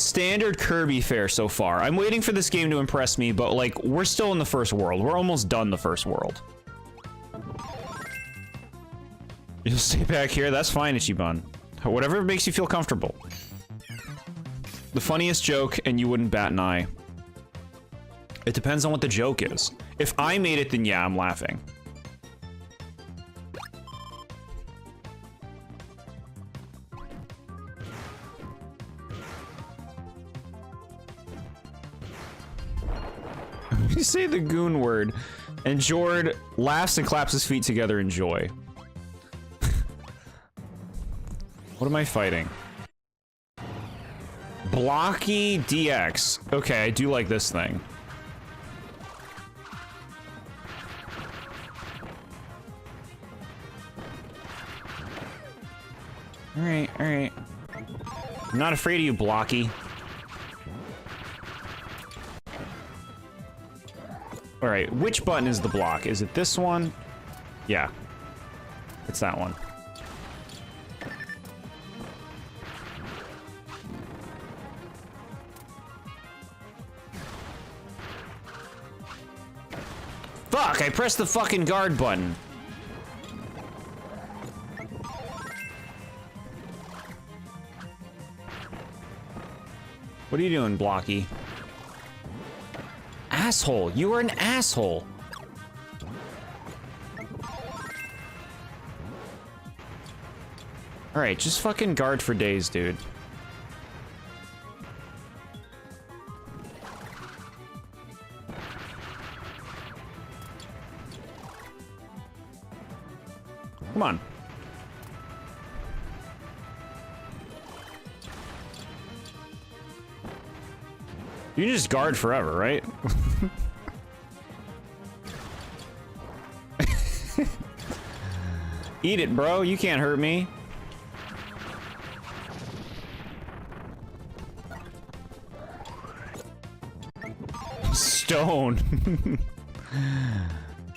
Standard Kirby fare so far. I'm waiting for this game to impress me, but like, we're still in the first world. We're almost done the first world. You'll stay back here? That's fine, Ichiban. Whatever makes you feel comfortable. The funniest joke, and you wouldn't bat an eye. It depends on what the joke is. If I made it, then yeah, I'm laughing. You say the goon word, and Jord laughs and claps his feet together in joy. What am I fighting? Blocky DX. Okay, I do like this thing. Alright, alright. I'm not afraid of you, Blocky. Alright, which button is the block? Is it this one? Yeah. It's that one. Fuck, I pressed the fucking guard button. What are you doing, Blocky? Asshole, you are an asshole. Alright, just fucking guard for days, dude. Come on. You can just guard forever, right? Eat it, bro. You can't hurt me. Stone.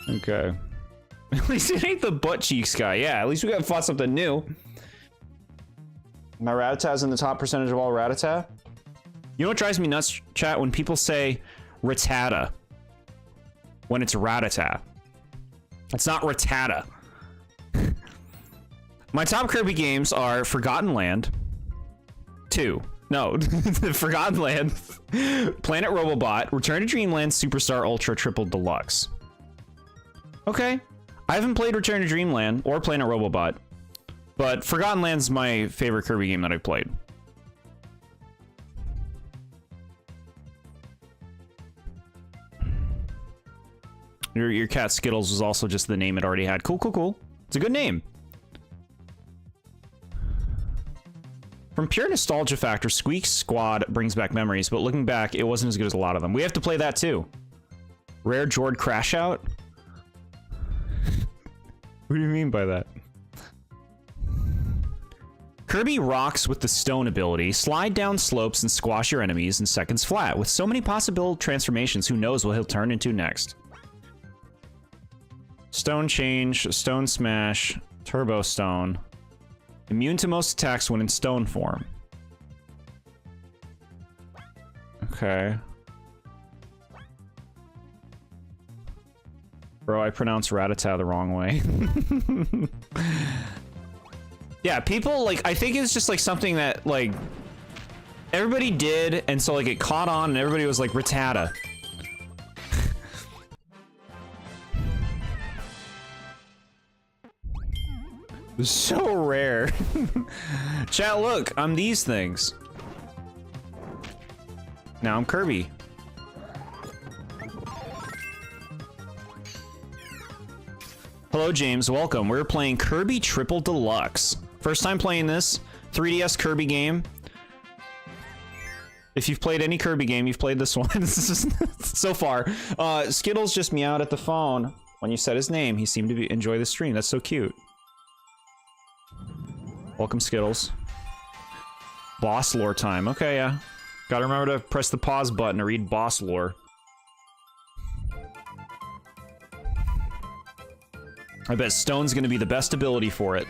Okay. At least it ain't the butt cheeks guy. Yeah, at least we got fought something new. My Rattata's in the top percentage of all Rattata. You know what drives me nuts, chat? When people say Rattata. When it's Rattata. It's not Rattata. My top Kirby games are Forgotten Land. 2. No, Forgotten Land. Planet Robobot. Return to Dreamland Superstar Ultra Triple Deluxe. Okay. I haven't played Return to Dreamland or Planet Robobot, but Forgotten Land's my favorite Kirby game that I've played. Your cat Skittles was also just the name it already had. Cool, cool, cool. It's a good name. From pure nostalgia factor, Squeak's Squad brings back memories, but looking back, it wasn't as good as a lot of them. We have to play that too. Rare Jord Crash Out? What do you mean by that? Kirby rocks with the stone ability, slide down slopes and squash your enemies in seconds flat. With so many possible transformations, who knows what he'll turn into next. Stone Change, Stone Smash, Turbo Stone. Immune to most attacks when in stone form. Okay. Bro, I pronounce Rattata the wrong way. Yeah, people, like, I think it's just, like, something that, like, everybody did, and so, like, it caught on, and everybody was like, Rattata. It's so rare. Chat, look, I'm these things. Now I'm Kirby. Hello, James. Welcome. We're playing Kirby Triple Deluxe. First time playing this 3DS Kirby game. If you've played any Kirby game, you've played this one. So far. Skittles just meowed at the phone when you said his name. He seemed to enjoy the stream. That's so cute. Welcome, Skittles. Boss lore time. Okay, yeah. Gotta remember to press the pause button to read boss lore. I bet Stone's gonna be the best ability for it.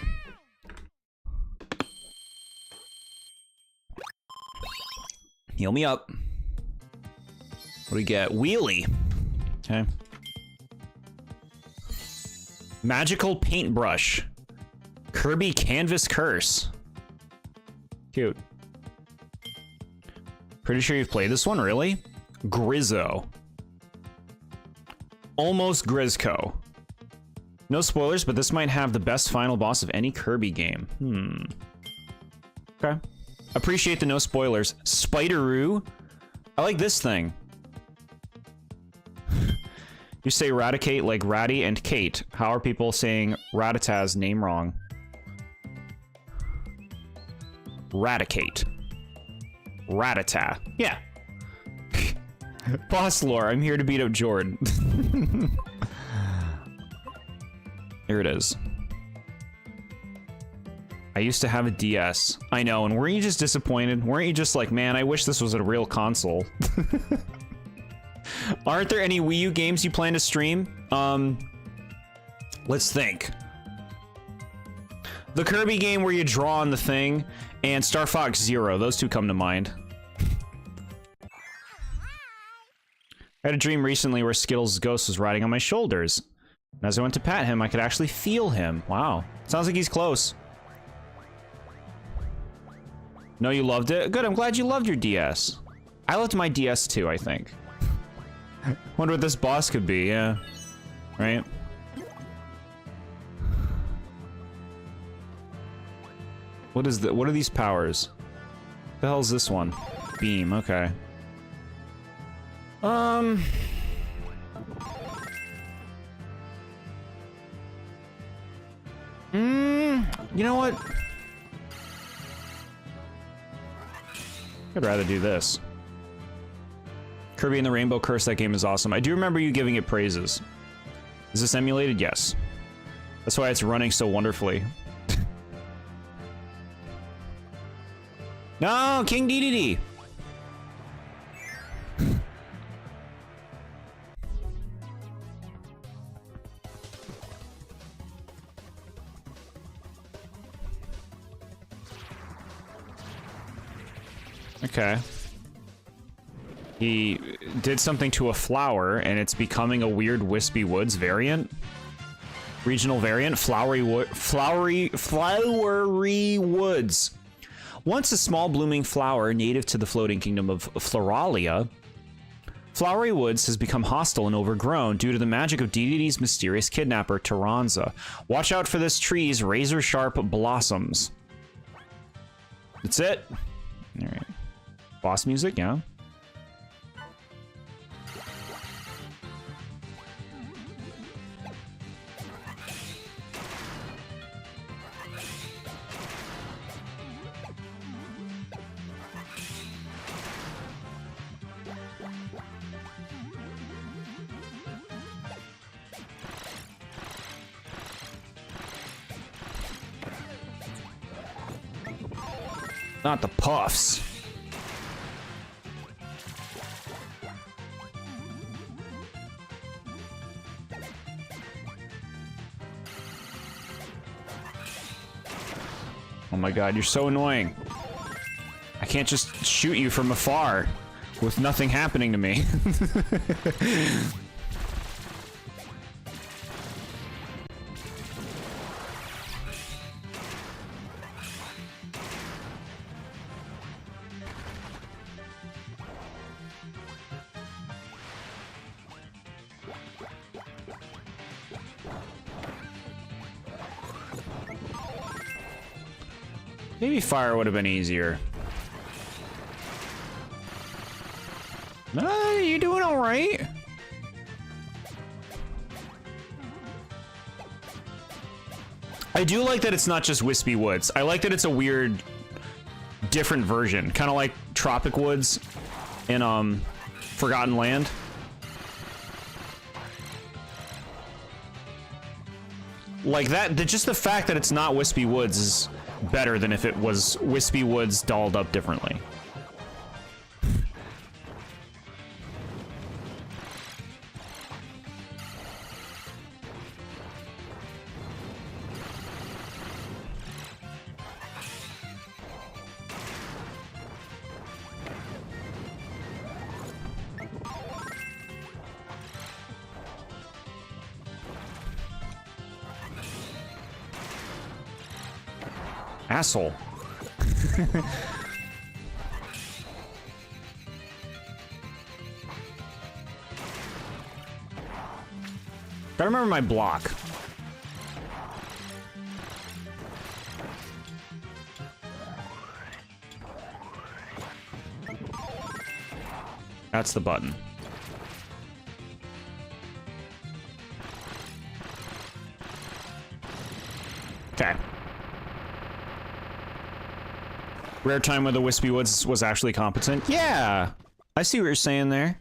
Heal me up. What do we get? Wheelie. Okay. Magical paintbrush. Kirby canvas curse. Cute. Pretty sure you've played this one, really? Grizzo. Almost Grizzco. No spoilers, but this might have the best final boss of any Kirby game. Okay. Appreciate the no spoilers. Spideroo. I like this thing. You say Raticate like Ratty and Kate. How are people saying Rattata's name wrong? Raticate. Rattata. Yeah. Boss lore. I'm here to beat up Jord. Here it is. I used to have a DS. I know, and weren't you just disappointed? Weren't you just like, man, I wish this was a real console? Aren't there any Wii U games you plan to stream? Let's think. The Kirby game where you draw on the thing, and Star Fox Zero. Those two come to mind. I had a dream recently where Skittles' ghost was riding on my shoulders. And as I went to pat him, I could actually feel him. Wow. Sounds like he's close. No, you loved it? Good, I'm glad you loved your DS. I loved my DS too, I think. Wonder what this boss could be, yeah. Right? What is what are these powers? What the hell is this one? Beam, okay. You know what? I'd rather do this. Kirby and the Rainbow Curse, that game is awesome. I do remember you giving it praises. Is this emulated? Yes. That's why it's running so wonderfully. No, King Dedede! Okay. He did something to a flower, and it's becoming a weird Wispy Woods variant. Regional variant, flowery woods. Once a small blooming flower native to the floating kingdom of Floralia, Flowery Woods has become hostile and overgrown due to the magic of Dedede's mysterious kidnapper, Taranza. Watch out for this tree's razor-sharp blossoms. That's it. All right. Boss music, yeah. Not the puffs. Oh my god, you're so annoying. I can't just shoot you from afar with nothing happening to me. Maybe fire would have been easier. You doing all right? I do like that it's not just Wispy Woods. I like that it's a weird, different version, kind of like Tropic Woods in Forgotten Land. Like that, just the fact that it's not Wispy Woods is better than if it was Wispy Woods dolled up differently. Asshole. Gotta remember my block. That's the button. Okay. Rare time where the Wispy Woods was actually competent. Yeah! I see what you're saying there.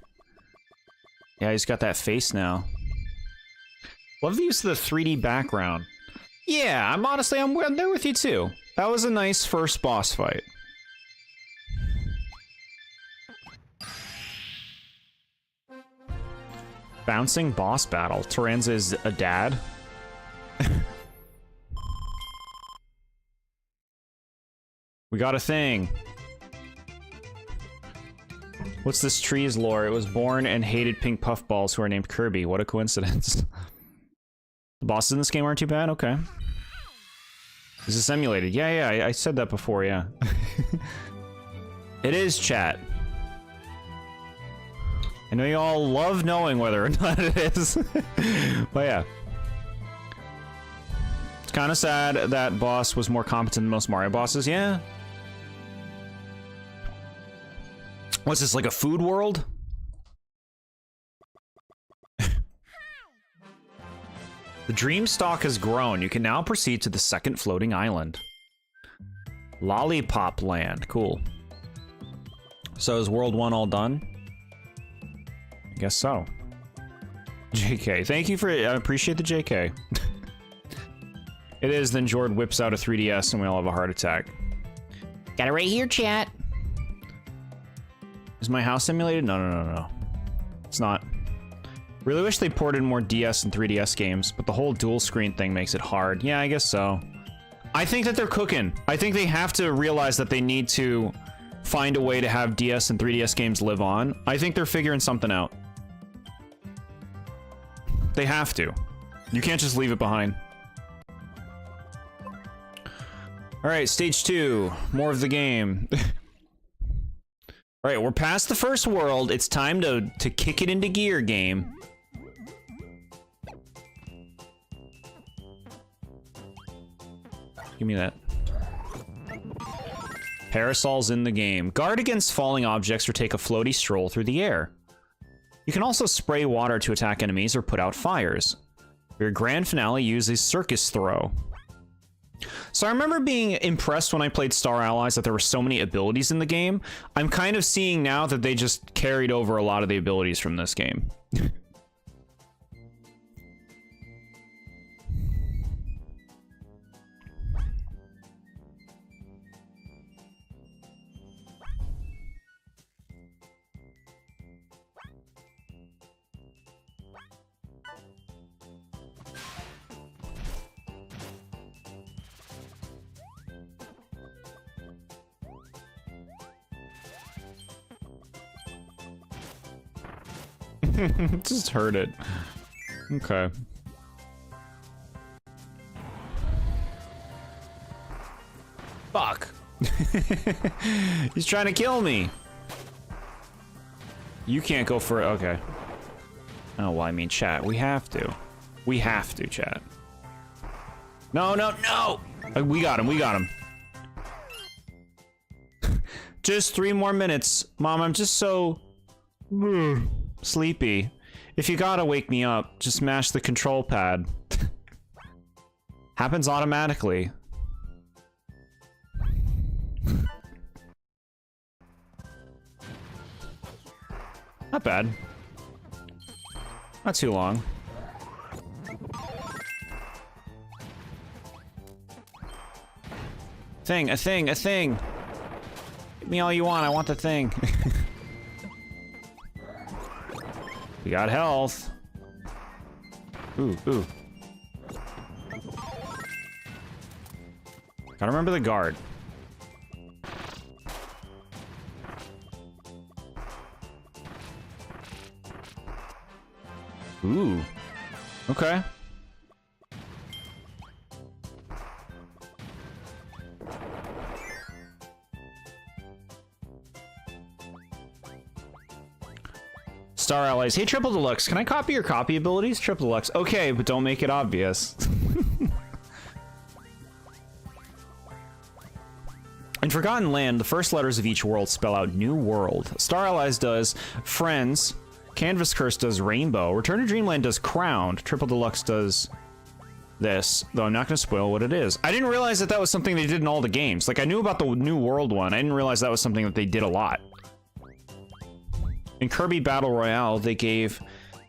Yeah, he's got that face now. Love the use of the 3D background. Yeah, I'm there with you too. That was a nice first boss fight. Bouncing boss battle. Taranza is a dad. We got a thing. What's this tree's lore? It was born and hated pink puffballs who are named Kirby. What a coincidence. The bosses in this game aren't too bad? Okay. Is this emulated? Yeah, I said that before, yeah. It is, chat. I know you all love knowing whether or not it is. But yeah. It's kind of sad that boss was more competent than most Mario bosses, yeah. What's this, like a food world? The dream stalk has grown. You can now proceed to the second floating island. Lollipop Land. Cool. So is World 1 all done? I guess so. JK. Thank you for it. I appreciate the JK. It is, then Jord whips out a 3DS and we all have a heart attack. Got it right here, chat. Is my house simulated? No. It's not. Really wish they ported more DS and 3DS games, but the whole dual screen thing makes it hard. Yeah, I guess so. I think that they're cooking. I think they have to realize that they need to find a way to have DS and 3DS games live on. I think they're figuring something out. They have to. You can't just leave it behind. Alright, stage 2. More of the game. Alright, we're past the first world. It's time to kick it into gear, game. Give me that. Parasols in the game. Guard against falling objects or take a floaty stroll through the air. You can also spray water to attack enemies or put out fires. For your grand finale, use a circus throw. So I remember being impressed when I played Star Allies that there were so many abilities in the game. I'm kind of seeing now that they just carried over a lot of the abilities from this game. Just heard it. Okay. Fuck. He's trying to kill me. You can't go for it. Okay. Oh, well, I mean, chat. We have to. We have to, chat. No. We got him. We got him. Just 3 more minutes. Mom, I'm just so... sleepy. If you gotta wake me up, just mash the control pad. Happens automatically. Not bad. Not too long. A thing. Give me all you want, I want the thing. We got health. Ooh. Gotta remember the guard. Ooh. Okay. Star Allies. Hey, Triple Deluxe, can I copy your copy abilities? Triple Deluxe. Okay, but don't make it obvious. In Forgotten Land, the first letters of each world spell out New World. Star Allies does Friends. Canvas Curse does Rainbow. Return to Dreamland does Crowned. Triple Deluxe does this, though I'm not going to spoil what it is. I didn't realize that that was something they did in all the games. Like, I knew about the New World one. I didn't realize that was something that they did a lot. In Kirby Battle Royale, they gave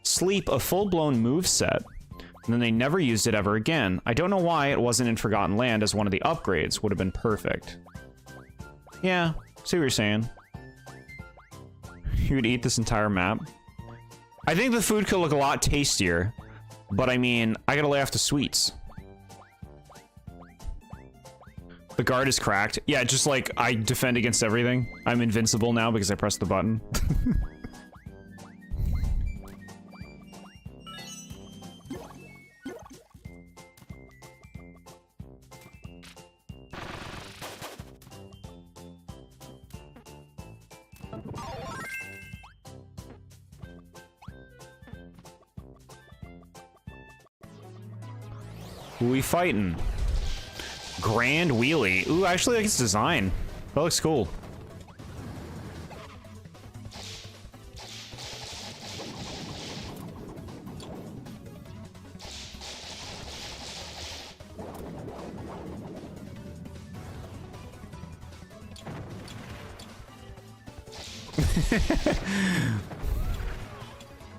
Sleep a full-blown moveset, and then they never used it ever again. I don't know why it wasn't in Forgotten Land as one of the upgrades. Would have been perfect. Yeah, see what you're saying. You would eat this entire map. I think the food could look a lot tastier, but I mean, I gotta lay off the sweets. The guard is cracked. Yeah, just like, I defend against everything. I'm invincible now because I pressed the button. Who we fighting? Grand Wheelie. Ooh, I actually like its design. That looks cool.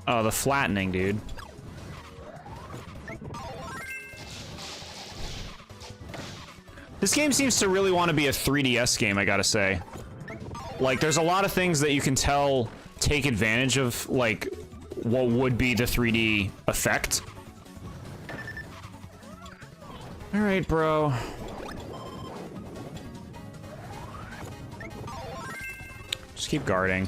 Oh, the flattening, dude. This game seems to really want to be a 3DS game, I gotta say. Like, there's a lot of things that you can tell take advantage of, like, what would be the 3D effect. Alright, bro. Just keep guarding.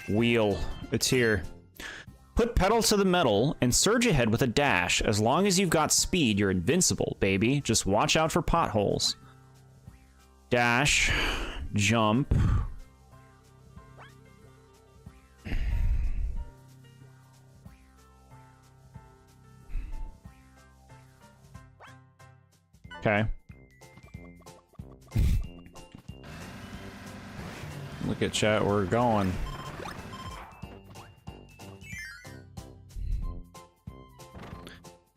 Wheel. It's here. Put pedal to the metal and surge ahead with a dash. As long as you've got speed, you're invincible, baby. Just watch out for potholes. Dash. Jump. Okay. Look at chat, we're going.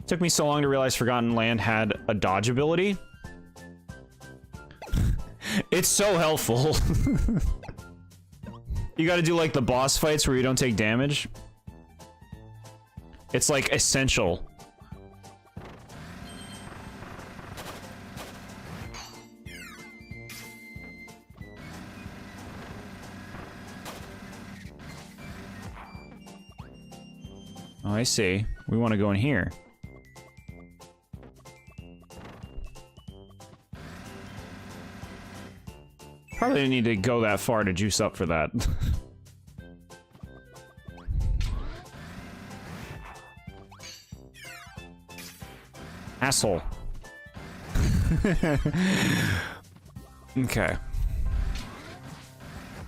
Took me so long to realize Forgotten Land had a dodge ability. It's so helpful. You gotta do like the boss fights where you don't take damage. It's like essential. Oh, I see. We want to go in here. Probably didn't need to go that far to juice up for that. Asshole. Okay.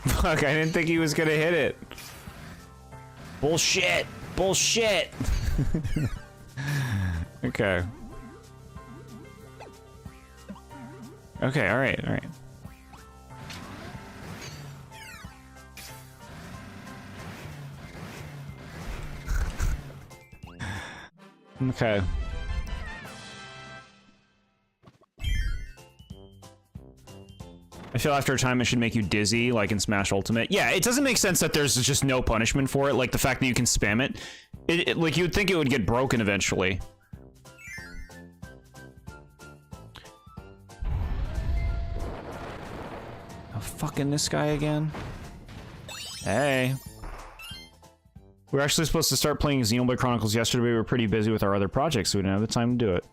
Fuck, I didn't think he was gonna hit it. Bullshit! Bullshit! Okay. Okay, alright, alright. Okay. I feel after a time it should make you dizzy, like in Smash Ultimate. Yeah, it doesn't make sense that there's just no punishment for it, like the fact that you can spam it. Like, you would think it would get broken eventually. Oh, fucking this guy again? Hey. We were actually supposed to start playing Xenoblade Chronicles yesterday, but we were pretty busy with our other projects, so we didn't have the time to do it.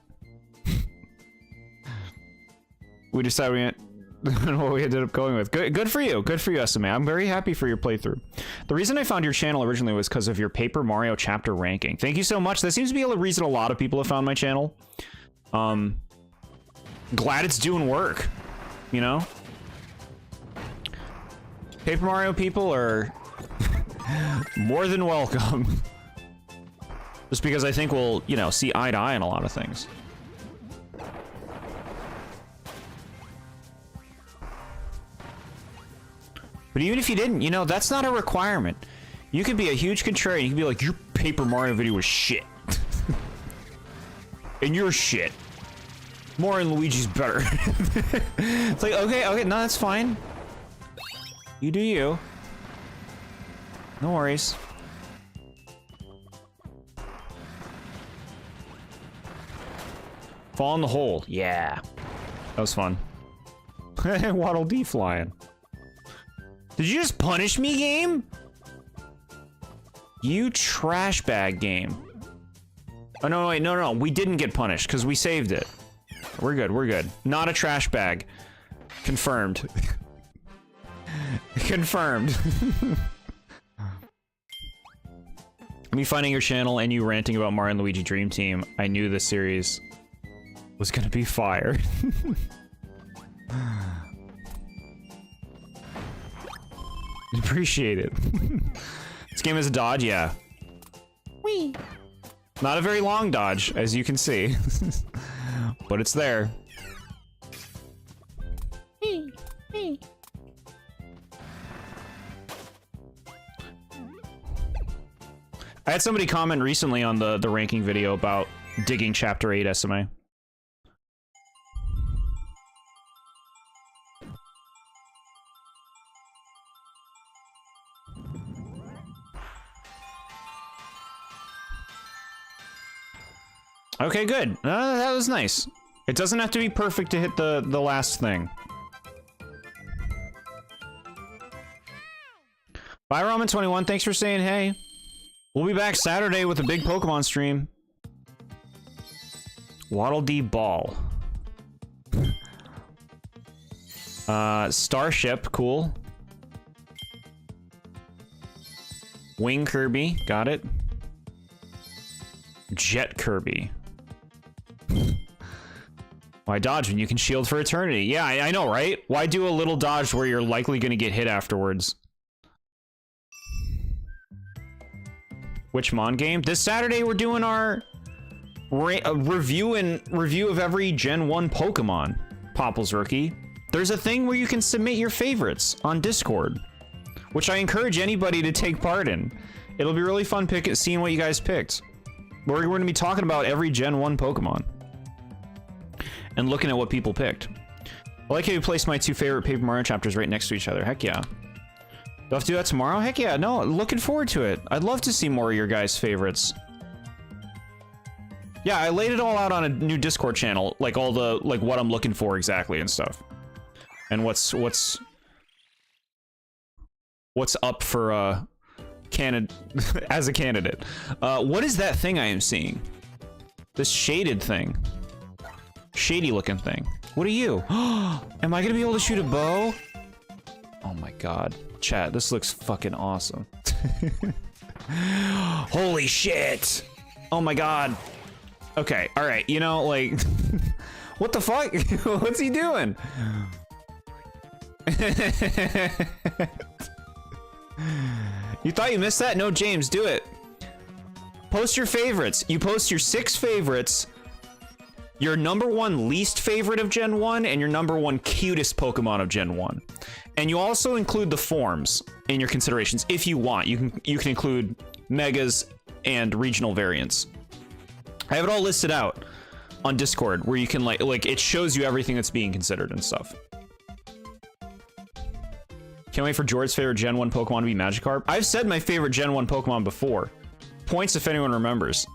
We decided what we ended up going with. Good for you. Good for you, SMA. I'm very happy for your playthrough. The reason I found your channel originally was because of your Paper Mario chapter ranking. Thank you so much. That seems to be a reason a lot of people have found my channel. Glad it's doing work, you know? Paper Mario people are more than welcome. Just because I think we'll, you know, see eye to eye on a lot of things. But even if you didn't, you know, that's not a requirement. You could be a huge contrarian. You could be like, your Paper Mario video was shit. And you're shit. Mario and Luigi's better. It's like, okay, no, that's fine. You do you. No worries. Fall in the hole. Yeah. That was fun. Waddle Dee flying. Did you just punish me, game? You trash bag game. Oh, no, wait, no. We didn't get punished because we saved it. We're good, we're good. Not a trash bag. Confirmed. Confirmed. Me finding your channel and you ranting about Mario and Luigi Dream Team, I knew this series was gonna be fire. Appreciate it. This game is a dodge, yeah. Whee! Not a very long dodge, as you can see. But it's there. I had somebody comment recently on the ranking video about digging Chapter 8 SMA. Okay, good. That was nice. It doesn't have to be perfect to hit the last thing. Bye, Ramen21. Thanks for saying hey. We'll be back Saturday with a big Pokemon stream. Waddle Dee Ball. Starship, cool. Wing Kirby, got it. Jet Kirby. Why dodge when you can shield for eternity? Yeah, I know, right? Why do a little dodge where you're likely gonna get hit afterwards? Which Mon game? This Saturday we're doing our review of every Gen 1 Pokemon. Popple's Rookie. There's a thing where you can submit your favorites on Discord, which I encourage anybody to take part in. It'll be really fun seeing what you guys picked. We're going to be talking about every Gen 1 Pokemon and looking at what people picked. I like how you placed my two favorite Paper Mario chapters right next to each other. Heck yeah. Do I have to do that tomorrow? Heck yeah, no, looking forward to it. I'd love to see more of your guys' favorites. Yeah, I laid it all out on a new Discord channel, like all the, like what I'm looking for exactly and stuff. And what's up for, as a candidate. What is that thing I am seeing? This shaded thing. Shady looking thing. What are you? Am I gonna be able to shoot a bow? Oh my god. Chat, this looks fucking awesome. Holy shit! Oh my god. Okay, alright, you know, like... what the fuck? What's he doing? You thought you missed that? No, James, do it. Post your favorites. You post your 6 favorites, your #1 least favorite of Gen 1, and your #1 cutest Pokemon of Gen 1. And you also include the forms in your considerations if you want. You can include megas and regional variants. I have it all listed out on Discord where you can like it shows you everything that's being considered and stuff. Can't wait for Jord's favorite Gen 1 Pokemon to be Magikarp. I've said my favorite Gen 1 Pokemon before. Points if anyone remembers.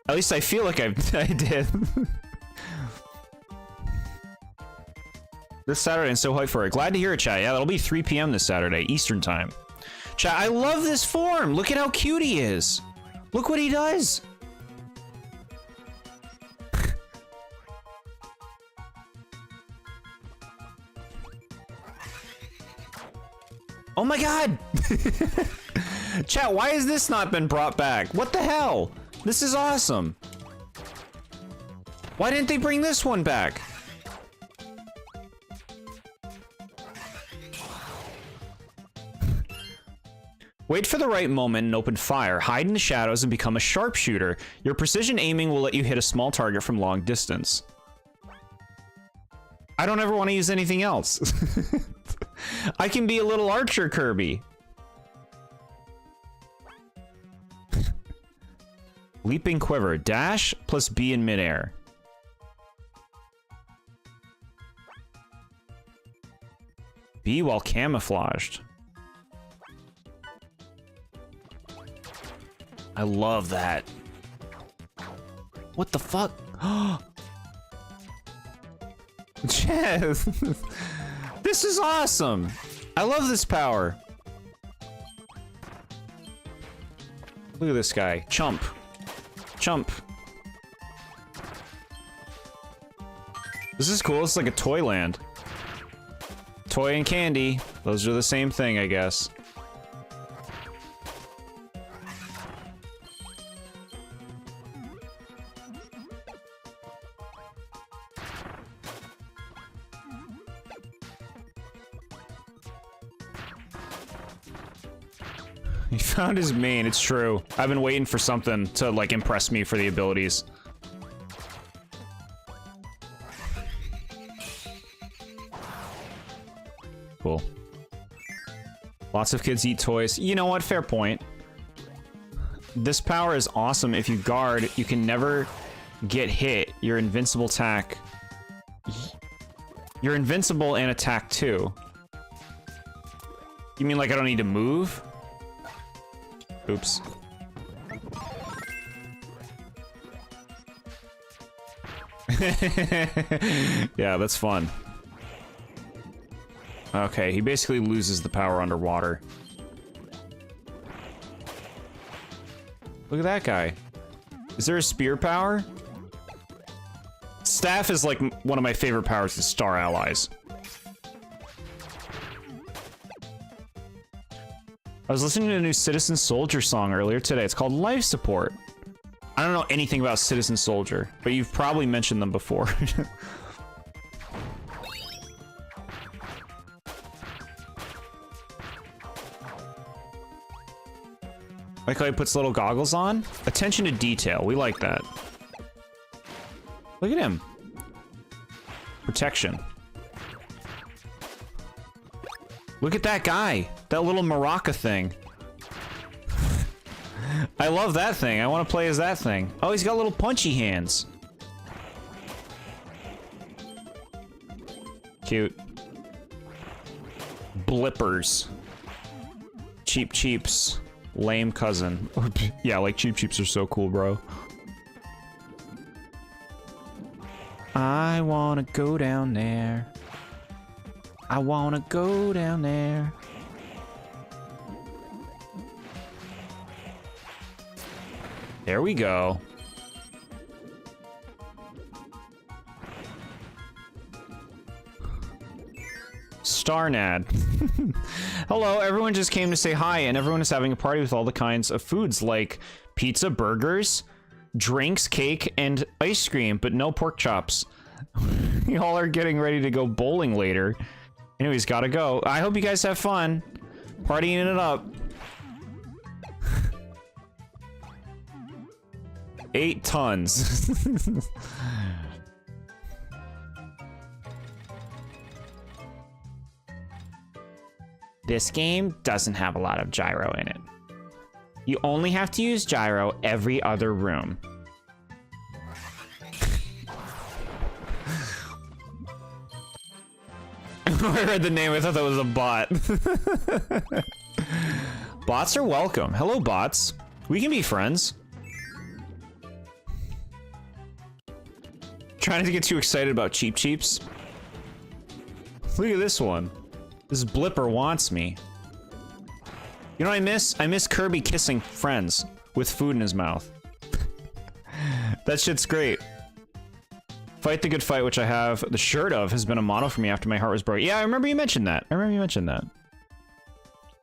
At least I feel like I did. This Saturday, I'm so hyped for it. Glad to hear it, chat. Yeah, that'll be 3 p.m. this Saturday, Eastern time. Chat, I love this form. Look at how cute he is. Look what he does. Oh my god! Chat, why has this not been brought back? What the hell? This is awesome. Why didn't they bring this one back? Wait for the right moment and open fire. Hide in the shadows and become a sharpshooter. Your precision aiming will let you hit a small target from long distance. I don't ever want to use anything else. I can be a little archer, Kirby. Leaping quiver. Dash plus B in midair. B while camouflaged. I love that. What the fuck? Jeff! This is awesome! I love this power. Look at this guy. Chump. Chump. This is cool. It's like a toy land. Toy and candy. Those are the same thing, I guess. He found his main, it's true. I've been waiting for something to, like, impress me for the abilities. Cool. Lots of kids eat toys. You know what? Fair point. This power is awesome. If you guard, you can never get hit. Your invincible attack. You're invincible and attack too. You mean like I don't need to move? Oops. Yeah, that's fun. Okay, he basically loses the power underwater. Look at that guy. Is there a spear power? Staff is like one of my favorite powers to Star Allies. I was listening to a new Citizen Soldier song earlier today. It's called Life Support. I don't know anything about Citizen Soldier, but you've probably mentioned them before. Like how he puts little goggles on? Attention to detail. We like that. Look at him. Protection. Look at that guy. That little maraca thing. I love that thing. I want to play as that thing. Oh, he's got little punchy hands. Cute. Blippers. Cheap Cheeps. Lame cousin. Yeah, like Cheap Cheeps are so cool, bro. I wanna go down there. I wanna go down there. There we go. Starnad. Hello, everyone just came to say hi, and everyone is having a party with all the kinds of foods like pizza, burgers, drinks, cake, and ice cream, but no pork chops. Y'all are getting ready to go bowling later. Anyways, gotta go. I hope you guys have fun. Partying it up. 8 tons. This game doesn't have a lot of gyro in it. You only have to use gyro every other room. I read the name, I thought that was a bot. Bots are welcome. Hello, bots. We can be friends. Trying to get too excited about Cheap Cheeps. Look at this one. This blipper wants me. You know what I miss? I miss Kirby kissing friends with food in his mouth. That shit's great. Fight the Good Fight, which I have the shirt of, has been a motto for me after my heart was broken. Yeah, I remember you mentioned that.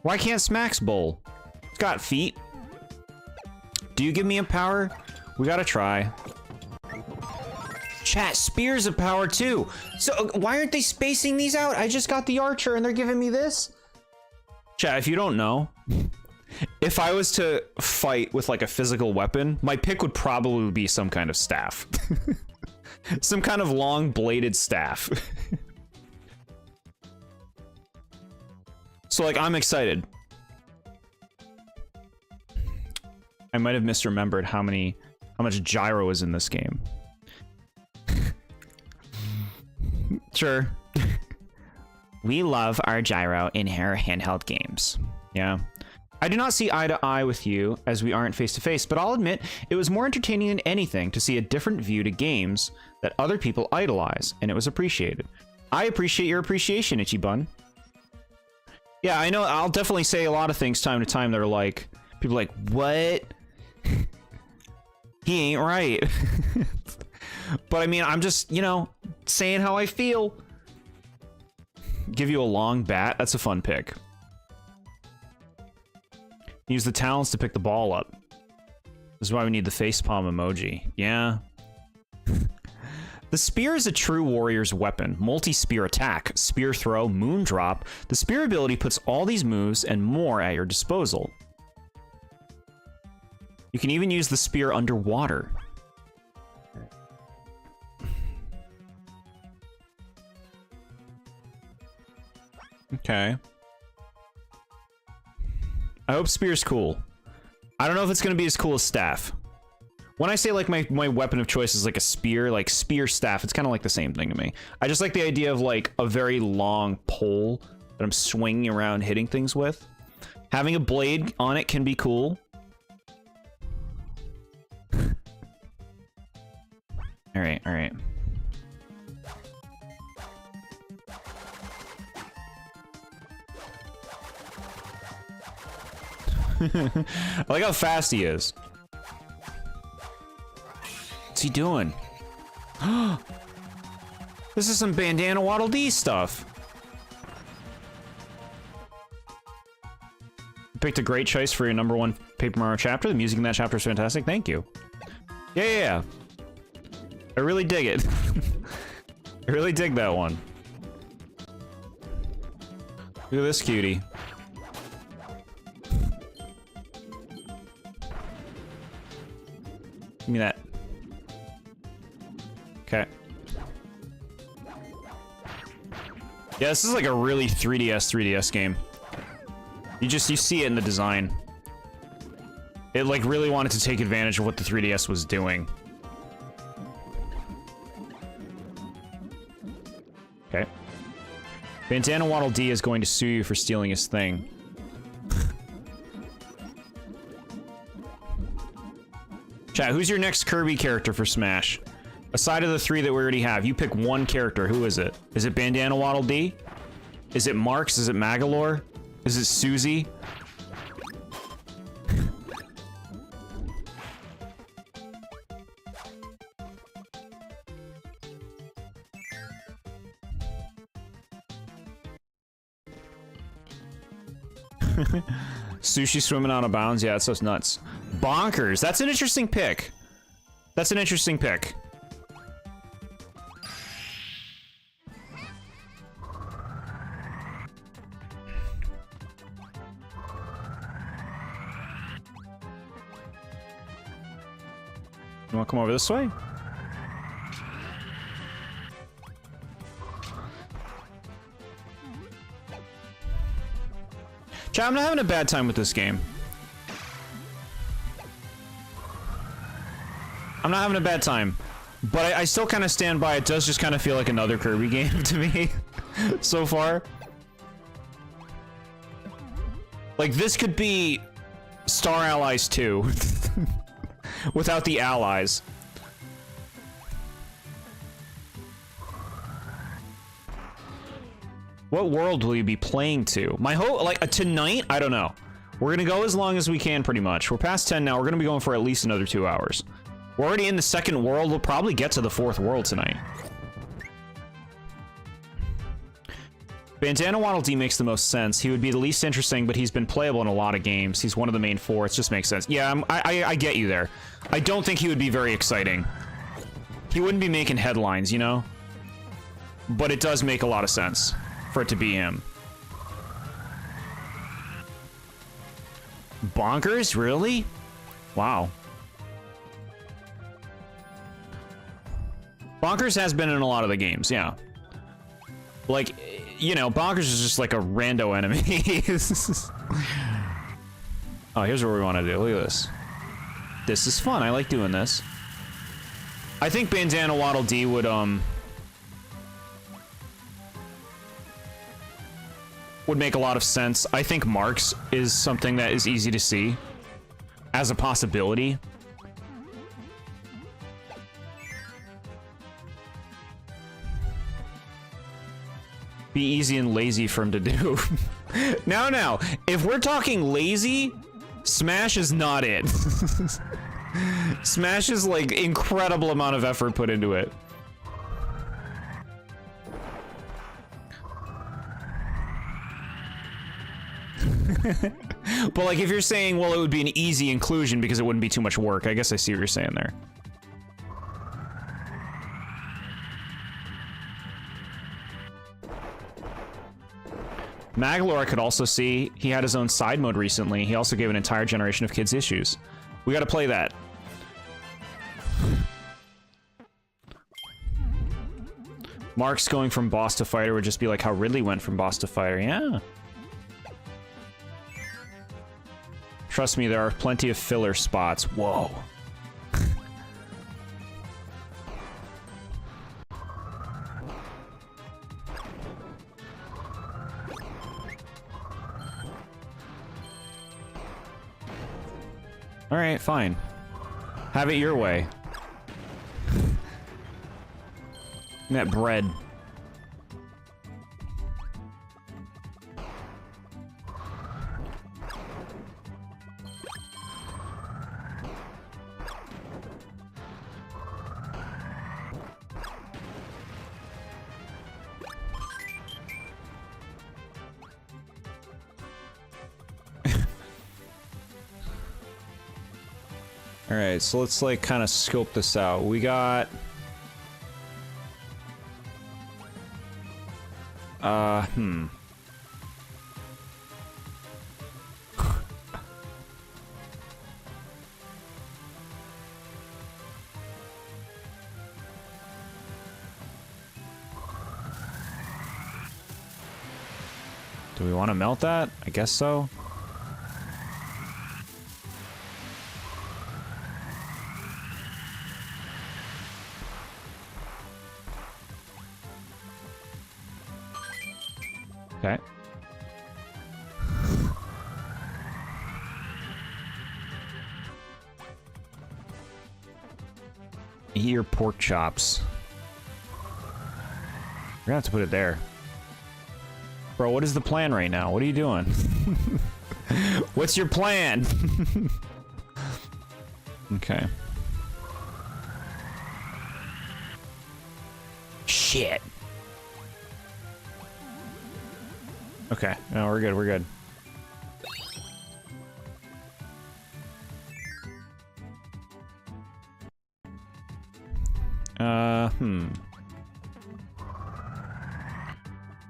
Why can't Smax bowl? It's got feet. Do you give me a power? We gotta try. Chat, spears of power too. So why aren't they spacing these out? I just got the archer and they're giving me this. Chat, if you don't know, if I was to fight with like a physical weapon, my pick would probably be some kind of staff. Some kind of long bladed staff. So like, I'm excited. I might have misremembered how much gyro is in this game. Sure. We love our gyro in our handheld games. Yeah. I do not see eye to eye with you as we aren't face to face, but I'll admit it was more entertaining than anything to see a different view to games that other people idolize, and it was appreciated. I appreciate your appreciation, Itchy Bun. Yeah, I know. I'll definitely say a lot of things time to time that are like, people are like, what? He ain't right. But I mean, I'm just, you know, saying how I feel. Give you a long bat. That's a fun pick. Use the talons to pick the ball up. This is why we need the facepalm emoji. Yeah. The spear is a true warrior's weapon. Multi-spear attack, spear throw, moon drop. The spear ability puts all these moves and more at your disposal. You can even use the spear underwater. Okay. I hope spear's cool. I don't know if it's gonna be as cool as staff. When I say like my weapon of choice is like a spear, like spear staff, it's kind of like the same thing to me. I just like the idea of like a very long pole that I'm swinging around hitting things with. Having a blade on it can be cool. All right, all right. I like how fast he is. What's he doing? This is some Bandana Waddle Dee stuff. You picked a great choice for your #1 Paper Mario chapter. The music in that chapter is fantastic. Thank you. Yeah. I really dig it. I really dig that one. Look at this cutie. Give me that. Okay. Yeah, this is like a really 3DS game. You see it in the design. It like really wanted to take advantage of what the 3DS was doing. Okay. Bandana Waddle Dee is going to sue you for stealing his thing. Chat, who's your next Kirby character for Smash? Aside of the 3 that we already have, you pick one character. Who is it? Is it Bandana Waddle Dee? Is it Marks? Is it Magalore? Is it Susie? Sushi swimming out of bounds. Yeah, it's so nuts. Bonkers. That's an interesting pick. That's an interesting pick. You want to come over this way? Chat, I'm not having a bad time with this game. I'm not having a bad time. But I still kind of stand by it. Does just kind of feel like another Kirby game to me so far. Like, this could be Star Allies 2 without the allies. What world will you be playing to? My hope, like, tonight? I don't know. We're gonna go as long as we can, pretty much. We're past 10 now. We're gonna be going for at least another 2 hours. We're already in the 2nd world. We'll probably get to the 4th world tonight. Bandana Waddle Dee makes the most sense. He would be the least interesting, but he's been playable in a lot of games. He's one of the main four. It just makes sense. Yeah, I get you there. I don't think he would be very exciting. He wouldn't be making headlines, you know? But it does make a lot of sense for it to be him. Bonkers? Really? Wow. Bonkers has been in a lot of the games, yeah. Like, you know, Bonkers is just like a rando enemy. Oh, here's what we want to do. Look at this. This is fun. I like doing this. I think Bandana Waddle Dee would make a lot of sense. I think Marks is something that is easy to see as a possibility. Be easy and lazy for him to do. Now, if we're talking lazy, Smash is not it. Smash is like incredible amount of effort put into it. But like if you're saying, well, it would be an easy inclusion because it wouldn't be too much work, I guess I see what you're saying there. Magalore I could also see. He had his own side mode recently. He also gave an entire generation of kids issues. We gotta play that. Mark's going from boss to fighter would just be like how Ridley went from boss to fighter. Yeah. Trust me, there are plenty of filler spots. Whoa. All right, fine. Have it your way. That bread. All right, so let's like kind of scope this out. We got Do we want to melt that? I guess so. Okay. Eat your pork chops. We're gonna have to put it there. Bro, what is the plan right now? What are you doing? What's your plan? Okay. Shit. Okay, no, we're good, we're good.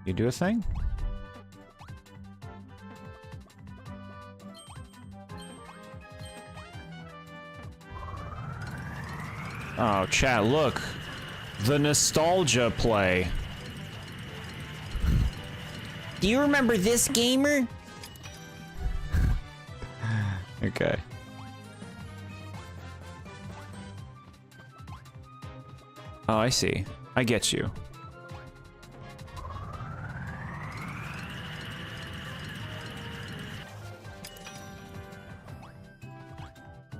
You do a thing? Oh, chat, look. The nostalgia play. Do you remember this, gamer? Okay. Oh, I see. I get you.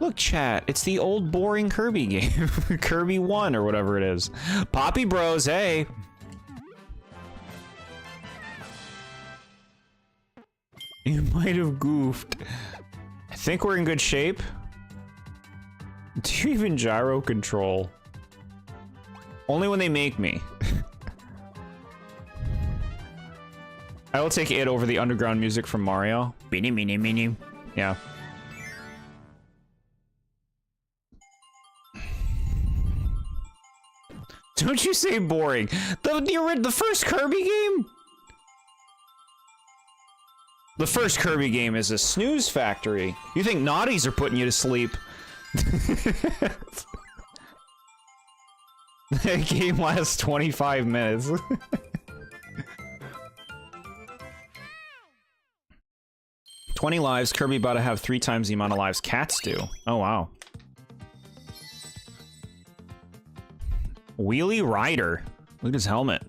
Look, chat, it's the old boring Kirby game. Kirby 1 or whatever it is. Poppy Bros, hey! You might have goofed. I think we're in good shape. Do you even gyro control? Only when they make me. I will take it over the underground music from Mario. Beanie, meanie, meanie. Yeah. Don't you say boring. The first Kirby game? The first Kirby game is a snooze factory. You think naughties are putting you to sleep. That game lasts 25 minutes. 20 lives, Kirby about to have 3 times the amount of lives cats do. Oh, wow. Wheelie Rider. Look at his helmet.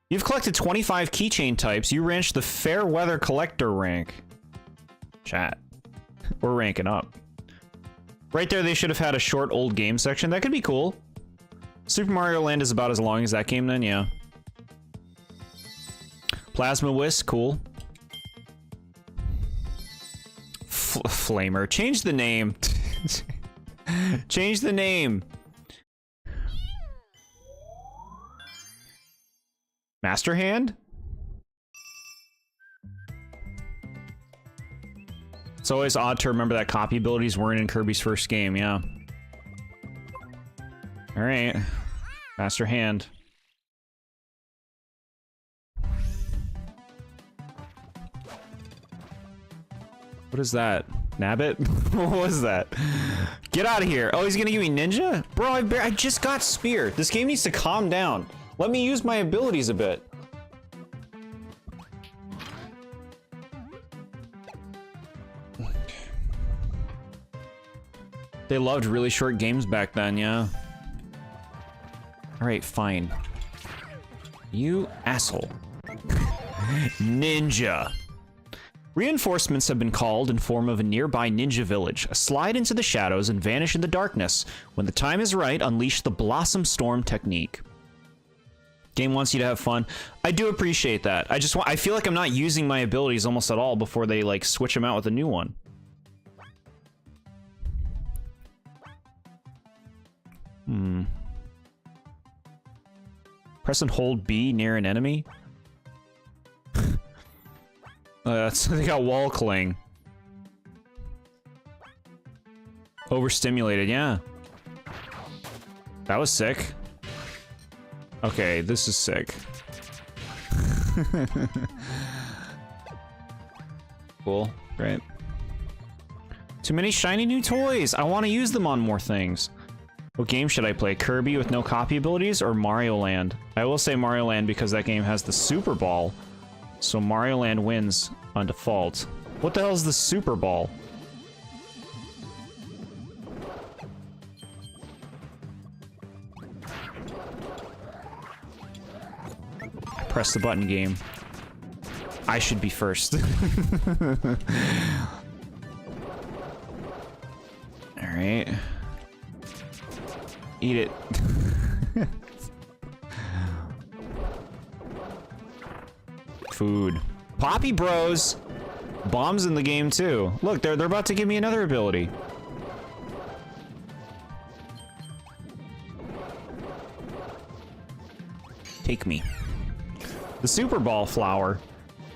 You've collected 25 keychain types. You reached the Fair Weather Collector rank. Chat. We're ranking up. Right there, they should have had a short old game section. That could be cool. Super Mario Land is about as long as that game then, yeah. Plasma Whisk, cool. Flamer. Change the name. Change the name. Master Hand? It's always odd to remember that copy abilities weren't in Kirby's first game, yeah. Alright. Master Hand. What is that? Nabbit? What was that? Get out of here. Oh, he's gonna give me ninja? Bro, I just got speared. This game needs to calm down. Let me use my abilities a bit. They loved really short games back then, yeah. Alright, fine. You asshole. Ninja. Reinforcements have been called in form of a nearby ninja village. Slide into the shadows and vanish in the darkness. When the time is right, unleash the Blossom Storm technique. Game wants you to have fun. I do appreciate that. I feel like I'm not using my abilities almost at all before they like switch them out with a new one. Press and hold B near an enemy. They got wall cling. Overstimulated, yeah. That was sick. Okay, this is sick. Cool, great. Too many shiny new toys. I want to use them on more things. What game should I play? Kirby with no copy abilities or Mario Land? I will say Mario Land because that game has the Super Ball. So Mario Land wins on default. What the hell is the Super Ball? Press the button game. I should be first. Alright. Eat it. Food. Poppy Bros! Bombs in the game too. Look, they're about to give me another ability. Take me. The Super Ball Flower.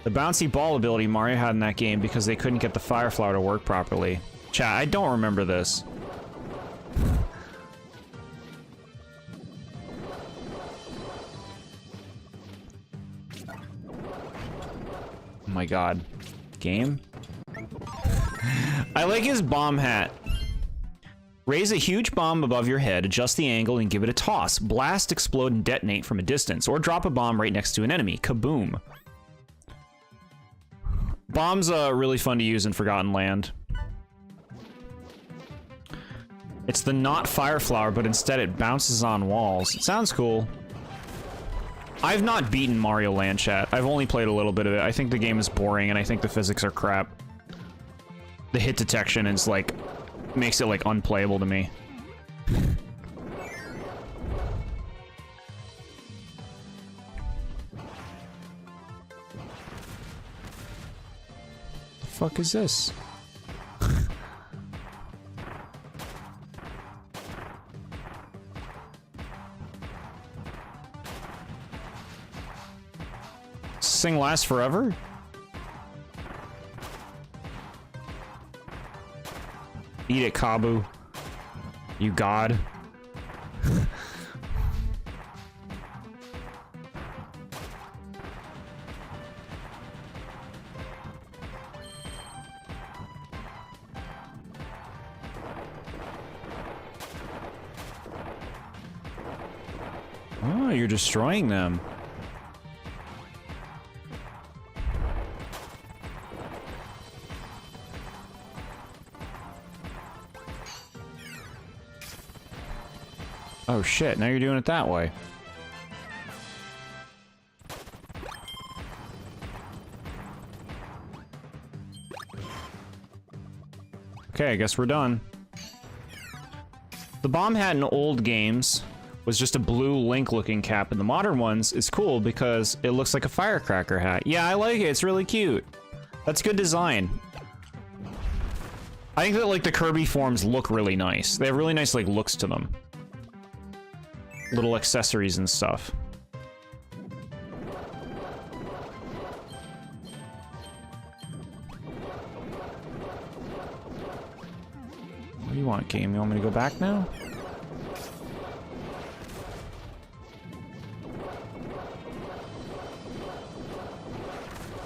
The bouncy ball ability Mario had in that game because they couldn't get the Fire Flower to work properly. Chat, I don't remember this. Oh my god. Game? I like his bomb hat. Raise a huge bomb above your head, adjust the angle, and give it a toss. Blast, explode, and detonate from a distance, or drop a bomb right next to an enemy. Kaboom. Bombs are really fun to use in Forgotten Land. It's the not Fire Flower, but instead it bounces on walls. It sounds cool. I've not beaten Mario Land, chat. I've only played a little bit of it. I think the game is boring, and I think the physics are crap. The hit detection is, like, makes it, like, unplayable to me. The fuck is this? This thing lasts forever? Eat it, Kabu. You god. Oh, you're destroying them. Oh shit, now you're doing it that way. Okay, I guess we're done. The bomb hat in old games was just a blue Link-looking cap, and the modern ones is cool because it looks like a firecracker hat. Yeah, I like it. It's really cute. That's good design. I think that, like, the Kirby forms look really nice. They have really nice, like, looks to them. Little accessories and stuff. What do you want, game? You want me to go back now?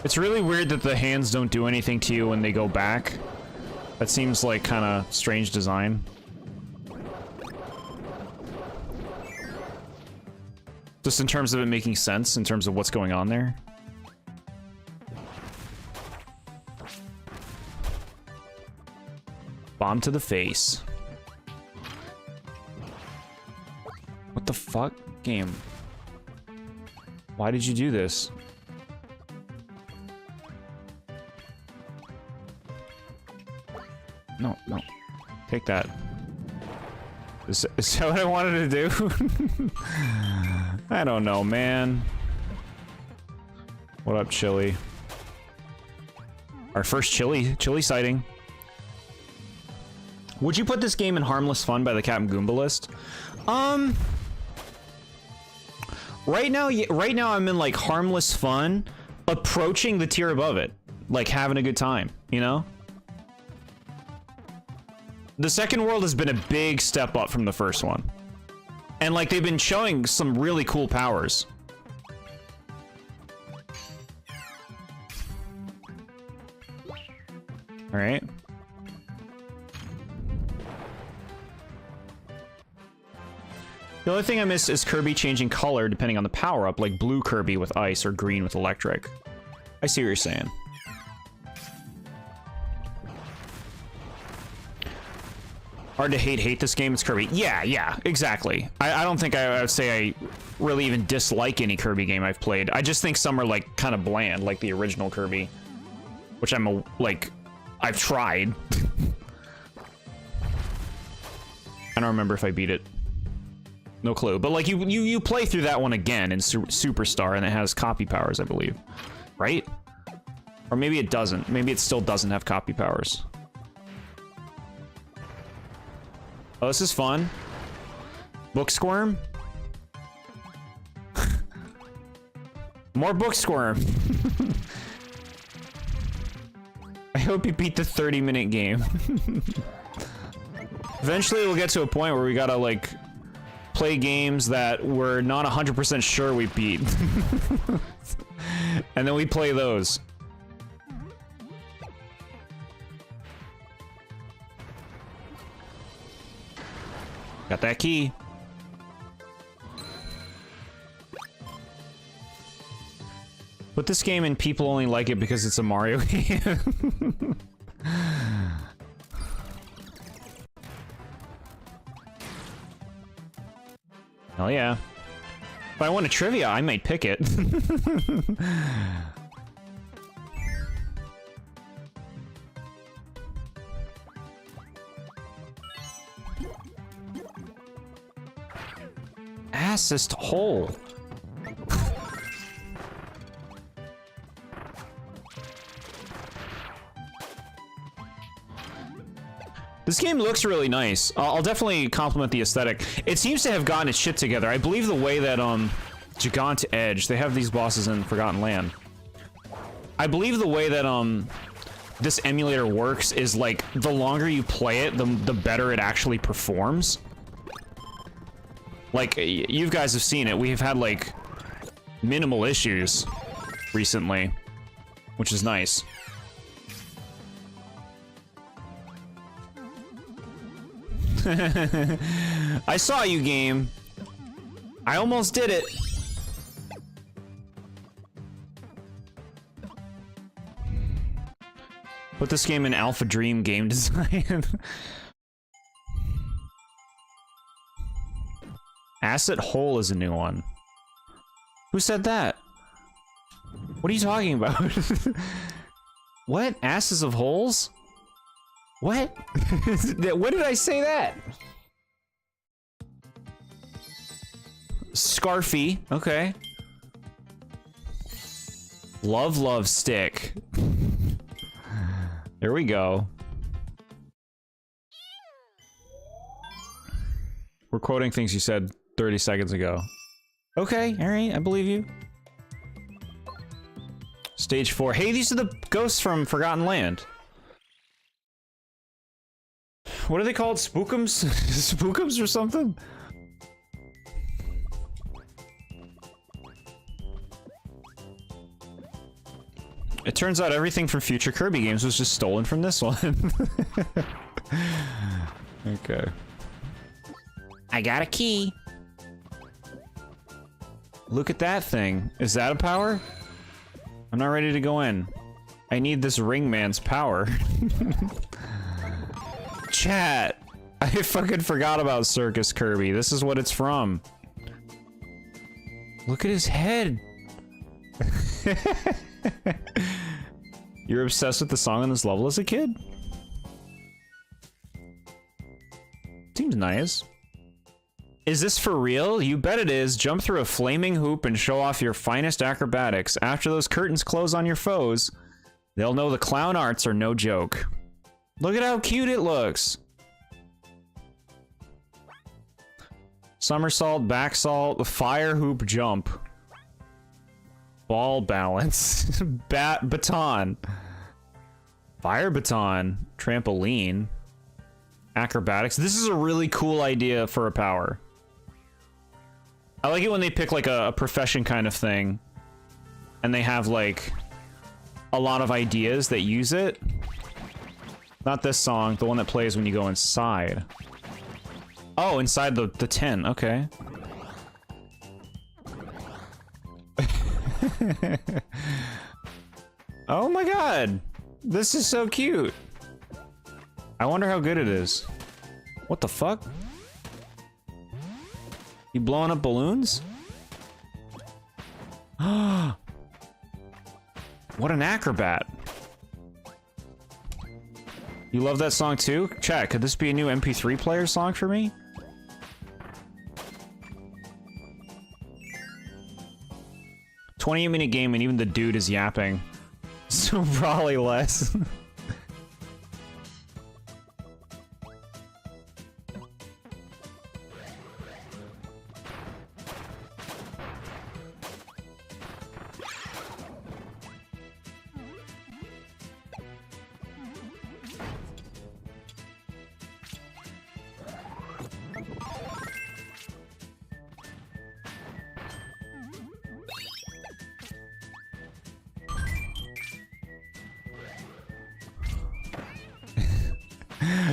It's really weird that the hands don't do anything to you when they go back. That seems like kind of strange design. Just in terms of it making sense, in terms of what's going on there. Bomb to the face. What the fuck? Game. Why did you do this? No, no. Take that. Is that what I wanted to do? I don't know, man. What up, Chili? Our first chili sighting. Would you put this game in Harmless Fun by the Captain Goomba list? Right now I'm in, like, Harmless Fun, approaching the tier above it. Like, having a good time, you know? The second world has been a big step up from the first one. And, like, they've been showing some really cool powers. Alright. The only thing I miss is Kirby changing color depending on the power-up, like blue Kirby with ice or green with electric. I see what you're saying. Hard to hate this game, it's Kirby. Yeah, exactly. I don't think I would say I really even dislike any Kirby game I've played. I just think some are, like, kind of bland, like the original Kirby. Which I've tried. I don't remember if I beat it. No clue. But, like, you play through that one again in Superstar, and it has copy powers, I believe. Right? Or maybe it doesn't. Maybe it still doesn't have copy powers. Oh, this is fun. Book Squirm? More Book Squirm. I hope you beat the 30-minute game. Eventually we'll get to a point where we gotta, like, play games that we're not 100% sure we beat. And then we play those. Got that key. Put this game in people only like it because it's a Mario game. Hell yeah. If I won a trivia, I might pick it. Assist hole. This game looks really nice. I'll definitely compliment the aesthetic. It seems to have gotten its shit together. I believe the way that Gigant Edge, they have these bosses in Forgotten Land. I believe the way that this emulator works is like the longer you play it, the better it actually performs. Like you guys have seen it. We have had like minimal issues recently, which is nice. I saw you, game. I almost did it. Put this game in Alpha Dream game design. Asset Hole is a new one. Who said that? What are you talking about? What? Asses of Holes? What? When did I say that? Scarfy. Okay. Love Stick. There we go. We're quoting things you said 30 seconds ago. Okay, alright, I believe you. Stage 4. Hey, these are the ghosts from Forgotten Land. What are they called? Spookums? Spookums or something? It turns out everything from future Kirby games was just stolen from this one. Okay. I got a key. Look at that thing. Is that a power? I'm not ready to go in. I need this ring man's power. Chat. I fucking forgot about Circus Kirby. This is what it's from. Look at his head. You're obsessed with the song on this level as a kid? Seems nice. Is this for real? You bet it is. Jump through a flaming hoop and show off your finest acrobatics. After those curtains close on your foes, they'll know the clown arts are no joke. Look at how cute it looks. Somersault, backsault, fire hoop jump. Ball balance. Baton. Fire baton. Trampoline. Acrobatics. This is a really cool idea for a power. I like it when they pick like a profession kind of thing. And they have like a lot of ideas that use it. Not this song, the one that plays when you go inside. Oh, inside the tent, okay. Oh my god! This is so cute! I wonder how good it is. What the fuck? You blowing up balloons? What an acrobat! You love that song too? Chat, could this be a new MP3 player song for me? "20-minute game and even the dude is yapping." So probably less.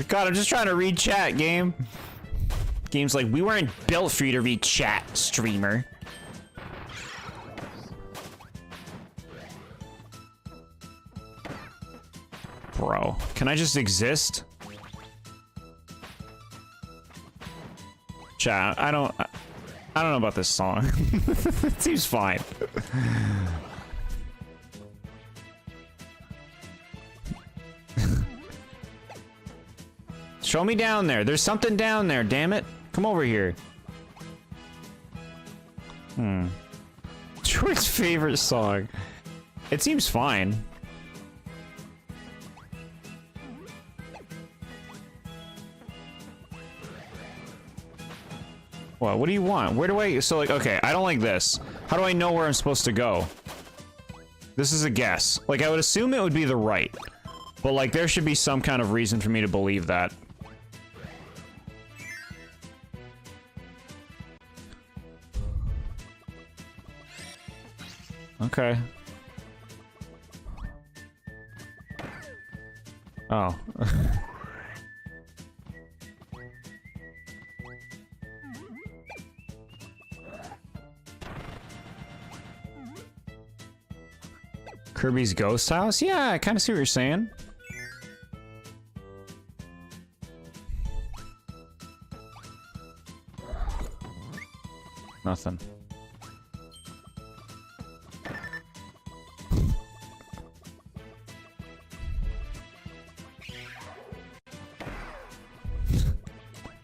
God, I'm just trying to read chat, game. Game's like, we weren't built for you to read chat, streamer. Bro, can I just exist? Chat, I don't know about this song. It seems fine. Show me down there. There's something down there, damn it. Come over here. Troy's favorite song. It seems fine. What do you want? Where do I... So, like, okay, I don't like this. How do I know where I'm supposed to go? This is a guess. Like, I would assume it would be the right. But, like, there should be some kind of reason for me to believe that. Okay. Oh. Kirby's ghost house? Yeah, I kind of see what you're saying. Nothing.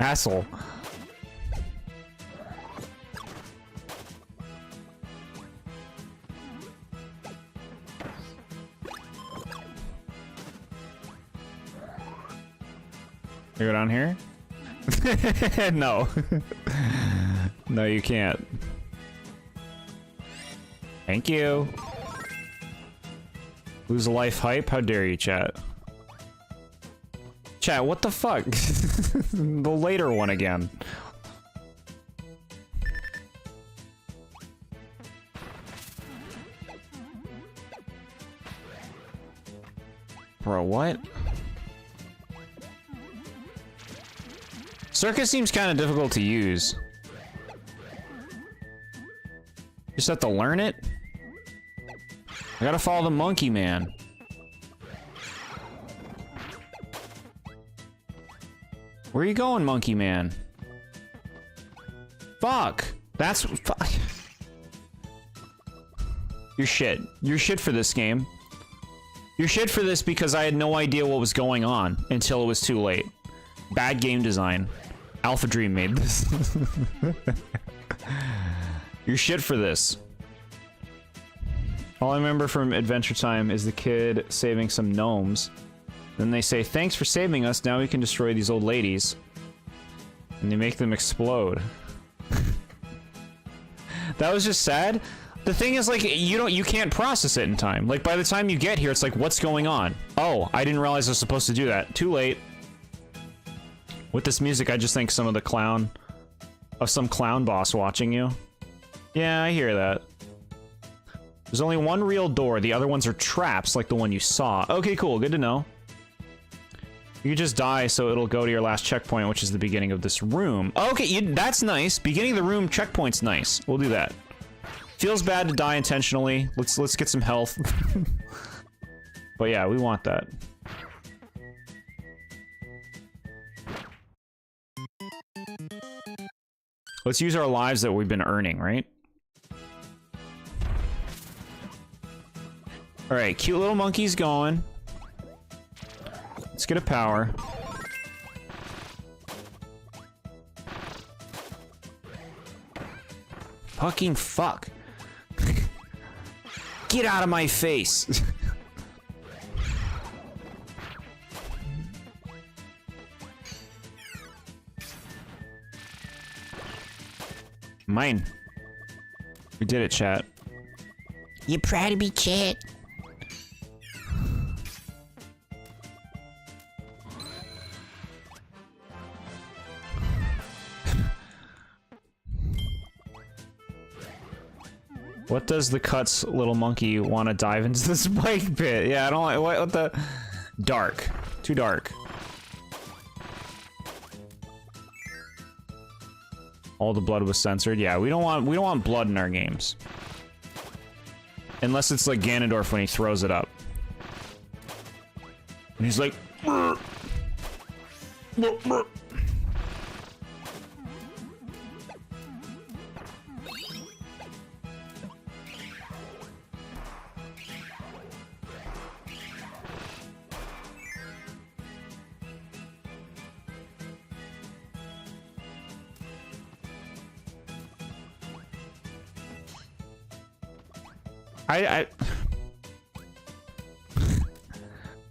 Asshole. You go down here? No. No, you can't. Thank you. Lose a life hype? How dare you, chat? Chat, what the fuck? The later one again. Bro, what? Circus seems kind of difficult to use. Just have to learn it? I gotta follow the monkey man. Where are you going, monkey man? Fuck! That's... Fuck. You're shit. You're shit for this game. You're shit for this because I had no idea what was going on until it was too late. Bad game design. Alpha Dream made this. You're shit for this. All I remember from Adventure Time is the kid saving some gnomes. Then they say, thanks for saving us, now we can destroy these old ladies. And they make them explode. That was just sad. The thing is, like, you can't process it in time. Like, by the time you get here, it's like, what's going on? Oh, I didn't realize I was supposed to do that. Too late. With this music, I just think some clown boss watching you. Yeah, I hear that. There's only one real door. The other ones are traps, like the one you saw. Okay, cool. Good to know. You just die, so it'll go to your last checkpoint, which is the beginning of this room. Okay, that's nice. Beginning of the room, checkpoint's nice. We'll do that. Feels bad to die intentionally. Let's get some health. But yeah, we want that. Let's use our lives that we've been earning, right? Alright, cute little monkey's going. Let's get a power. Fucking fuck. Get out of my face. Mine. We did it, chat. You proud of me, chat? What does the Cuts little monkey want to dive into the spike pit? Yeah, I don't like what the dark. Too dark. All the blood was censored. Yeah, we don't want blood in our games. Unless it's like Ganondorf when he throws it up. And he's like, "Brr. Brr, brr."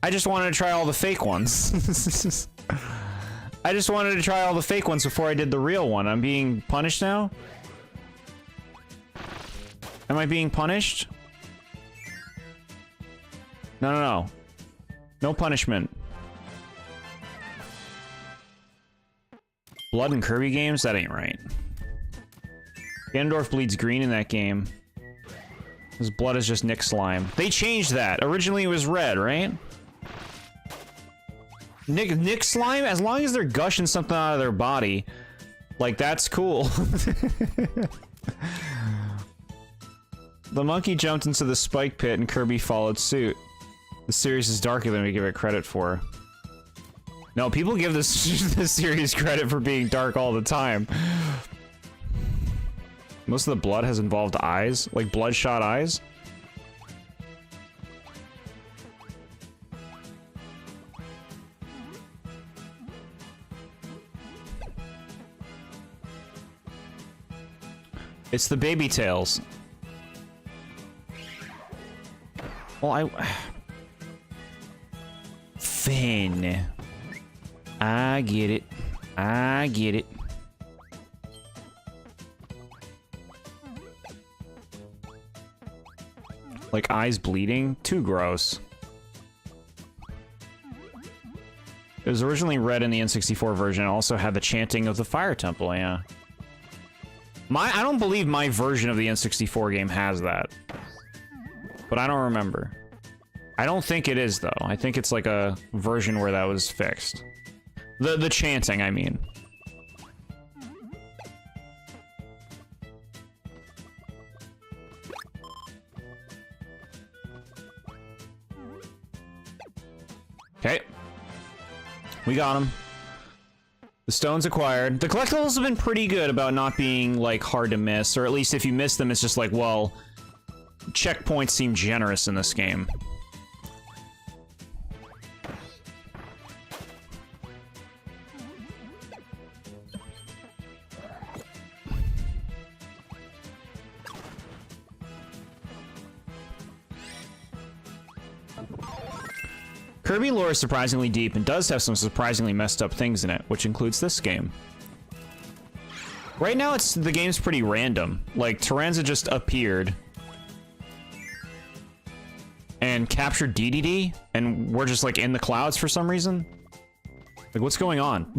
I just wanted to try all the fake ones. I just wanted to try all the fake ones before I did the real one. I'm being punished now? Am I being punished? No, no, no. No punishment. Blood in Kirby games? That ain't right. Ganondorf bleeds green in that game. His blood is just Nick slime. They changed that. Originally it was red, right? Nick slime, as long as they're gushing something out of their body, like, that's cool. The monkey jumped into the spike pit and Kirby followed suit. The series is darker than we give it credit for. No, people give this series credit for being dark all the time. Most of the blood has involved eyes, like bloodshot eyes. It's the baby tails. Well, Finn. I get it. I get it. Like eyes bleeding? Too gross. It was originally red in the N64 version. It also had the chanting of the Fire Temple, yeah. I don't believe my version of the N64 game has that. But I don't remember. I don't think it is, though. I think it's like a version where that was fixed. The chanting, I mean. Okay. We got him. The stones acquired. The collectibles have been pretty good about not being, like, hard to miss. Or at least if you miss them, it's just like, well, checkpoints seem generous in this game. Kirby lore is surprisingly deep and does have some surprisingly messed up things in it, which includes this game. Right now, the game's pretty random. Like, Tyranza just appeared and captured DDD, and we're just, like, in the clouds for some reason. Like, what's going on?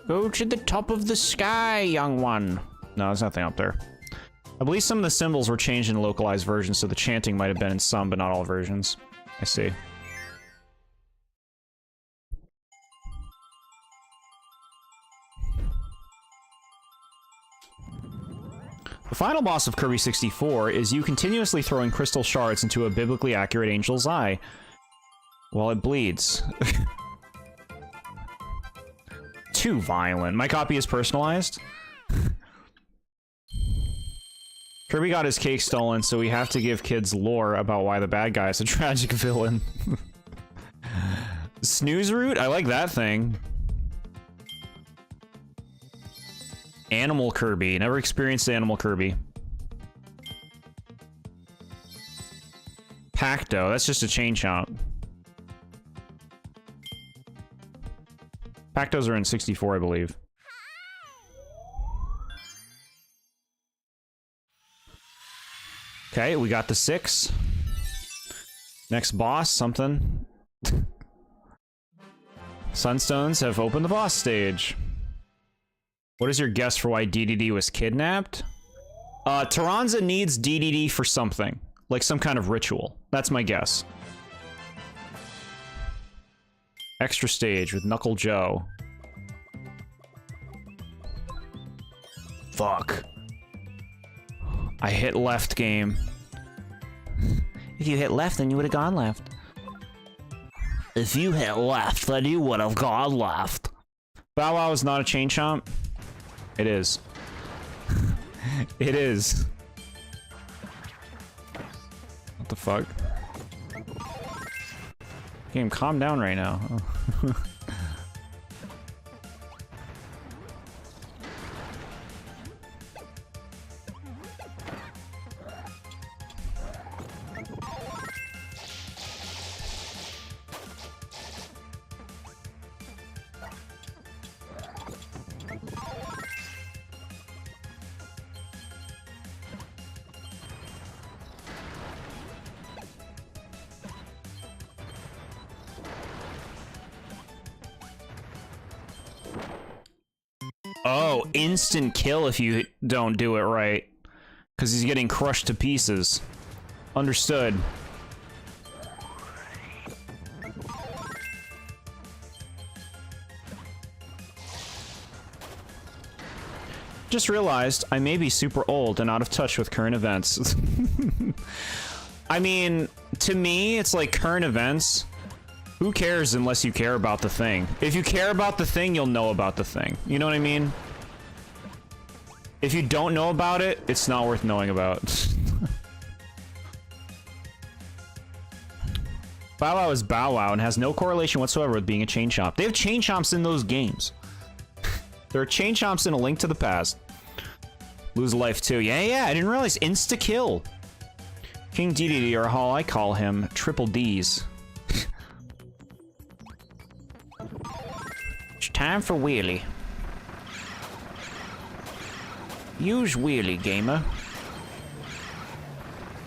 Go to the top of the sky, young one. No, there's nothing up there. I believe some of the symbols were changed in localized versions, so the chanting might have been in some, but not all versions. I see. The final boss of Kirby 64 is you continuously throwing crystal shards into a biblically accurate angel's eye while it bleeds. Too violent. My copy is personalized. Kirby got his cake stolen, so we have to give kids lore about why the bad guy is a tragic villain. Snooze root? I like that thing. Animal Kirby. Never experienced Animal Kirby. Pacto. That's just a chain chomp. Pactos are in 64, I believe. Okay, we got the 6. Next boss, something. Sunstones have opened the boss stage. What is your guess for why DDD was kidnapped? Tyranza needs DDD for something. Like some kind of ritual. That's my guess. Extra stage with Knuckle Joe. Fuck. I hit left, game. If you hit left, then you would have gone left. If you hit left, then you would have gone left. Bow Wow is not a chain chomp. It is. It is. What the fuck? Game, calm down right now. Oh, instant kill if you don't do it right. Because he's getting crushed to pieces. Understood. Just realized I may be super old and out of touch with current events. I mean, to me, it's like current events. Who cares unless you care about the thing? If you care about the thing, you'll know about the thing. You know what I mean? If you don't know about it, it's not worth knowing about. Bow Wow is Bow Wow and has no correlation whatsoever with being a chain chomp. They have chain chomps in those games. There are chain chomps in A Link to the Past. Lose a life too. Yeah, I didn't realize insta-kill. King DDD, or how I call him, Triple D's. It's time for wheelie. Use wheelie, gamer.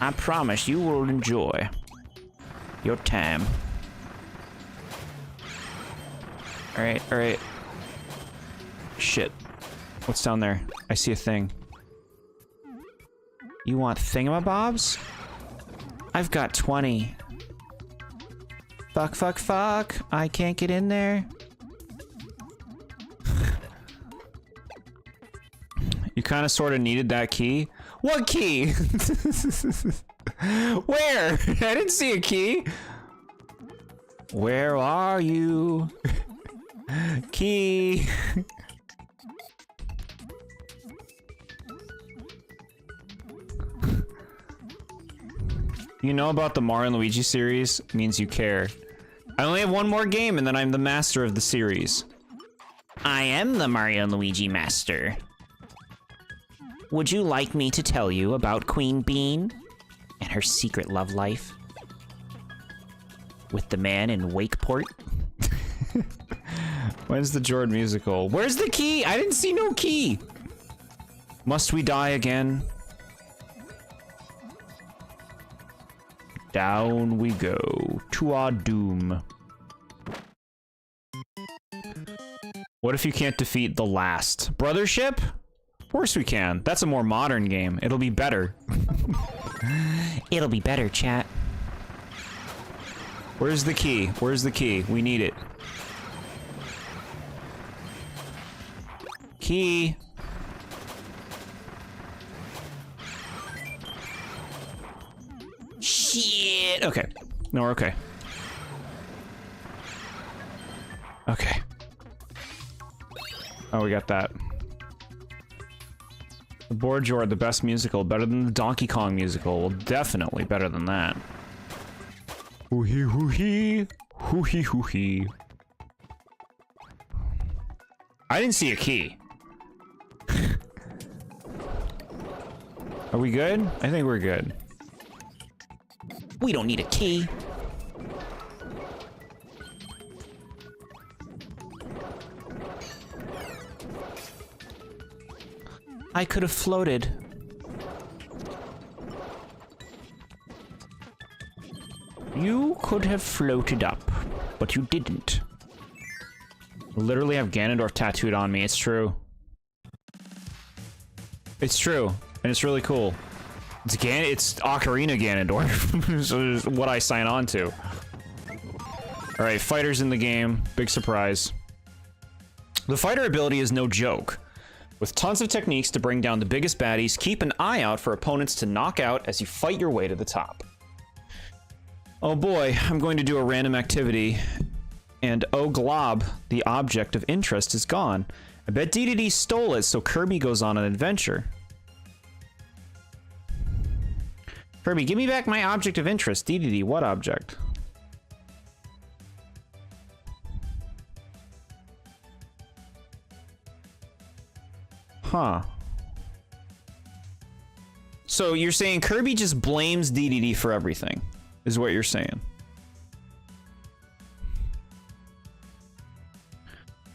I promise you will enjoy your time. Alright. Shit. What's down there? I see a thing. You want thingamabobs? I've got 20. Fuck. I can't get in there. You kind of sort of needed that key. What key? Where? I didn't see a key. Where are you? Key. You know about the Mario and Luigi series means you care. I only have one more game and then I'm the master of the series. I am the Mario and Luigi master. Would you like me to tell you about Queen Bean and her secret love life with the man in Wakeport? When's the Jord musical? Where's the key? I didn't see no key. Must we die again? Down we go to our doom. What if you can't defeat the last Brothership? Of course we can. That's a more modern game. It'll be better. It'll be better, chat. Where's the key? Where's the key? We need it. Key. Shit. Okay. No, we're okay. Okay. Oh, we got that. TheBoredJord, the best musical, better than the Donkey Kong musical. Well, definitely better than that. Hoo-hee, hoo-hee. Hoo-hee, hoo-hee. I didn't see a key. Are we good? I think we're good. We don't need a key. I could have floated. You could have floated up, but you didn't. I literally have Ganondorf tattooed on me. It's true. It's true, and it's really cool. It's Ocarina Ganondorf. So what I sign on to. All right, fighters in the game. Big surprise. The fighter ability is no joke. With tons of techniques to bring down the biggest baddies, keep an eye out for opponents to knock out as you fight your way to the top. Oh boy, I'm going to do a random activity. And oh glob, the object of interest is gone. I bet DDD stole it, so Kirby goes on an adventure. Kirby, give me back my object of interest. DDD, what object? Huh. So you're saying Kirby just blames DDD for everything, is what you're saying.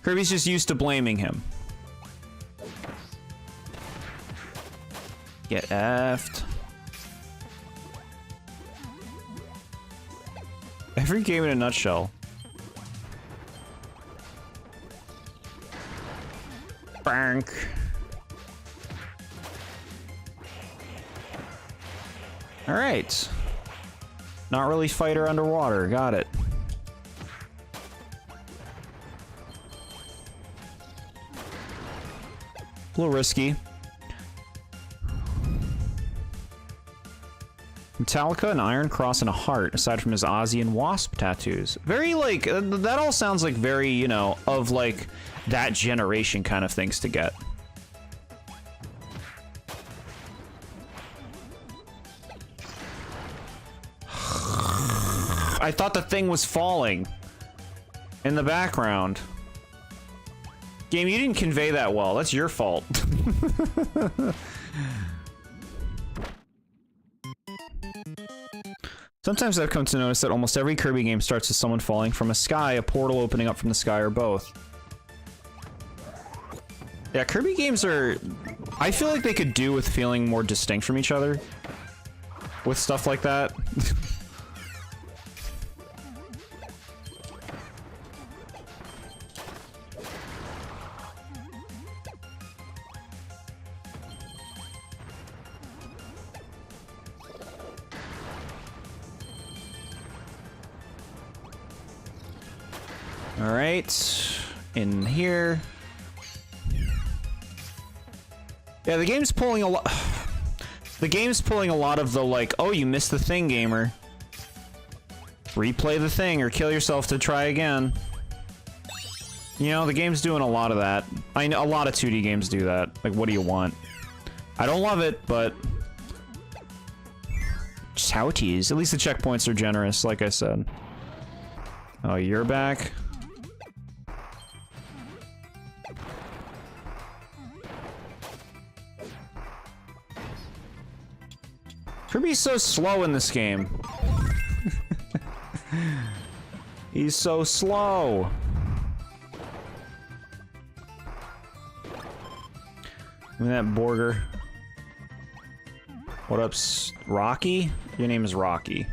Kirby's just used to blaming him. Get effed. Every game in a nutshell. Bank. All right. Not really fighter underwater. Got it. A little risky. Metallica, an iron cross, and a heart, aside from his Ozzy and Wasp tattoos. Very, like, that all sounds like very, you know, of, like, that generation kind of things to get. I thought the thing was falling in the background. Game, you didn't convey that well. That's your fault. Sometimes I've come to notice that almost every Kirby game starts with someone falling from a sky, a portal opening up from the sky, or both. Yeah, Kirby games are... I feel like they could do with feeling more distinct from each other. With stuff like that. All right, in here. Yeah, the game's pulling a lot. The game's pulling a lot of the like, oh, you missed the thing, gamer. Replay the thing or kill yourself to try again. You know, the game's doing a lot of that. I know a lot of 2D games do that. Like, what do you want? I don't love it, but just how it is. At least the checkpoints are generous, like I said. Oh, you're back. Kirby's so slow in this game. He's so slow. Look at that Borger. What up, Rocky? Your name is Rocky.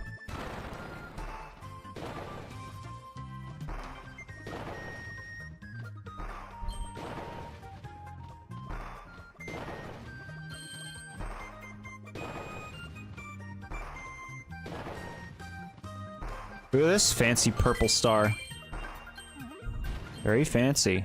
Look at this fancy purple star. Very fancy.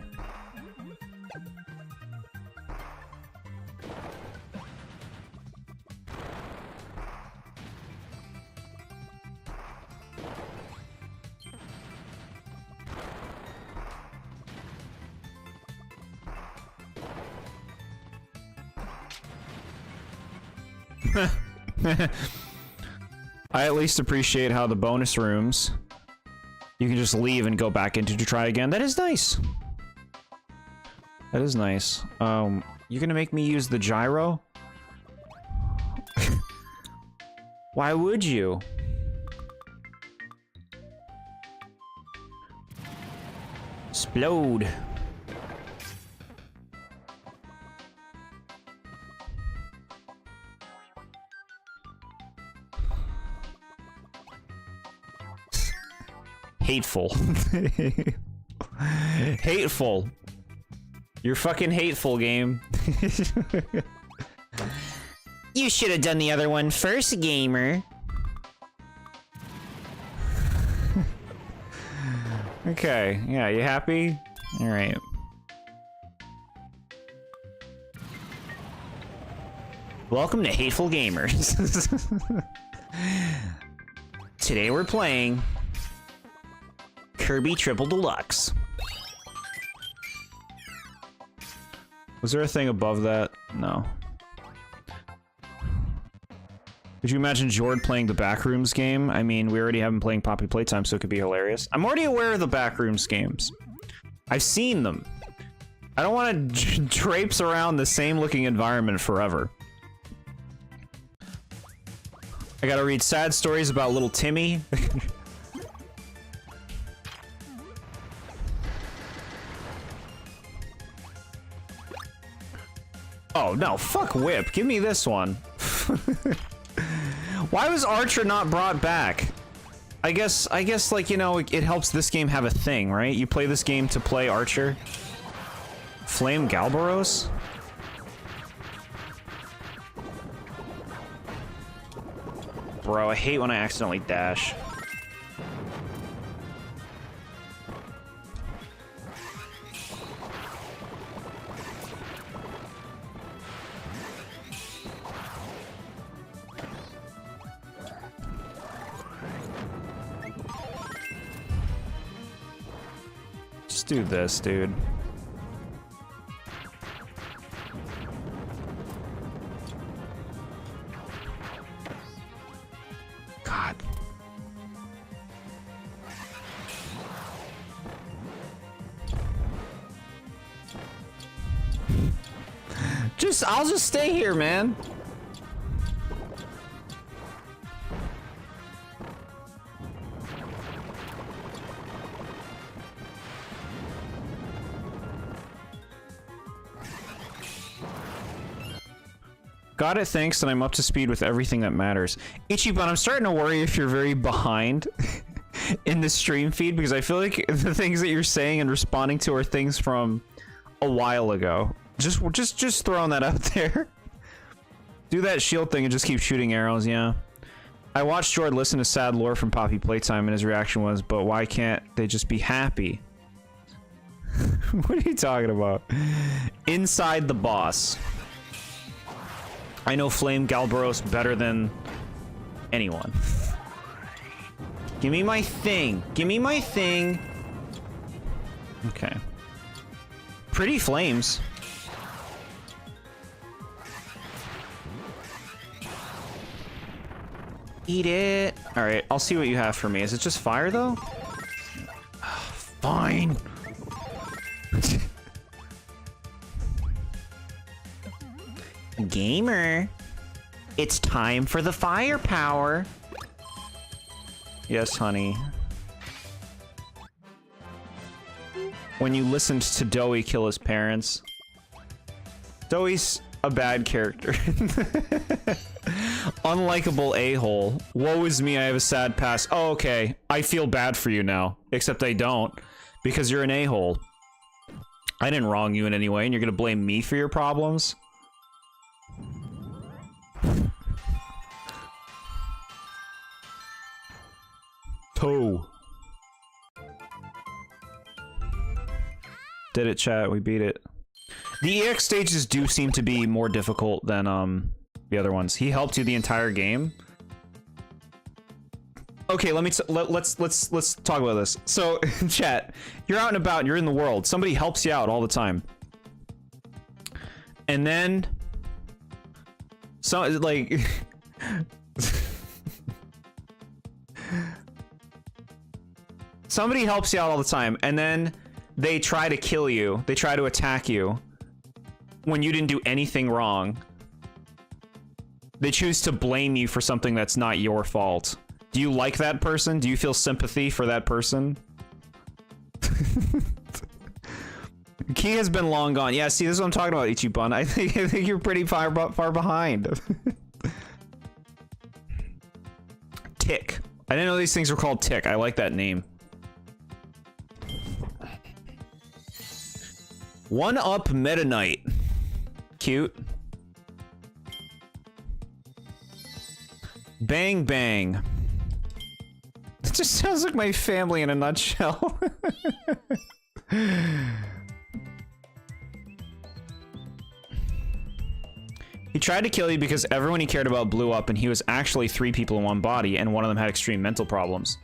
I at least appreciate how the bonus rooms, you can just leave and go back into to try again. That is nice. That is nice. You're gonna make me use the gyro? Why would you? Explode. Hateful. Hateful. You're fucking hateful, game. You should have done the other one first, gamer. Okay, yeah, you happy? Alright. Welcome to Hateful Gamers. Today we're playing Kirby Triple Deluxe. Was there a thing above that? No. Could you imagine Jord playing the Backrooms game? I mean, we already have him playing Poppy Playtime, so it could be hilarious. I'm already aware of the Backrooms games. I've seen them. I don't want to traipse around the same looking environment forever. I gotta read sad stories about little Timmy. Oh, no, fuck Whip. Give me this one. Why was Archer not brought back? I guess, like, you know, it helps this game have a thing, right? You play this game to play Archer. Flame Galbaros? Bro, I hate when I accidentally dash. Just do this, dude. God. I'll just stay here, man. Got it, thanks, and I'm up to speed with everything that matters. Ichiban, I'm starting to worry if you're very behind in the stream feed, because I feel like the things that you're saying and responding to are things from a while ago. Just throwing that out there. Do that shield thing and just keep shooting arrows, yeah. I watched Jord listen to sad lore from Poppy Playtime, and his reaction was, but why can't they just be happy? What are you talking about? Inside the boss. I know Flame Galbaros better than anyone. Give me my thing. Give me my thing. Okay. Pretty flames. Eat it. Alright, I'll see what you have for me. Is it just fire, though? Fine. Gamer, it's time for the firepower. Yes, honey. When you listened to Doey kill his parents. Doey's a bad character. Unlikable a-hole. Woe is me, I have a sad past. Oh, okay. I feel bad for you now. Except I don't. Because you're an a-hole. I didn't wrong you in any way, and you're gonna blame me for your problems? Toe. Did it, chat. We beat it. The EX stages do seem to be more difficult than the other ones. He helped you the entire game. Okay, let's talk about this. So, chat, you're out and about, you're in the world. Somebody helps you out all the time. And then so like somebody helps you out all the time, and then they try to kill you. They try to attack you when you didn't do anything wrong. They choose to blame you for something that's not your fault. Do you like that person? Do you feel sympathy for that person? Key has been long gone. Yeah, see, this is what I'm talking about, Ichiban. I think you're pretty far behind. Tick. I didn't know these things were called Tick. I like that name. One up Meta Knight. Cute. Bang bang. It just sounds like my family in a nutshell. He tried to kill you because everyone he cared about blew up, and he was actually 3 people in one body, and one of them had extreme mental problems.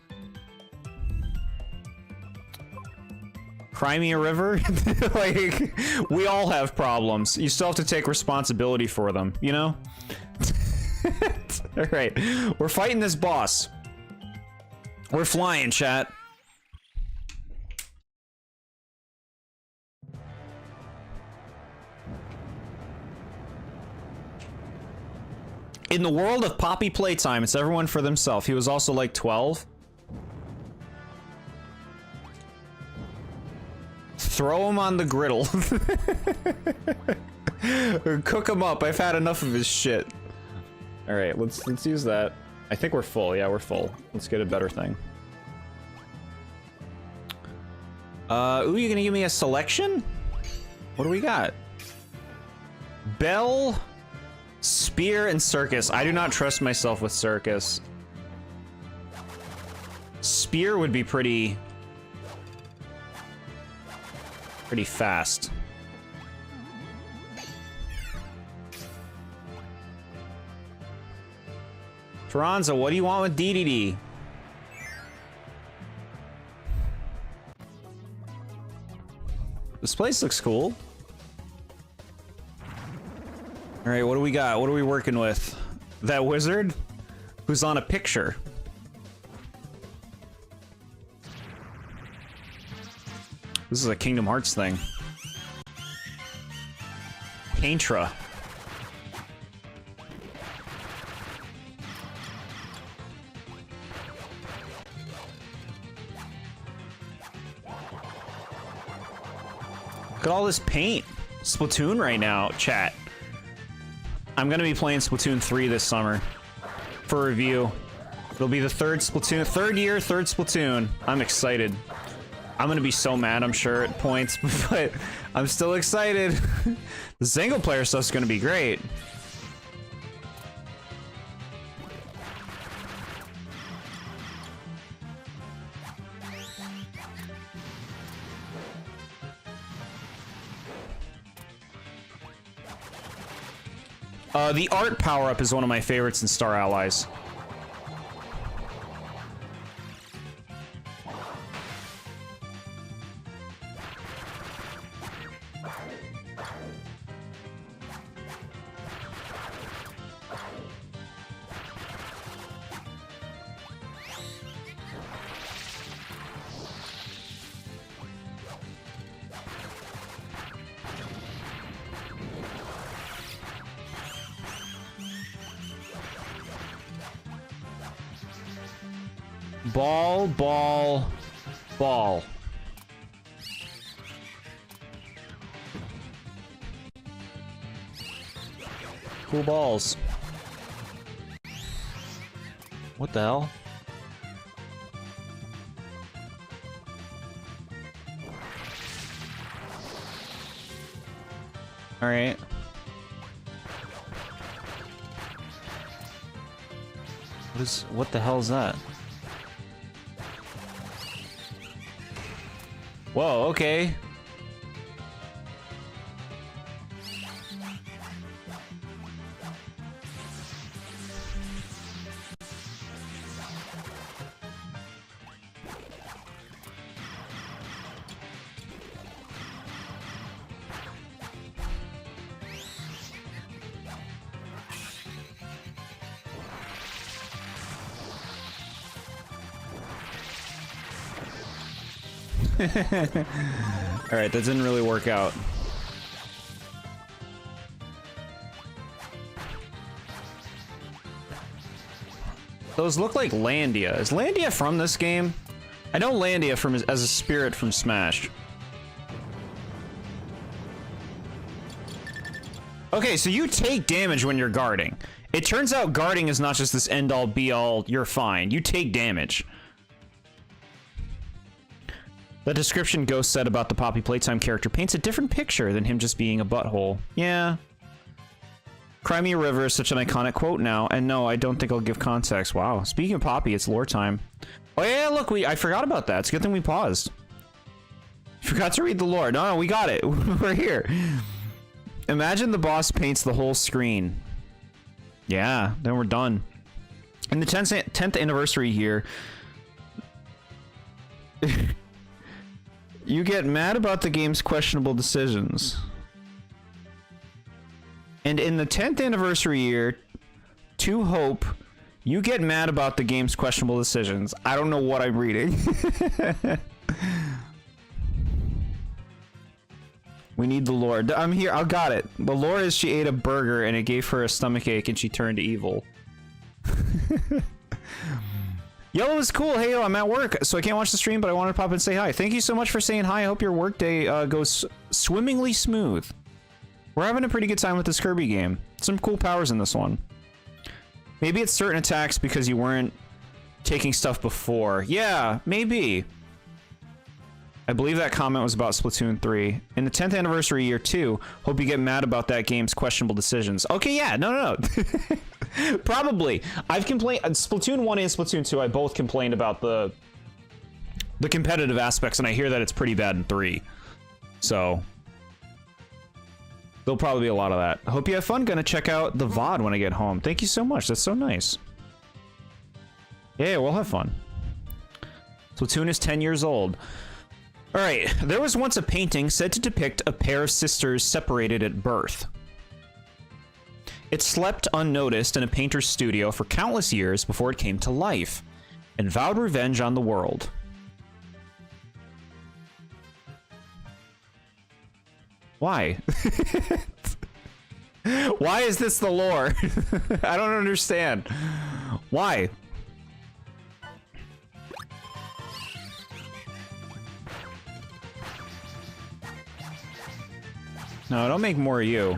Cry me a river? Like, we all have problems. You still have to take responsibility for them, you know? Alright, we're fighting this boss. We're flying, chat. In the world of Poppy Playtime, it's everyone for themselves. He was also like 12. Throw him on the griddle. Or cook him up. I've had enough of his shit. All right, let's use that. I think we're full. Yeah, we're full. Let's get a better thing. Ooh, you gonna give me a selection? What do we got? Bell, Spear, and Circus. I do not trust myself with Circus. Spear would be pretty fast. Taranza, what do you want with DDD? This place looks cool. All right, what do we got? What are we working with? That wizard who's on a picture. This is a Kingdom Hearts thing. Paintra. Look at all this paint. Splatoon right now, chat. I'm gonna be playing Splatoon 3 this summer for review. It'll be the third Splatoon, third Splatoon. I'm excited. I'm gonna be so mad, I'm sure, at points, but I'm still excited. The single player stuff's gonna be great. The art power-up is one of my favorites in Star Allies. Ball, ball, ball. Cool balls. What the hell? All right. What the hell is that? Whoa, okay. Alright, that didn't really work out. Those look like Landia. Is Landia from this game? I know Landia from as a spirit from Smash. Okay, so you take damage when you're guarding. It turns out guarding is not just this end-all be-all, you're fine. You take damage. The description Ghost said about the Poppy Playtime character paints a different picture than him just being a butthole. Yeah. Crimea River is such an iconic quote now, and no, I don't think I'll give context. Wow. Speaking of Poppy, it's lore time. Oh yeah, look, I forgot about that. It's a good thing we paused. Forgot to read the lore. No, we got it. We're here. Imagine the boss paints the whole screen. Yeah, then we're done. In the 10th anniversary here, you get mad about the game's questionable decisions. And in the 10th anniversary year, to Hope, you get mad about the game's questionable decisions. I don't know what I'm reading. We need the lore. I'm here. I got it. The lore is she ate a burger and it gave her a stomachache and she turned evil. Yellow is cool. Hey, yo, I'm at work, so I can't watch the stream, but I wanted to pop in and say hi. Thank you so much for saying hi. I hope your workday goes swimmingly smooth. We're having a pretty good time with this Kirby game. Some cool powers in this one. Maybe it's certain attacks because you weren't taking stuff before. Yeah, maybe. I believe that comment was about Splatoon 3. In the 10th anniversary year 2, hope you get mad about that game's questionable decisions. Okay, yeah, no. Probably. I've complained... Splatoon 1 and Splatoon 2, I both complained about the competitive aspects, and I hear that it's pretty bad in 3. So... there'll probably be a lot of that. I hope you have fun. Gonna check out the VOD when I get home. Thank you so much. That's so nice. Yeah, we'll have fun. Splatoon is 10 years old. Alright, there was once a painting said to depict a pair of sisters separated at birth. It slept unnoticed in a painter's studio for countless years before it came to life, and vowed revenge on the world. Why? Why is this the lore? I don't understand. Why? No, don't make more of you.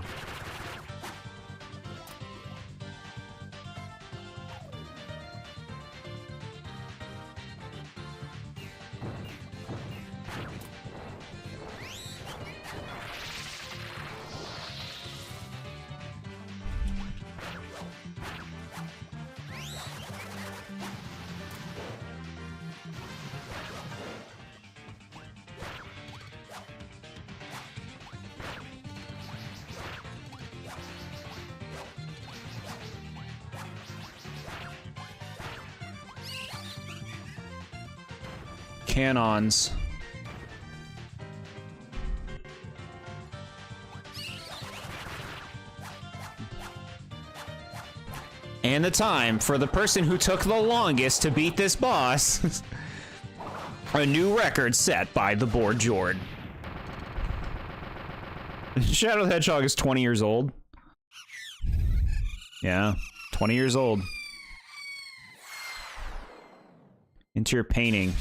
Canons. And the time for the person who took the longest to beat this boss. A new record set by TheBoredJord. Shadow the Hedgehog is 20 years old. Yeah, 20 years old. Into your painting.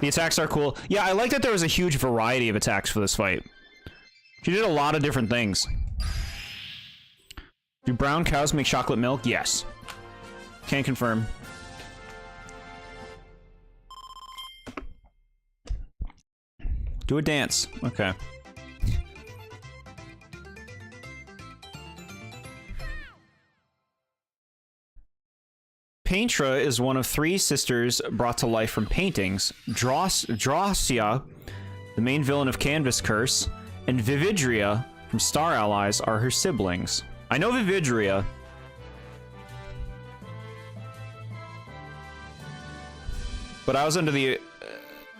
The attacks are cool. Yeah, I like that there was a huge variety of attacks for this fight. She did a lot of different things. Do brown cows make chocolate milk? Yes. Can't confirm. Do a dance. Okay. Paintra is one of 3 sisters brought to life from paintings. Drossia, the main villain of Canvas Curse, and Vividria from Star Allies are her siblings. I know Vividria. But I was under the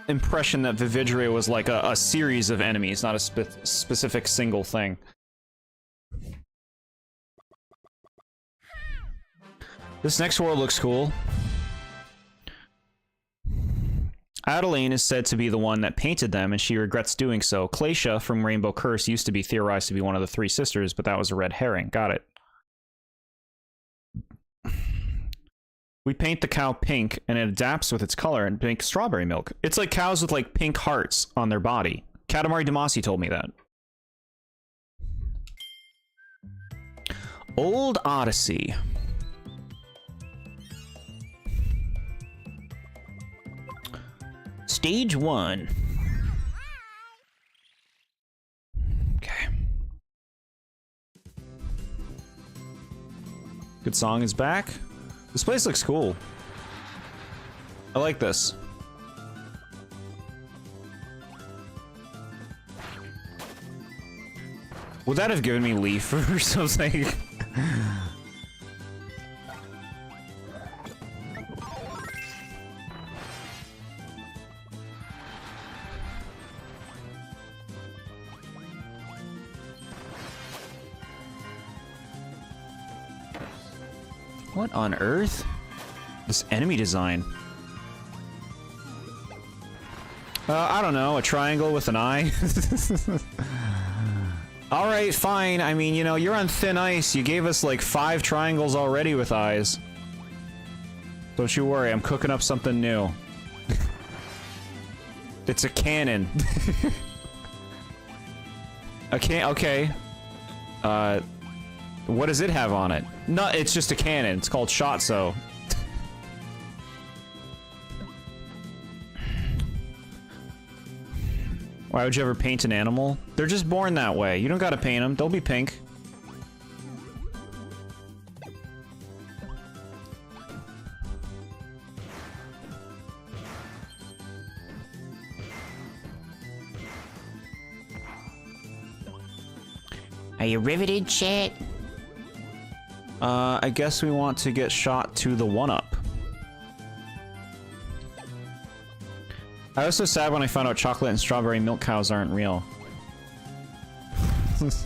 impression that Vividria was like a series of enemies, not a specific single thing. This next world looks cool. Adeline is said to be the one that painted them, and she regrets doing so. Glacia from Rainbow Curse used to be theorized to be one of the 3 sisters, but that was a red herring. Got it. We paint the cow pink, and it adapts with its color and pink strawberry milk. It's like cows with like pink hearts on their body. Katamari Damacy told me that. Old Odyssey. Stage 1. Okay. Good song is back. This place looks cool. I like this. Would that have given me Leaf or something? What on earth? This enemy design. I don't know, a triangle with an eye? Alright, fine. I mean, you know, you're on thin ice. You gave us like 5 triangles already with eyes. Don't you worry, I'm cooking up something new. It's a cannon. Okay. What does it have on it? No, it's just a cannon. It's called Shotso. Why would you ever paint an animal? They're just born that way. You don't gotta paint them. They'll be pink. Are you riveted, chat? I guess we want to get shot to the 1-up. I was so sad when I found out chocolate and strawberry milk cows aren't real. Does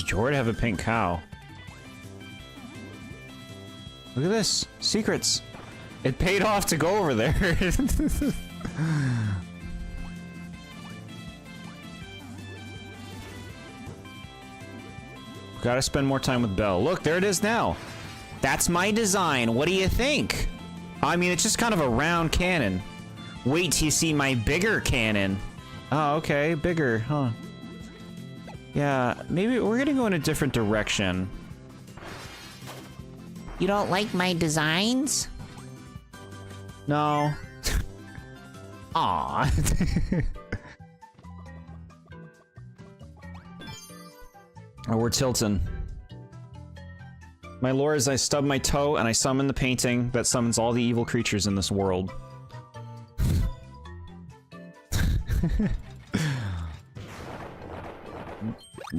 Jord have a pink cow? Look at this. Secrets. It paid off to go over there. Gotta spend more time with Belle. Look, there it is now. That's my design. What do you think? I mean, it's just kind of a round cannon. Wait till you see my bigger cannon. Oh, okay. Bigger, huh? Yeah, maybe we're gonna go in a different direction. You don't like my designs? No. Aw. Oh, we're tilting. My lore is I stub my toe and I summon the painting that summons all the evil creatures in this world.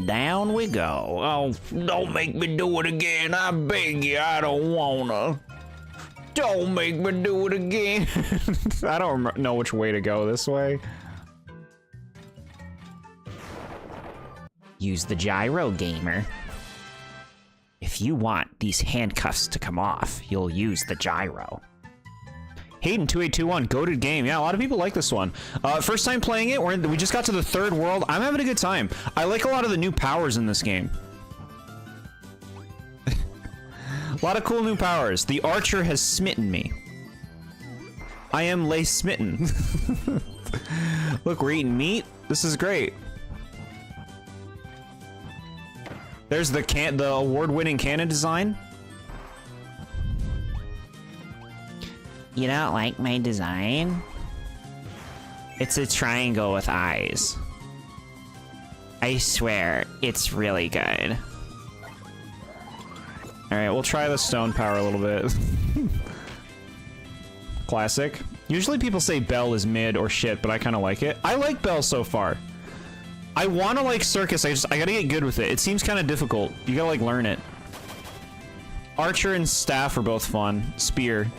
Down we go. Oh, don't make me do it again. I beg you, I don't wanna. Don't make me do it again. I don't know which way to go. This way? Use the gyro, gamer. If you want these handcuffs to come off, you'll use the gyro. Hayden2821, goated game. Yeah, a lot of people like this one. First time playing it, we just got to the 3rd world. I'm having a good time. I like a lot of the new powers in this game. A lot of cool new powers. The archer has smitten me. I am lay smitten. Look, we're eating meat. This is great. There's the award-winning cannon design. You don't like my design? It's a triangle with eyes. I swear, it's really good. Alright, we'll try the stone power a little bit. Classic. Usually people say Belle is mid or shit, but I kind of like it. I like Belle so far. I want to like Circus, I gotta get good with it. It seems kind of difficult. You gotta like learn it. Archer and Staff are both fun. Spear.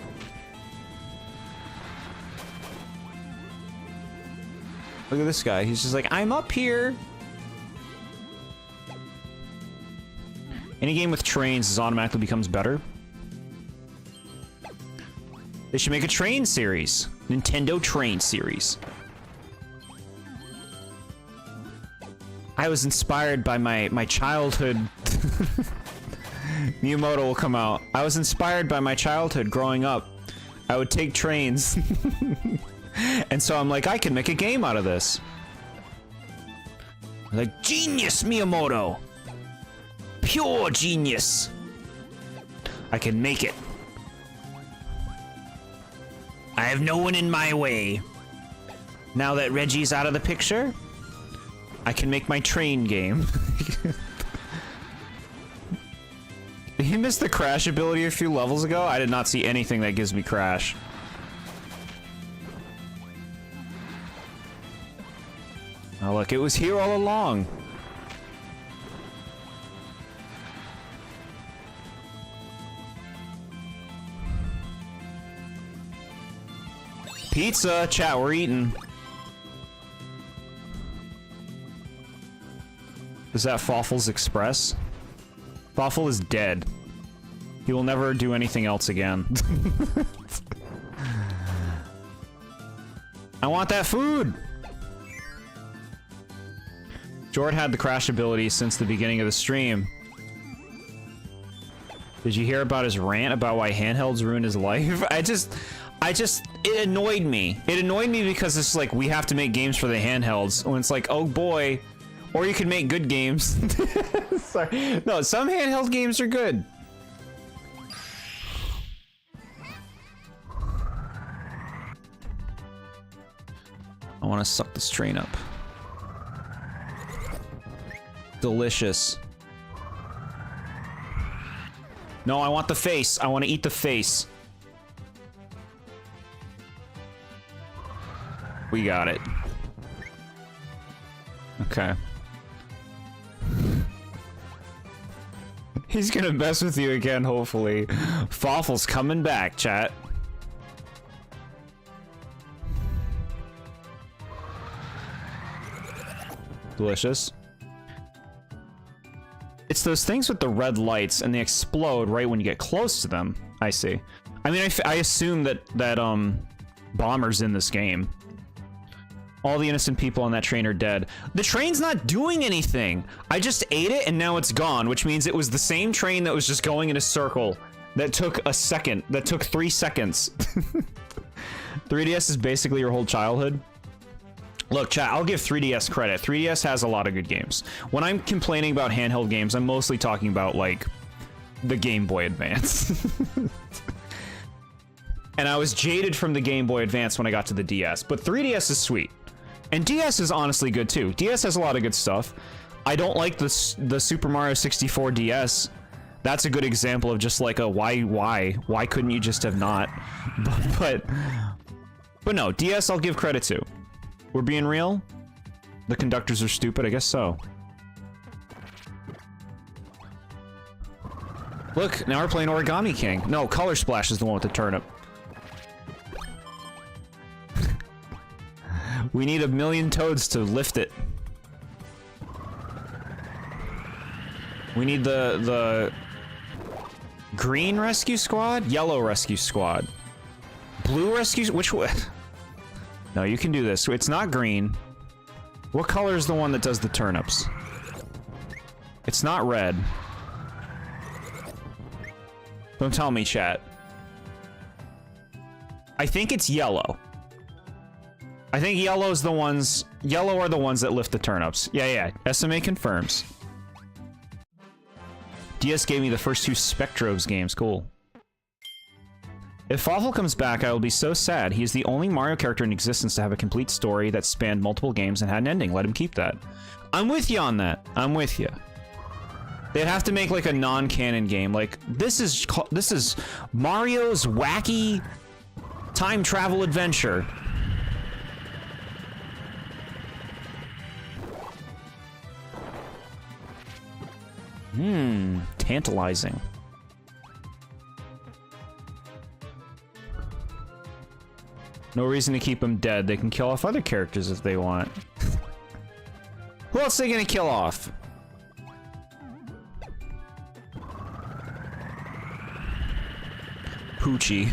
Look at this guy. He's just like, I'm up here. Any game with trains automatically becomes better. They should make a train series. Nintendo train series. I was inspired by my childhood. Miyamoto will come out. I was inspired by my childhood growing up. I would take trains. And so I'm like, I can make a game out of this. Like, genius, Miyamoto. Pure genius. I can make it. I have no one in my way. Now that Reggie's out of the picture, I can make my train game. He missed the crash ability a few levels ago. I did not see anything that gives me crash. Oh look, it was here all along. Pizza, chat, we're eating. Is that Fawful's Express? Fawful is dead. He will never do anything else again. I want that food! Jord had the crash ability since the beginning of the stream. Did you hear about his rant about why handhelds ruined his life? It annoyed me. It annoyed me because it's like, we have to make games for the handhelds. When it's like, oh boy. Or you can make good games. Sorry. No, some handheld games are good. I want to suck this train up. Delicious. No, I want the face. I want to eat the face. We got it. Okay. He's gonna mess with you again, hopefully. Fawful's coming back, chat. Delicious. It's those things with the red lights, and they explode right when you get close to them. I see. I mean, I assume that Bomber's in this game. All the innocent people on that train are dead. The train's not doing anything. I just ate it, and now it's gone, which means it was the same train that was just going in a circle that took a second. That took 3 seconds. 3DS is basically your whole childhood. Look, chat, I'll give 3DS credit. 3DS has a lot of good games. When I'm complaining about handheld games, I'm mostly talking about, like, the Game Boy Advance. And I was jaded from the Game Boy Advance when I got to the DS, but 3DS is sweet. And DS is honestly good, too. DS has a lot of good stuff. I don't like the Super Mario 64 DS. That's a good example of just, like, a why couldn't you just have not? But no, DS I'll give credit to. We're being real? The conductors are stupid? I guess so. Look, now we're playing Origami King. No, Color Splash is the one with the turnip. We need 1,000,000 toads to lift it. We need the green rescue squad? Yellow rescue squad. Blue rescue? Which one? No, you can do this. It's not green. What color is the one that does the turnips? It's not red. Don't tell me, chat. I think it's yellow. I think yellow are the ones that lift the turnips. Yeah. SMA confirms. DS gave me the first 2 Spectrobes games. Cool. If Fawful comes back, I will be so sad. He is the only Mario character in existence to have a complete story that spanned multiple games and had an ending. Let him keep that. I'm with you on that. I'm with you. They'd have to make like a non-canon game. Like this is Mario's wacky time travel adventure. Tantalizing. No reason to keep them dead. They can kill off other characters if they want. Who else are they gonna kill off? Poochie.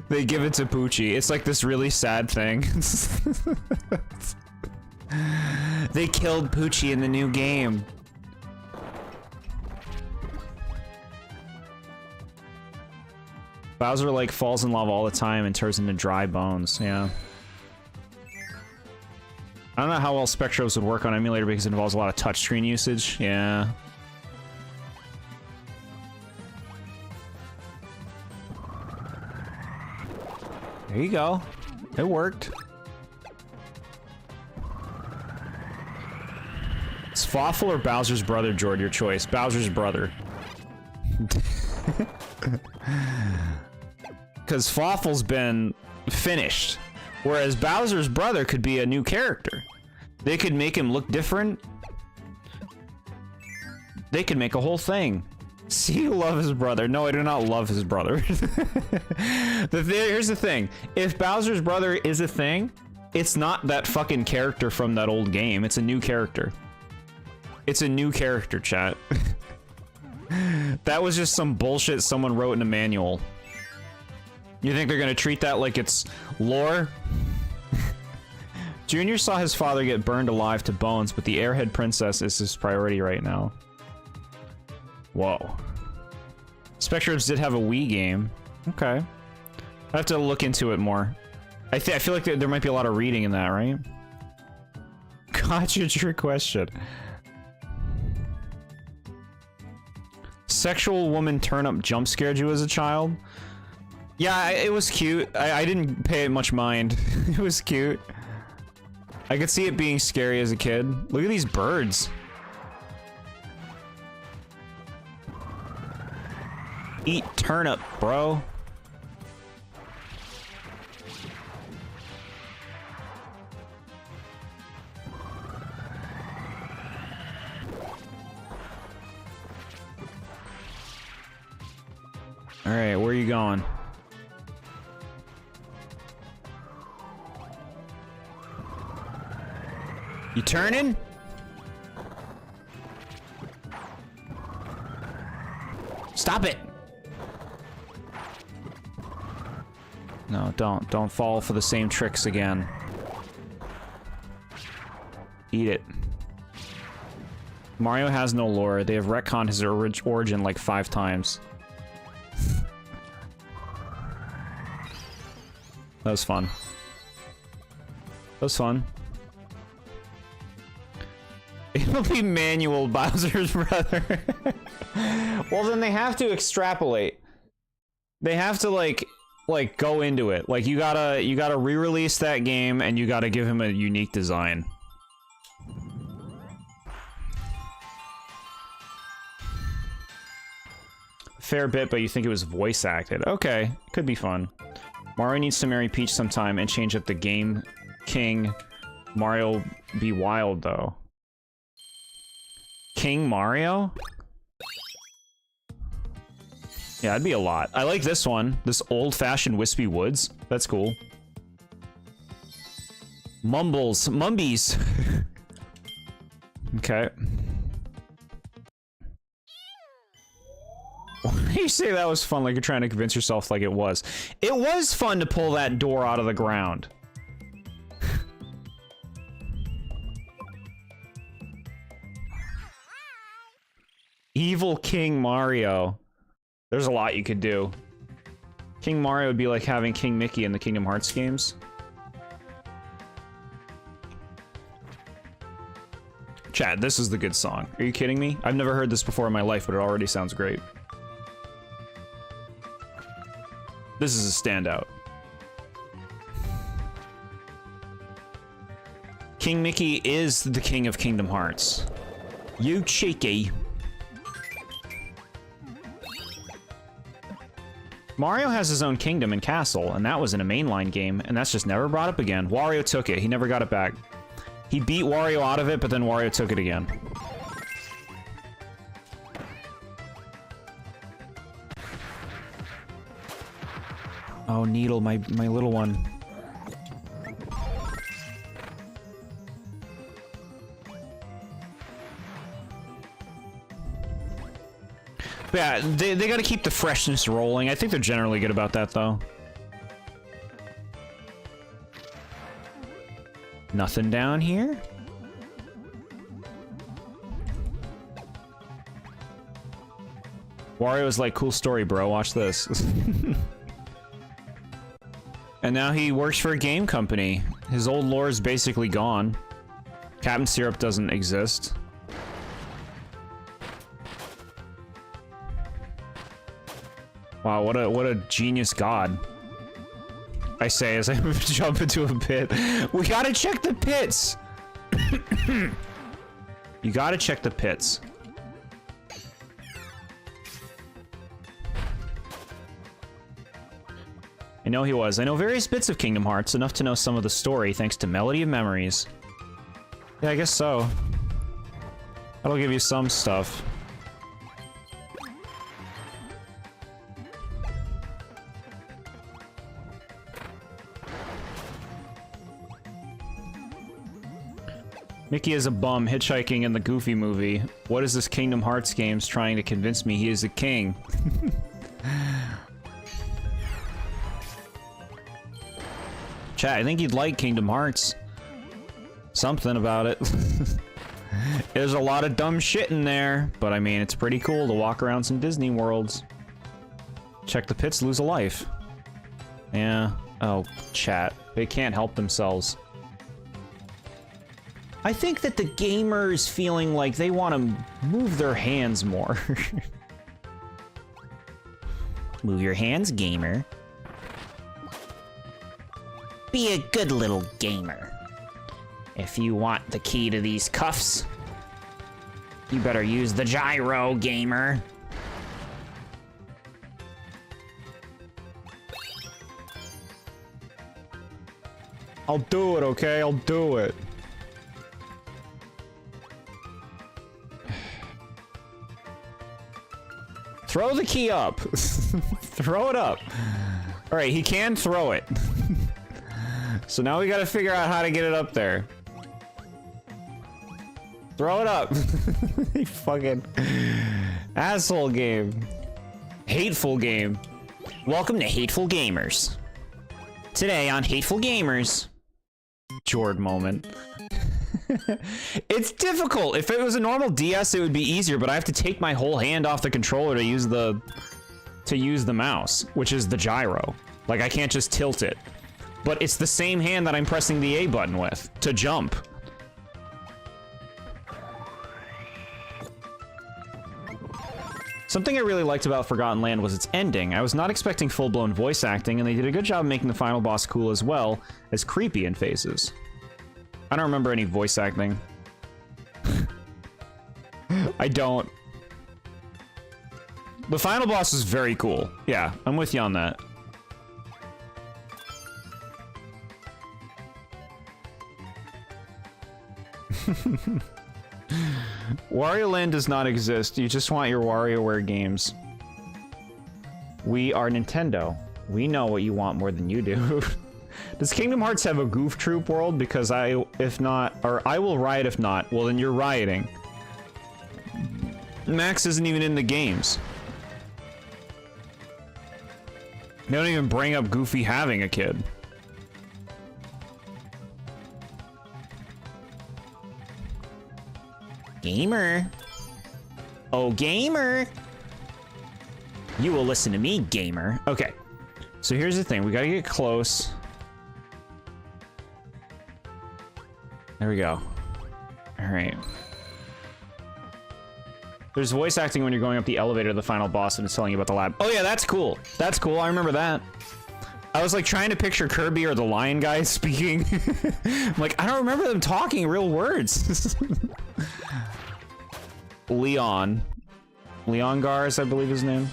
They give it to Poochie. It's like this really sad thing. They killed Poochie in the new game. Bowser like falls in lava all the time and turns into dry bones. Yeah. I don't know how well Spectrobes would work on emulator because it involves a lot of touchscreen usage. Yeah. There you go. It worked. It's Fawful or Bowser's brother, Jord, your choice. Bowser's brother. Because Fawful's been finished. Whereas Bowser's brother could be a new character. They could make him look different. They could make a whole thing. See, you love his brother. No, I do not love his brother. Here's the thing. If Bowser's brother is a thing, it's not that fucking character from that old game. It's a new character. It's a new character, chat. That was just some bullshit someone wrote in a manual. You think they're gonna treat that like it's lore? Junior saw his father get burned alive to bones, but the airhead princess is his priority right now. Whoa. Spectrobes did have a Wii game. Okay. I have to look into it more. I feel like there might be a lot of reading in that, right? Gotcha, trick question. Sexual woman turnip jump scared you as a child? Yeah, it was cute. I didn't pay much mind. It was cute. I could see it being scary as a kid. Look at these birds. Eat turnip, bro. All right, where are you going? You turning? Stop it! No, don't. Don't fall for the same tricks again. Eat it. Mario has no lore. They have retconned his origin like 5 times. That was fun. That was fun. It'll be Manuel, Bowser's brother. Well, then they have to extrapolate. They have to like go into it. Like you gotta re-release that game and you gotta give him a unique design. Fair bit, but you think it was voice acted. Okay, could be fun. Mario needs to marry Peach sometime and change up the game King. Mario be wild though. King Mario? Yeah, that'd be a lot. I like this one. This old-fashioned wispy woods. That's cool. Mumbies. Okay. Why do you say that was fun like you're trying to convince yourself like it was? It was fun to pull that door out of the ground. Evil King Mario. There's a lot you could do. King Mario would be like having King Mickey in the Kingdom Hearts games. Chat, this is the good song. Are you kidding me? I've never heard this before in my life, but it already sounds great. This is a standout. King Mickey is the king of Kingdom Hearts. You cheeky. Mario has his own kingdom and castle, and that was in a mainline game, and that's just never brought up again. Wario took it. He never got it back. He beat Wario out of it, but then Wario took it again. Oh, Needle, my little one. But yeah, they gotta keep the freshness rolling. I think they're generally good about that, though. Nothing down here? Wario's like, cool story, bro. Watch this. And now he works for a game company. His old lore is basically gone. Captain Syrup doesn't exist. Wow, what a genius god. I say as I jump into a pit. We gotta check the pits! You gotta check the pits. I know he was. I know various bits of Kingdom Hearts, enough to know some of the story thanks to Melody of Memories. Yeah, I guess so. That'll give you some stuff. Mickey is a bum hitchhiking in the Goofy movie. What is this Kingdom Hearts games trying to convince me he is a king? Chat, I think you'd like Kingdom Hearts. Something about it. There's a lot of dumb shit in there, but I mean, it's pretty cool to walk around some Disney worlds. Check the pits, lose a life. Yeah. Oh, chat. They can't help themselves. I think that the gamer is feeling like they want to move their hands more. Move your hands, gamer. Be a good little gamer. If you want the key to these cuffs, you better use the gyro, gamer. I'll do it, okay? I'll do it. Throw the key up. Throw it up. All right, he can throw it. So now we gotta figure out how to get it up there. Throw it up. You fucking asshole game. Hateful game. Welcome to Hateful Gamers. Today on Hateful Gamers... Jord moment. It's difficult. If it was a normal DS, it would be easier, but I have to take my whole hand off the controller to use the mouse, which is the gyro. Like, I can't just tilt it. But it's the same hand that I'm pressing the A button with to jump. Something I really liked about Forgotten Land was its ending. I was not expecting full-blown voice acting, and they did a good job making the final boss cool as well as creepy in phases. I don't remember any voice acting. I don't. The final boss is very cool. Yeah, I'm with you on that. Wario Land does not exist. You just want your WarioWare games. We are Nintendo. We know what you want more than you do. Does Kingdom Hearts have a Goof Troop world? Because if not, or I will riot if not. Well, then you're rioting. Max isn't even in the games. They don't even bring up Goofy having a kid. Gamer. Oh, gamer. You will listen to me, gamer. Okay. So here's the thing. We gotta get close. There we go. Alright. There's voice acting when you're going up the elevator to the final boss and it's telling you about the lab. Oh yeah, that's cool. That's cool. I remember that. I was like trying to picture Kirby or the lion guy speaking. I'm like, I don't remember them talking real words. Leon. Leon Gars, I believe his name.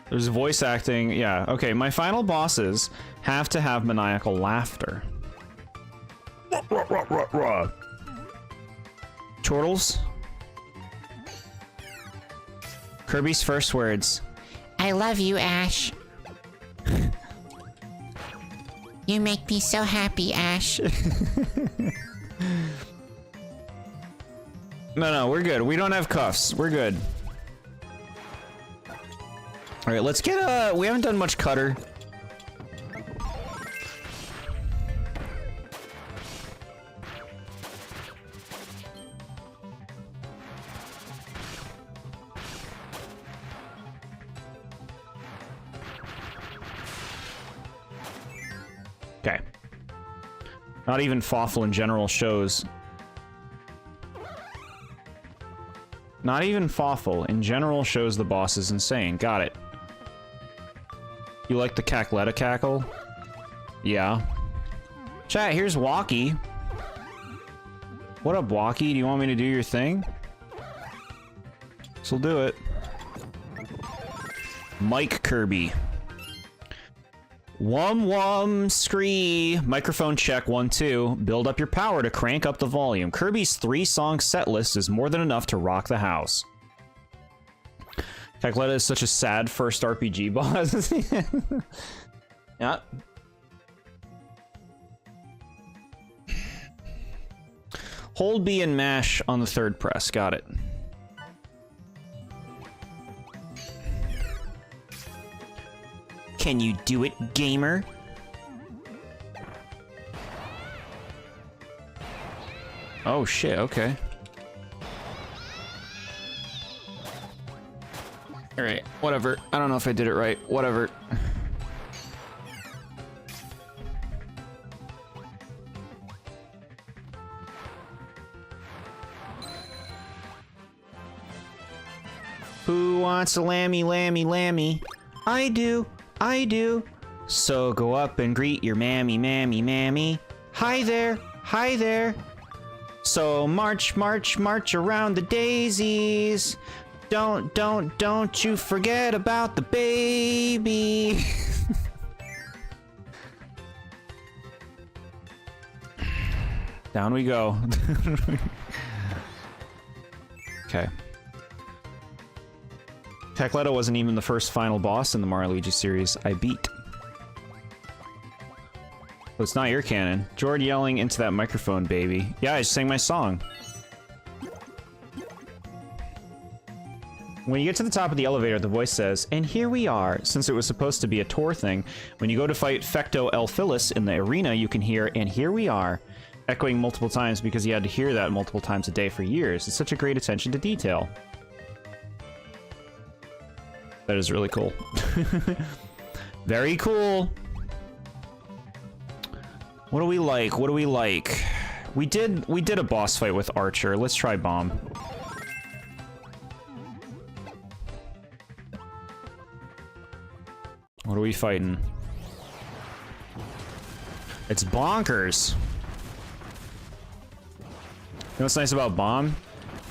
There's voice acting. Yeah, okay. My final bosses have to have maniacal laughter. Chortles. Kirby's first words. I love you, Ash. You make me so happy, Ash. No, we're good. We don't have cuffs. We're good. All right, let's get we haven't done much cutter. Okay. Not even Fawful in general shows. Not even Fawful in general shows the boss is insane. Got it. You like the Cackletta cackle? Yeah. Chat, here's Walkie. What up, Walkie? Do you want me to do your thing? So do it. Mike Kirby. Wum scree. Microphone check 1 2. Build up your power to crank up the volume. Kirby's 3-song set list is more than enough to rock the house. Cackletta is such a sad first RPG boss. Yeah. Hold B and mash on the third press. Got it. Can you do it, gamer? Oh shit, okay. Alright, whatever. I don't know if I did it right. Whatever. Who wants a lammy, lammy, lammy? I do. I do. So go up and greet your mammy, mammy, mammy. Hi there, hi there. So march, march, march around the daisies. Don't you forget about the baby. Down we go. Okay. Cackletta wasn't even the first final boss in the Mario Luigi series I beat. Well, it's not your canon. Jord yelling into that microphone, baby. Yeah, I just sang my song. When you get to the top of the elevator, the voice says, "And here we are." Since it was supposed to be a tour thing, when you go to fight Fecto Elphilis in the arena, you can hear, "And here we are," echoing multiple times because you had to hear that multiple times a day for years. It's such a great attention to detail. That is really cool. Very cool. What do we like? What do we like? We did a boss fight with Archer. Let's try Bomb. What are we fighting? It's bonkers. You know what's nice about Bomb?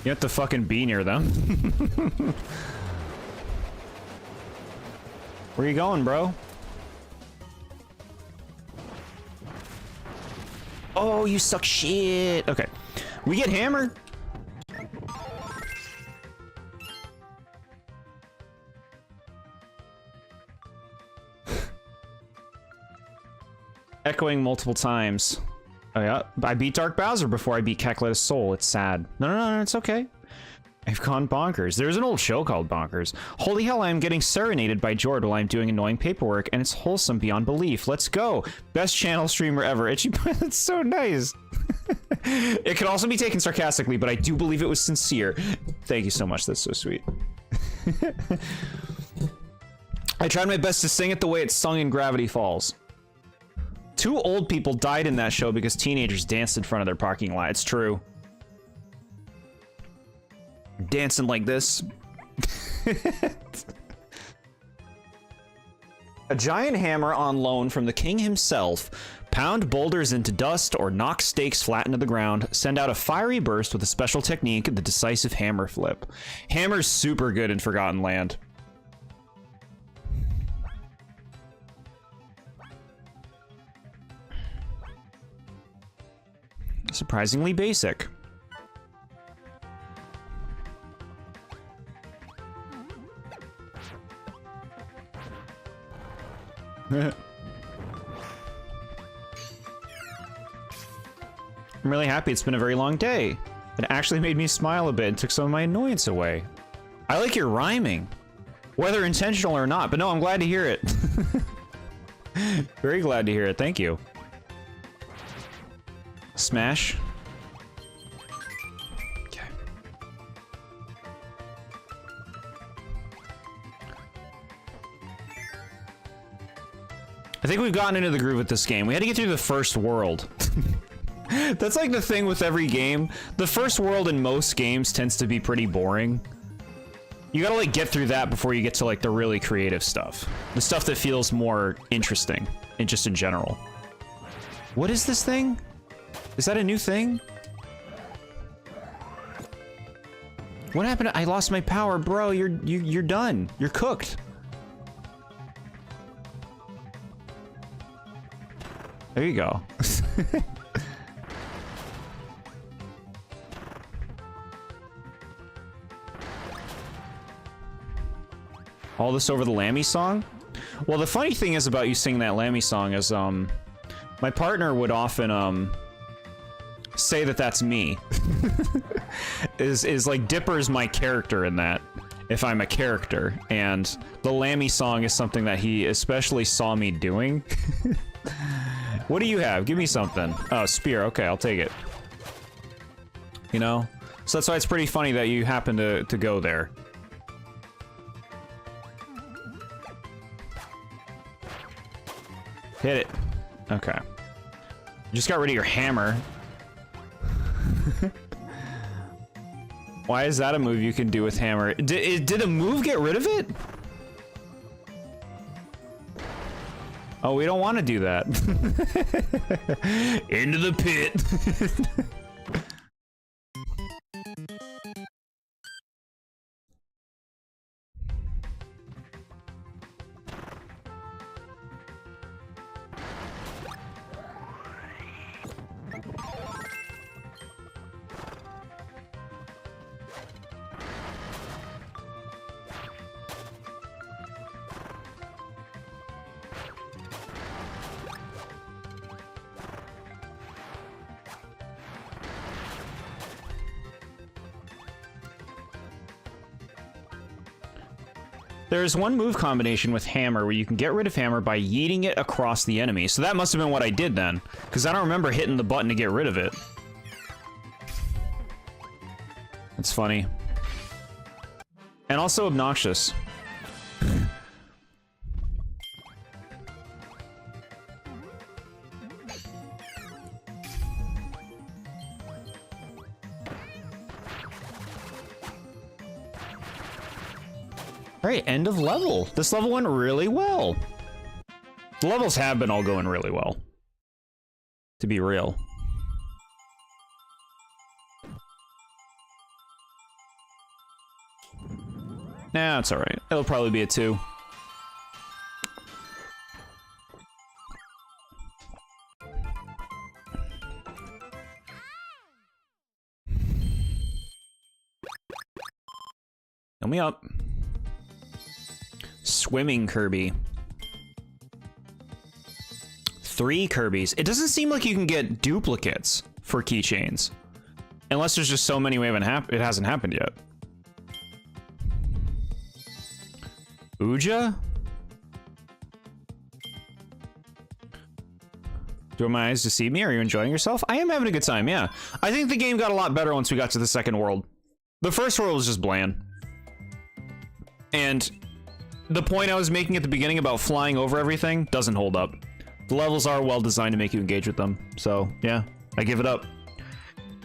You have to fucking be near them. Where you going, bro? Oh, you suck shit. Okay. We get hammered. Echoing multiple times. Oh yeah, I beat Dark Bowser before I beat Cackletta's Soul. It's sad. No, it's okay. I've gone bonkers. There's an old show called Bonkers. Holy hell, I am getting serenaded by Jord while I'm doing annoying paperwork, and it's wholesome beyond belief. Let's go. Best channel streamer ever. Itchy, that's so nice. It could also be taken sarcastically, but I do believe it was sincere. Thank you so much. That's so sweet. I tried my best to sing it the way it's sung in Gravity Falls. 2 old people died in that show because teenagers danced in front of their parking lot. It's true. Dancing like this. A giant hammer on loan from the king himself. Pound boulders into dust or knock stakes flat into the ground. Send out a fiery burst with a special technique, the decisive hammer flip. Hammer's super good in Forgotten Land. Surprisingly basic. I'm really happy. It's been a very long day. It actually made me smile a bit and took some of my annoyance away. I like your rhyming, whether intentional or not, but no, I'm glad to hear it. Very glad to hear it. Thank you. Smash. Okay. I think we've gotten into the groove with this game. We had to get through the first world. That's like the thing with every game. The first world in most games tends to be pretty boring. You gotta like get through that before you get to like the really creative stuff. The stuff that feels more interesting, and just in general. What is this thing? Is that a new thing? What happened? I lost my power, bro. You're done. You're cooked. There you go. All this over the Lammy song? Well, the funny thing is about you singing that Lammy song is, my partner would often, say that that's me. is like Dipper's my character in that, if I'm a character, and the Lammy song is something that he especially saw me doing. What do you have? Give me something. Oh, spear. Okay, I'll take it. You know? So that's why it's pretty funny that you happen to go there. Hit it. Okay. You just got rid of your hammer. Why is that a move you can do with hammer? Did a move get rid of it? Oh, we don't want to do that. Into the pit. There's one move combination with hammer where you can get rid of hammer by yeeting it across the enemy. So that must have been what I did then, because I don't remember hitting the button to get rid of it. It's funny. And also obnoxious. Alright, end of level. This level went really well. The levels have been all going really well. To be real. Nah, it's alright. It'll probably be a 2. Fill me up. Swimming Kirby. 3 Kirbys. It doesn't seem like you can get duplicates for keychains. Unless there's just so many we haven't it hasn't happened yet. Uja? Do my eyes deceive me? Are you enjoying yourself? I am having a good time, yeah. I think the game got a lot better once we got to the second world. The first world was just bland. And the point I was making at the beginning about flying over everything doesn't hold up. The levels are well designed to make you engage with them. So, yeah, I give it up.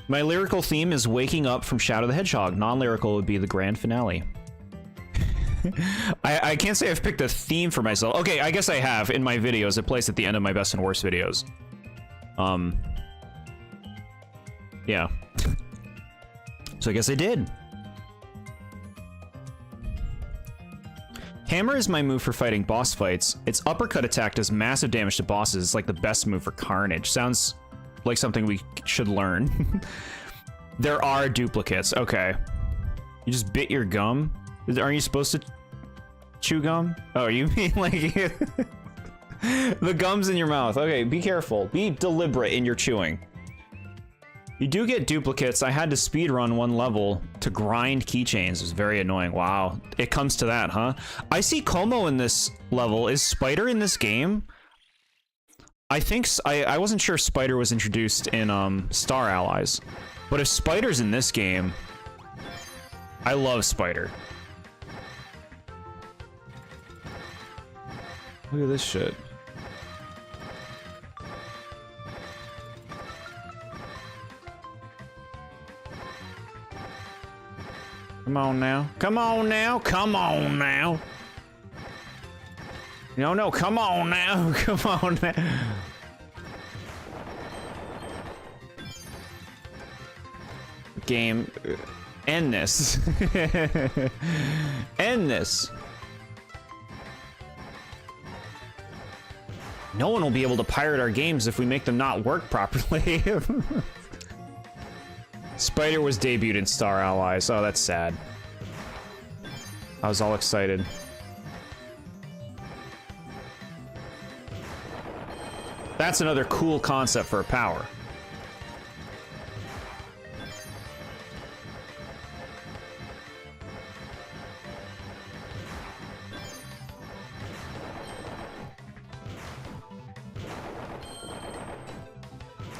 My lyrical theme is waking up from Shadow the Hedgehog. Non-lyrical would be the grand finale. I can't say I've picked a theme for myself. Okay, I guess I have in my videos. It plays at the end of my best and worst videos. Yeah. So I guess I did. Hammer is my move for fighting boss fights. Its uppercut attack does massive damage to bosses. It's like the best move for carnage. Sounds like something we should learn. There are duplicates. Okay. You just bit your gum? Aren't you supposed to chew gum? Oh, you mean like the gum's in your mouth. Okay, be careful. Be deliberate in your chewing. You do get duplicates. I had to speedrun one level to grind keychains. It was very annoying. Wow. It comes to that, huh? I see Como in this level. Is Spider in this game? I think... I wasn't sure Spider was introduced in Star Allies. But if Spider's in this game... I love Spider. Look at this shit. Come on now. Come on now. Come on now. No, come on now. Come on now. Game. End this. End this. No one will be able to pirate our games if we make them not work properly. Spider was debuted in Star Allies. Oh, that's sad. I was all excited. That's another cool concept for a power.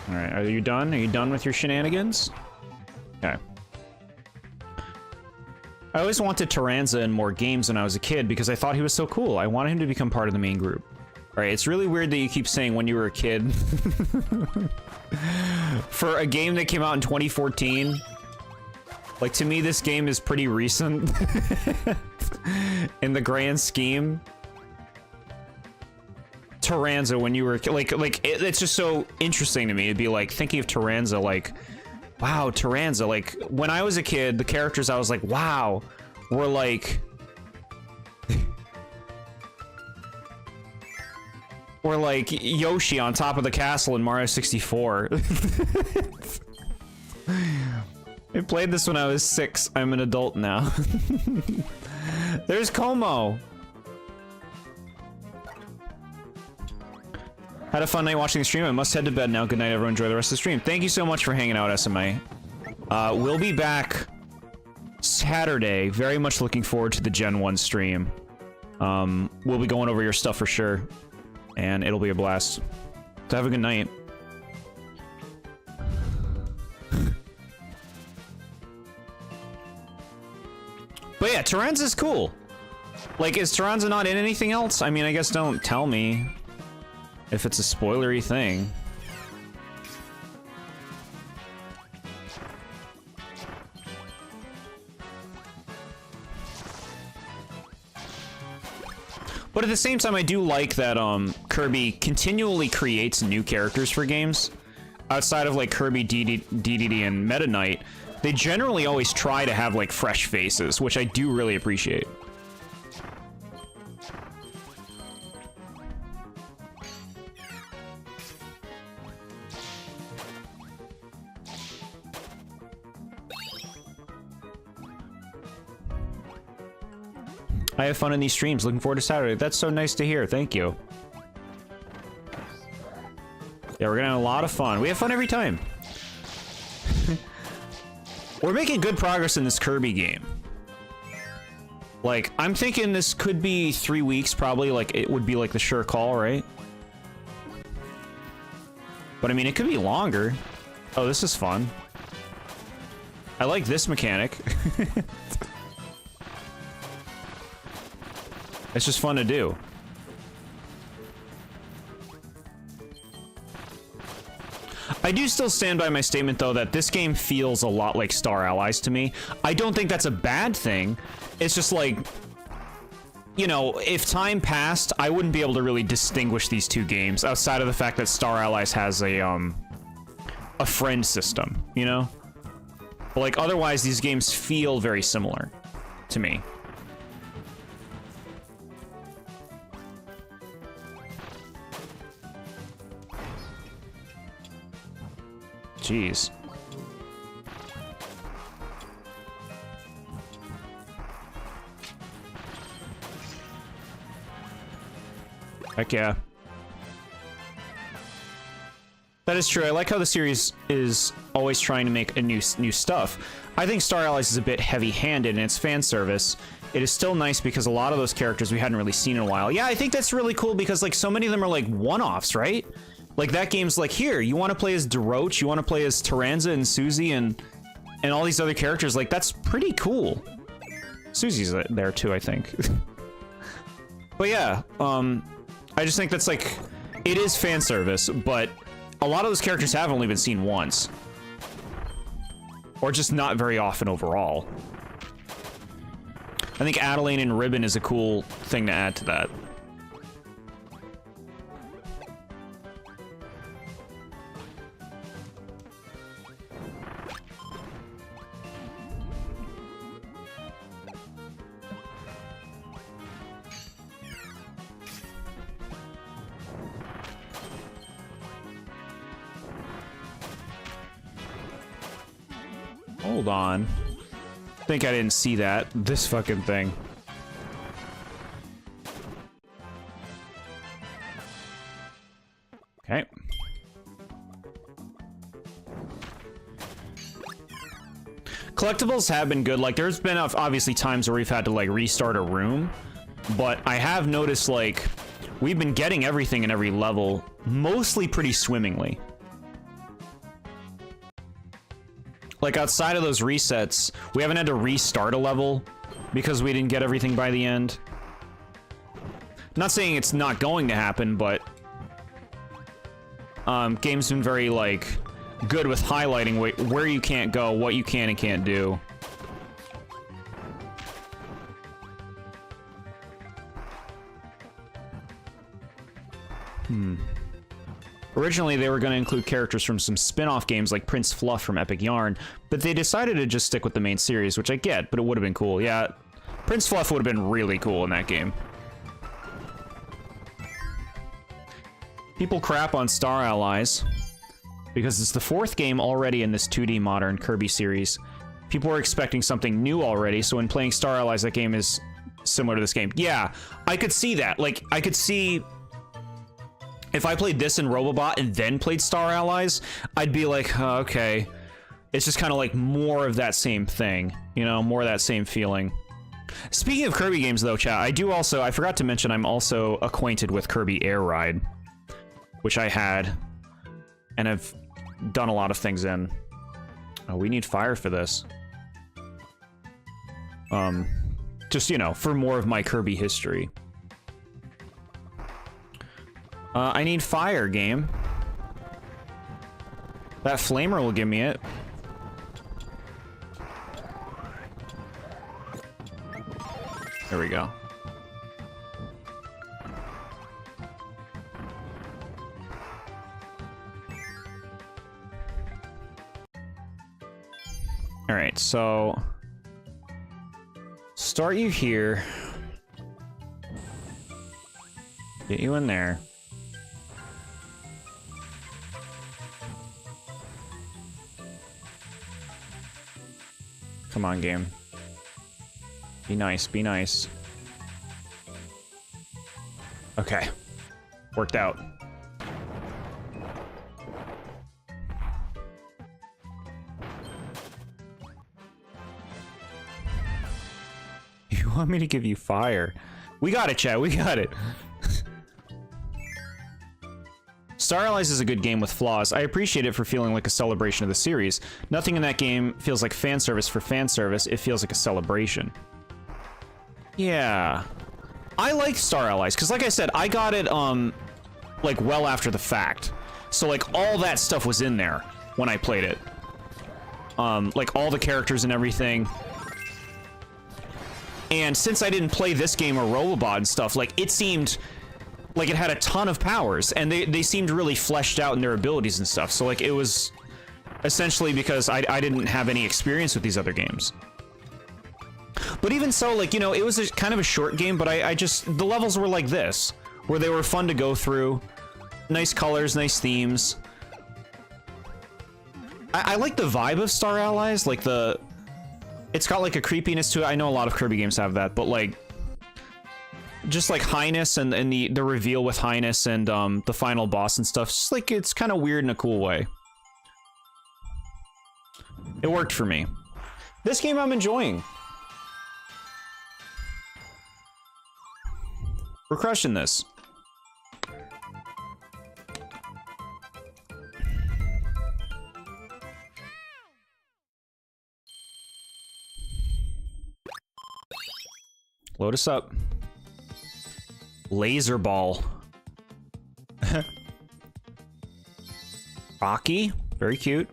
Alright, are you done? Are you done with your shenanigans? Okay. I always wanted Taranza in more games when I was a kid because I thought he was so cool. I wanted him to become part of the main group. Alright, it's really weird that you keep saying when you were a kid. For a game that came out in 2014, like, to me, this game is pretty recent. In the grand scheme. Taranza when you were it's just so interesting to me. It'd be like thinking of Taranza like, wow, Taranza. Like when I was a kid, the characters I was like, wow, were like or like Yoshi on top of the castle in Mario 64. I played this when I was 6. I'm an adult now. There's Como. Had a fun night watching the stream. I must head to bed now. Good night, everyone. Enjoy the rest of the stream. Thank you so much for hanging out, SMA. We'll be back Saturday. Very much looking forward to the Gen 1 stream. We'll be going over your stuff for sure. And it'll be a blast. So have a good night. But yeah, Taranza's cool. Like, is Taranza not in anything else? I mean, I guess don't tell me if it's a spoilery thing. But at the same time, I do like that Kirby continually creates new characters for games. Outside of like Kirby, DDD, and Meta Knight, they generally always try to have like fresh faces, which I do really appreciate. I have fun in these streams. Looking forward to Saturday. That's so nice to hear. Thank you. Yeah, we're gonna have a lot of fun. We have fun every time. We're making good progress in this Kirby game. Like, I'm thinking this could be 3 weeks, probably. Like, it would be like the sure call, right? But I mean, it could be longer. Oh, this is fun. I like this mechanic. It's just fun to do. I do still stand by my statement, though, that this game feels a lot like Star Allies to me. I don't think that's a bad thing. It's just like, you know, if time passed, I wouldn't be able to really distinguish these two games outside of the fact that Star Allies has a friend system, you know? But, like, otherwise, these games feel very similar to me. Jeez. Heck yeah. That is true. I like how the series is always trying to make a new stuff. I think Star Allies is a bit heavy-handed in its fan service. It is still nice because a lot of those characters we hadn't really seen in a while. Yeah, I think that's really cool because like so many of them are like one-offs, right? Like, that game's like, here, you want to play as Deroach, you want to play as Taranza and Susie and all these other characters. Like, that's pretty cool. Susie's there, too, I think. But yeah, I just think that's, like, it is fan service, but a lot of those characters have only been seen once. Or just not very often overall. I think Adelaine and Ribbon is a cool thing to add to that. Hold on. I think I didn't see that. This fucking thing. Okay. Collectibles have been good. Like, there's been obviously times where we've had to, like, restart a room. But I have noticed, like, we've been getting everything in every level mostly pretty swimmingly. Like, outside of those resets, we haven't had to restart a level because we didn't get everything by the end. Not saying it's not going to happen, but game's been very, like, good with highlighting where you can't go, what you can and can't do. Originally, they were going to include characters from some spin-off games like Prince Fluff from Epic Yarn, but they decided to just stick with the main series, which I get, but it would have been cool. Yeah, Prince Fluff would have been really cool in that game. People crap on Star Allies because it's the 4th game already in this 2D modern Kirby series. People were expecting something new already, so when playing Star Allies, that game is similar to this game. Yeah, I could see that. Like, I could see... If I played this in Robobot and then played Star Allies, I'd be like, oh, okay. It's just kind of like more of that same thing, you know, more of that same feeling. Speaking of Kirby games, though, chat, I forgot to mention I'm also acquainted with Kirby Air Ride, which I had and have done a lot of things in. Oh, we need fire for this. Just, you know, for more of my Kirby history. I need fire, game. That flamer will give me it. There we go. All right, so start you here. Get you in there. Come on, game. Be nice, be nice. Okay. Worked out. You want me to give you fire? We got it, chat, we got it. Star Allies is a good game with flaws. I appreciate it for feeling like a celebration of the series. Nothing in that game feels like fan service for fan service. It feels like a celebration. Yeah. I like Star Allies, because like I said, I got it, like, well after the fact. So, like, all that stuff was in there when I played it. Like, all the characters and everything. And since I didn't play this game or Robobot and stuff, like, it seemed... like, it had a ton of powers, and they seemed really fleshed out in their abilities and stuff. So, like, it was essentially because I didn't have any experience with these other games. But even so, like, you know, it was kind of a short game, but I just... the levels were like this, where they were fun to go through. Nice colors, nice themes. I like the vibe of Star Allies, like the... it's got, like, a creepiness to it. I know a lot of Kirby games have that, but, like... just like Highness and the reveal with Highness and the final boss and stuff. Just like, it's kind of weird in a cool way. It worked for me. This game I'm enjoying. We're crushing this. Load us up. Laser ball. Rocky, very cute.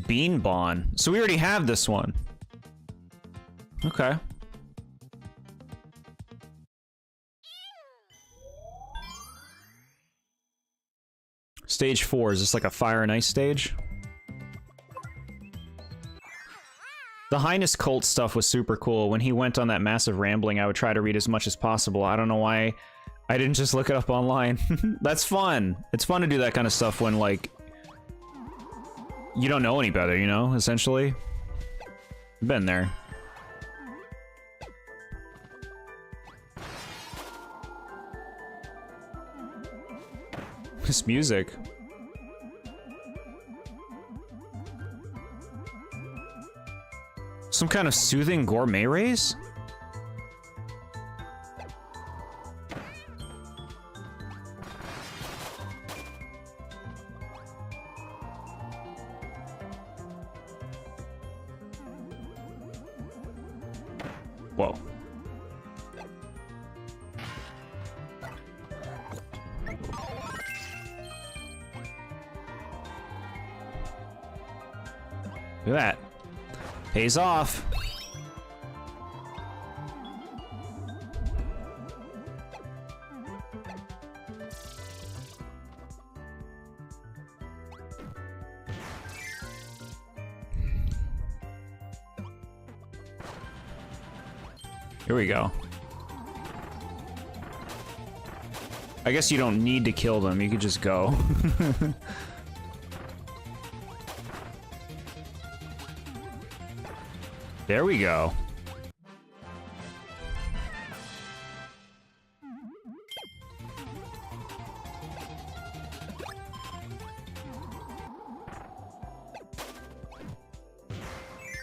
Bean Bon. So we already have this one. Okay. Stage 4, is this like a fire and ice stage? The Highness cult stuff was super cool. When he went on that massive rambling, I would try to read as much as possible. I don't know why I didn't just look it up online. That's fun. It's fun to do that kind of stuff when, like, you don't know any better, you know, essentially. Been there. This music. Some kind of soothing gourmet race? Whoa. Look at that. Pays off. Here we go. I guess you don't need to kill them, you could just go. There we go.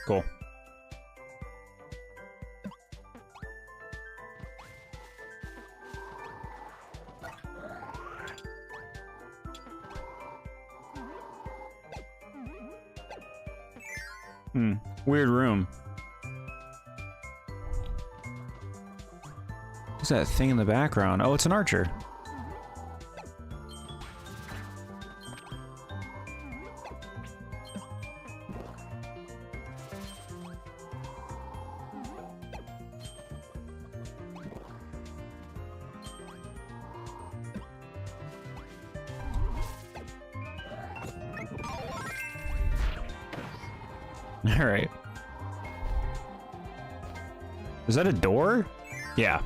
Cool. Weird room. What's that thing in the background? Oh, it's an archer. All right. Is that a door? Yeah.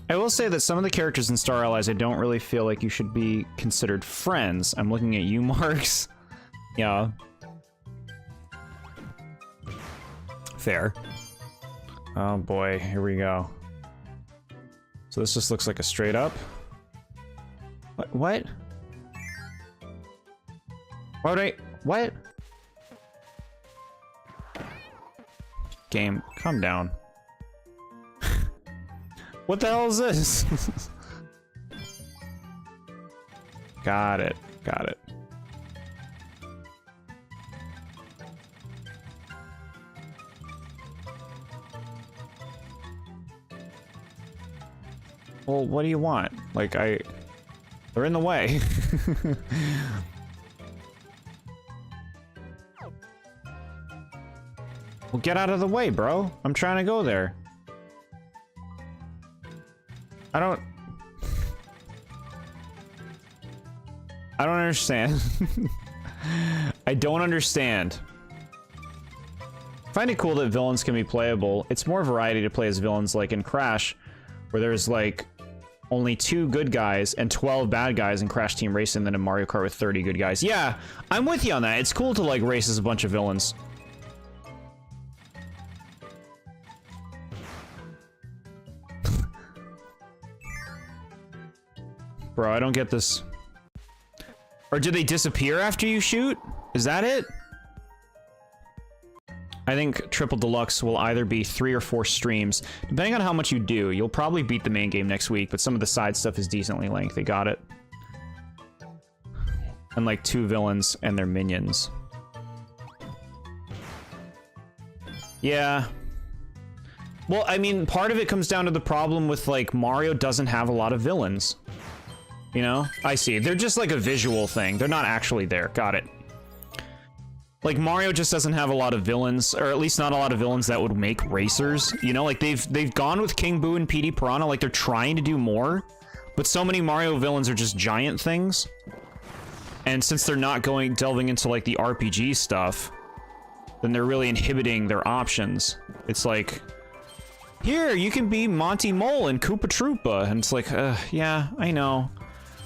I will say that some of the characters in Star Allies I don't really feel like you should be considered friends. I'm looking at you, Marks. Yeah. Fair. Oh boy, here we go. So this just looks like a straight up. What? Why would I? What? Game, calm down. What the hell is this? Got it. Got it. Well, what do you want? Like, they're in the way. Well, get out of the way, bro. I'm trying to go there. I don't understand. I don't understand. I find it cool that villains can be playable. It's more variety to play as villains, like in Crash, where there's like only 2 good guys and 12 bad guys in Crash Team Racing than in Mario Kart with 30 good guys. Yeah, I'm with you on that. It's cool to like race as a bunch of villains. Bro, I don't get this. Or do they disappear after you shoot? Is that it? I think Triple Deluxe will either be 3 or 4 streams. Depending on how much you do, you'll probably beat the main game next week, but some of the side stuff is decently lengthy. Got it. And like 2 villains and their minions. Yeah. Well, I mean, part of it comes down to the problem with, like, Mario doesn't have a lot of villains. You know? I see. They're just like a visual thing. They're not actually there. Got it. Like, Mario just doesn't have a lot of villains, or at least not a lot of villains that would make racers. You know, like, they've gone with King Boo and PD Piranha, like, they're trying to do more, but so many Mario villains are just giant things. And since they're not delving into, like, the RPG stuff, then they're really inhibiting their options. It's like, here, you can be Monty Mole and Koopa Troopa, and it's like, yeah, I know.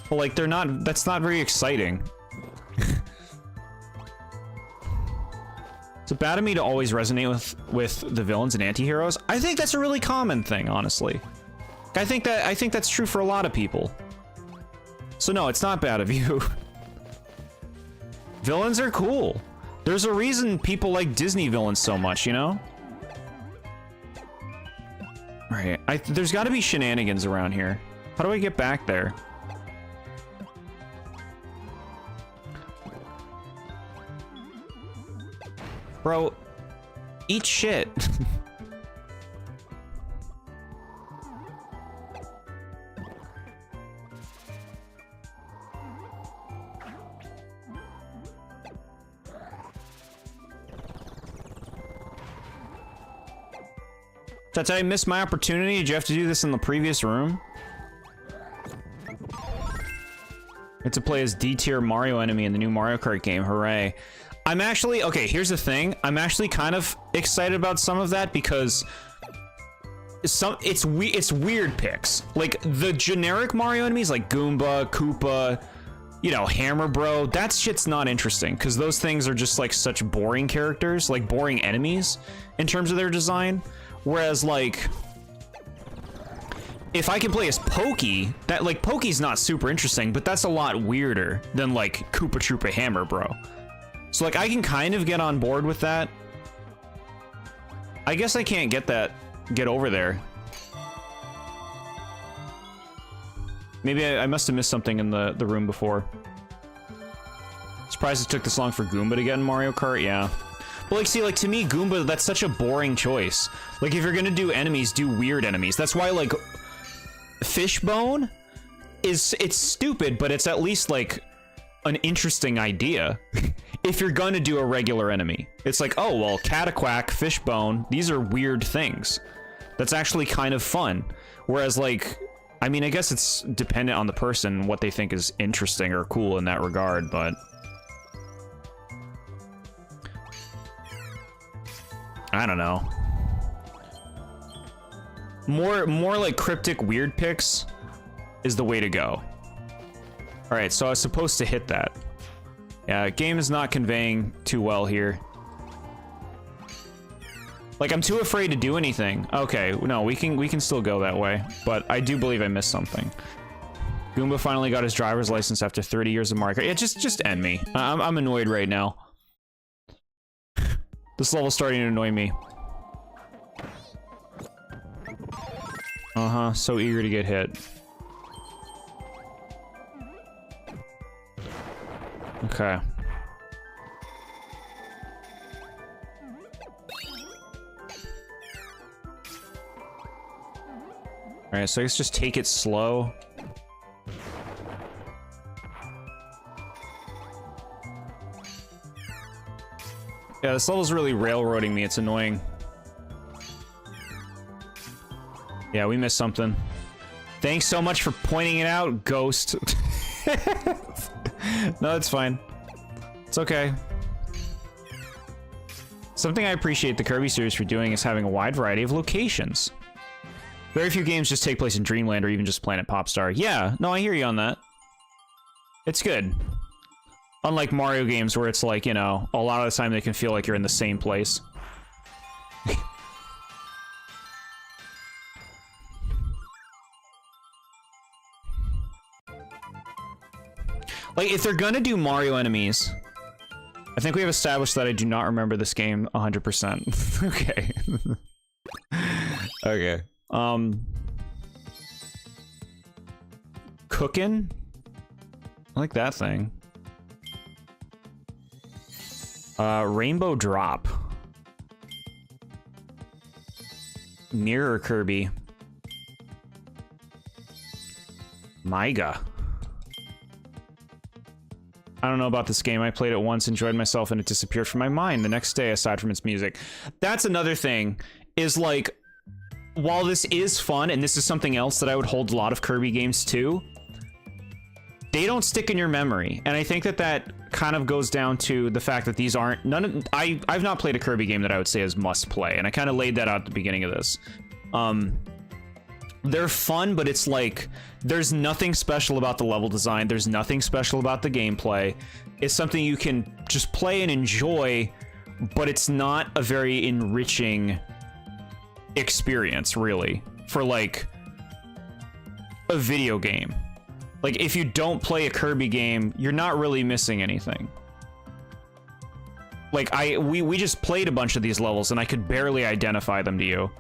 But, like, that's not very exciting. Is it bad of me to always resonate with the villains and anti-heroes? I think that's a really common thing, honestly. I think that's true for a lot of people. So no, it's not bad of you. Villains are cool. There's a reason people like Disney villains so much, you know? Right, there's gotta be shenanigans around here. How do I get back there? Bro, eat shit. Did I tell you I missed my opportunity? Did you have to do this in the previous room? It's to play as D-tier Mario enemy in the new Mario Kart game. Hooray. I'm actually, okay, here's the thing. I'm actually kind of excited about some of that because it's weird picks. Like the generic Mario enemies like Goomba, Koopa, you know, Hammer Bro, that shit's not interesting because those things are just like such boring characters, like boring enemies in terms of their design. Whereas like if I can play as Pokey, that like Pokey's not super interesting, but that's a lot weirder than like Koopa Troopa Hammer Bro. So like I can kind of get on board with that. I guess I can't get over there. Maybe I must have missed something in the room before. Surprised it took this long for Goomba to get in Mario Kart, yeah. But like, see, like to me, Goomba, that's such a boring choice. Like if you're gonna do enemies, do weird enemies. That's why like Fishbone it's stupid, but it's at least like an interesting idea. If you're gonna do a regular enemy, it's like, oh well, Cataquack, Fishbone, these are weird things. That's actually kind of fun. Whereas like, I mean, I guess it's dependent on the person what they think is interesting or cool in that regard, but I don't know. More like cryptic weird picks is the way to go. All right, so I was supposed to hit that. Yeah, game is not conveying too well here. Like, I'm too afraid to do anything. Okay, no, we can still go that way, but I do believe I missed something. Goomba finally got his driver's license after 30 years of Mario Kart. Yeah, just end me. I'm annoyed right now. This level's starting to annoy me. Uh-huh, so eager to get hit. Okay. Alright, so I guess just take it slow. Yeah, this level's really railroading me, it's annoying. Yeah, we missed something. Thanks so much for pointing it out, Ghost. No, it's fine. It's okay. Something I appreciate the Kirby series for doing is having a wide variety of locations. Very few games just take place in Dreamland or even just Planet Popstar. Yeah, no, I hear you on that. It's good. Unlike Mario games where it's like, you know, a lot of the time they can feel like you're in the same place. Like, if they're gonna do Mario enemies, I think we have established that I do not remember this game 100%. Okay. Okay. Cookin'? I like that thing. Rainbow Drop. Mirror Kirby. Myga. I don't know about this game. I played it once, enjoyed myself, and it disappeared from my mind the next day, aside from its music. That's another thing, is like, while this is fun, and this is something else that I would hold a lot of Kirby games to, they don't stick in your memory. And I think that that kind of goes down to the fact that these aren't, I've not played a Kirby game that I would say is must play, and I kind of laid that out at the beginning of this. They're fun, but it's like, there's nothing special about the level design. There's nothing special about the gameplay. It's something you can just play and enjoy, but it's not a very enriching experience, really, for like a video game. Like, if you don't play a Kirby game, you're not really missing anything. Like, we just played a bunch of these levels, and I could barely identify them to you.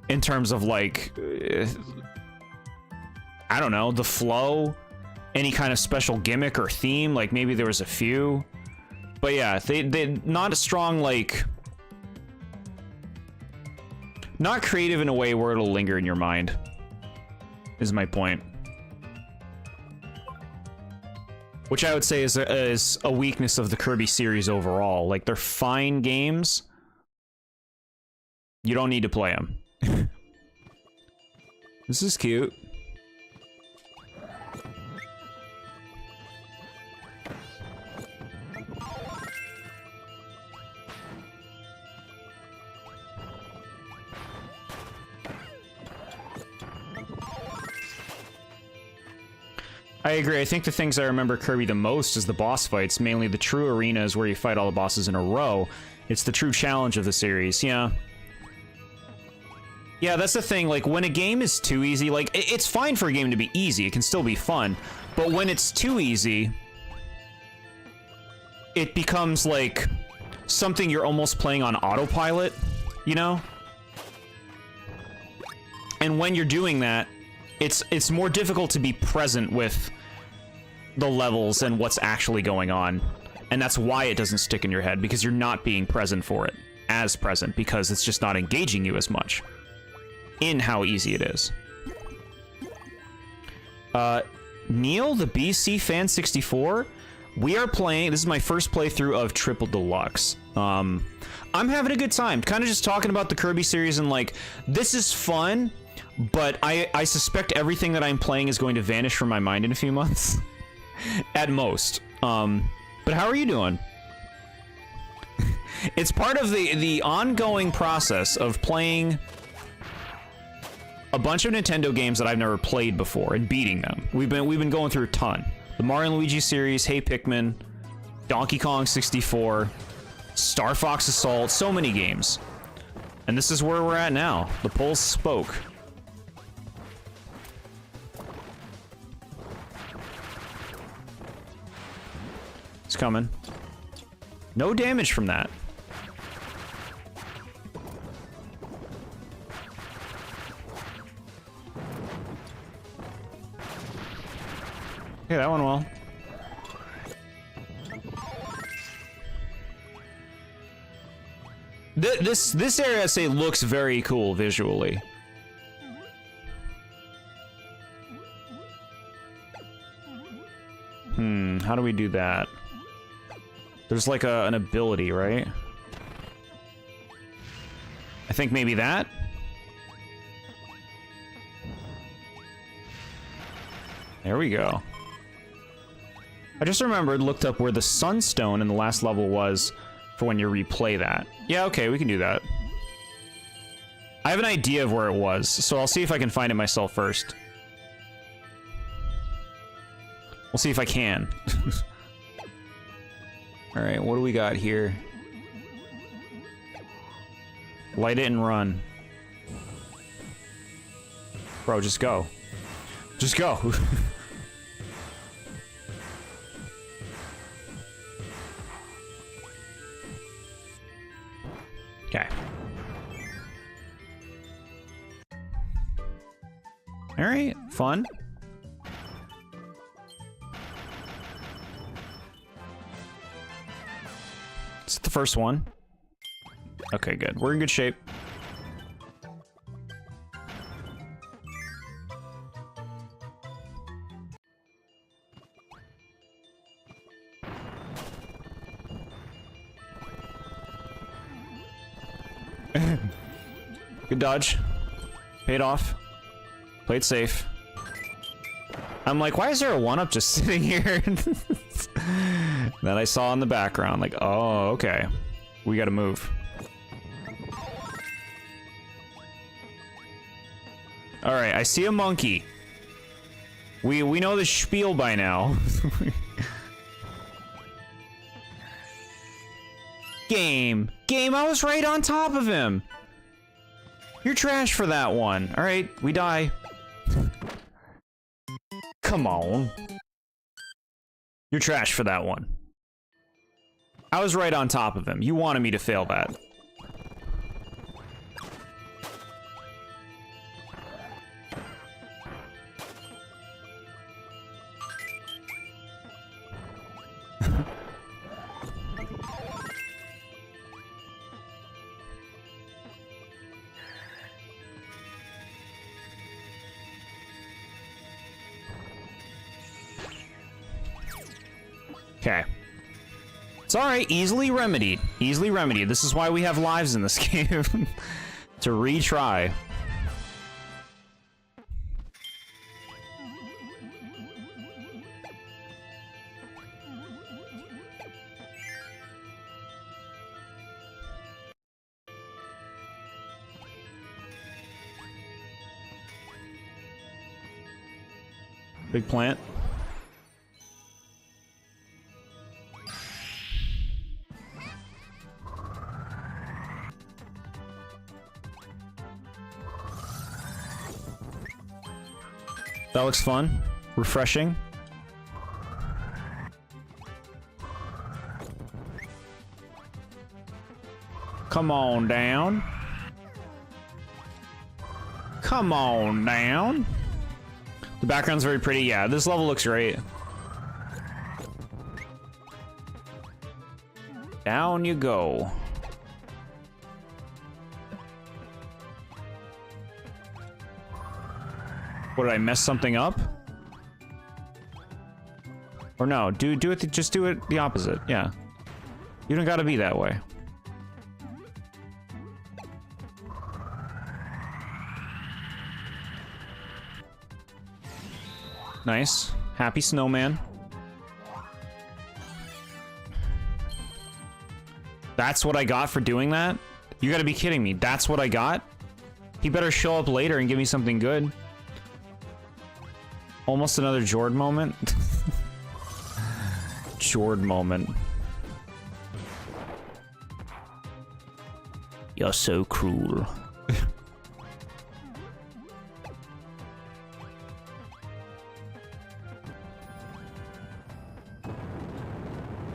In terms of, like, I don't know, the flow, any kind of special gimmick or theme, like, maybe there was a few. But yeah, they not a strong, like, not creative in a way where it'll linger in your mind, is my point. Which I would say is a weakness of the Kirby series overall. Like, they're fine games. You don't need to play them. This is cute. I agree. I think the things I remember Kirby the most is the boss fights, mainly the true arenas where you fight all the bosses in a row. It's the true challenge of the series, yeah. Yeah, that's the thing, like, when a game is too easy, like, it's fine for a game to be easy, it can still be fun, but when it's too easy, it becomes, like, something you're almost playing on autopilot, you know? And when you're doing that, it's more difficult to be present with the levels and what's actually going on. And that's why it doesn't stick in your head, because you're not being present for it. As present, because it's just not engaging you as much in how easy it is. Neil, the BC Fan 64, we are playing, this is my first playthrough of Triple Deluxe. I'm having a good time, kind of just talking about the Kirby series and like, this is fun, but I suspect everything that I'm playing is going to vanish from my mind in a few months. At most. But how are you doing? It's part of the ongoing process of playing a bunch of Nintendo games that I've never played before and beating them. We've been going through a ton. The Mario and Luigi series, Hey Pikmin, Donkey Kong 64, Star Fox Assault, so many games. And this is where we're at now. The polls spoke. It's coming. No damage from that. Okay, that went well. This area, I'd say, looks very cool visually. How do we do that? There's like an ability, right? I think maybe that? There we go. I just remembered, looked up where the sunstone in the last level was for when you replay that. Yeah, okay, we can do that. I have an idea of where it was, so I'll see if I can find it myself first. We'll see if I can. Alright, what do we got here? Light it and run. Bro, just go. Just go. Okay. Alright, fun. It's the first one. Okay, good. We're in good shape. Good dodge. Paid off. Played safe. I'm like, why is there a 1-up just sitting here? That I saw in the background. Like, oh, okay. We gotta move. Alright, I see a monkey. We know the spiel by now. Game, I was right on top of him. You're trash for that one. Alright, we die. Come on. You're trash for that one. I was right on top of him. You wanted me to fail that. Okay. It's alright, easily remedied. Easily remedied. This is why we have lives in this game. To retry. Big plant. That looks fun. Refreshing. Come on down. Come on down. The background's very pretty. Yeah, this level looks great. Down you go. What, did I mess something up? Or no, do it, just do it the opposite, yeah. You don't gotta be that way. Nice. Happy snowman. That's what I got for doing that? You gotta be kidding me. That's what I got? He better show up later and give me something good. Almost another Jord moment. Jord moment. You're so cruel.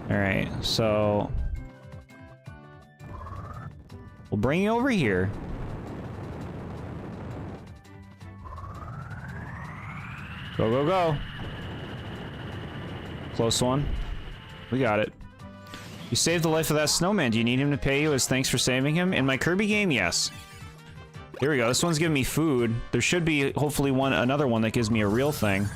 Alright, so... we'll bring you over here. Go, go, go. Close one. We got it. You saved the life of that snowman. Do you need him to pay you as thanks for saving him? In my Kirby game, yes. Here we go. This one's giving me food. There should be, hopefully, another one that gives me a real thing.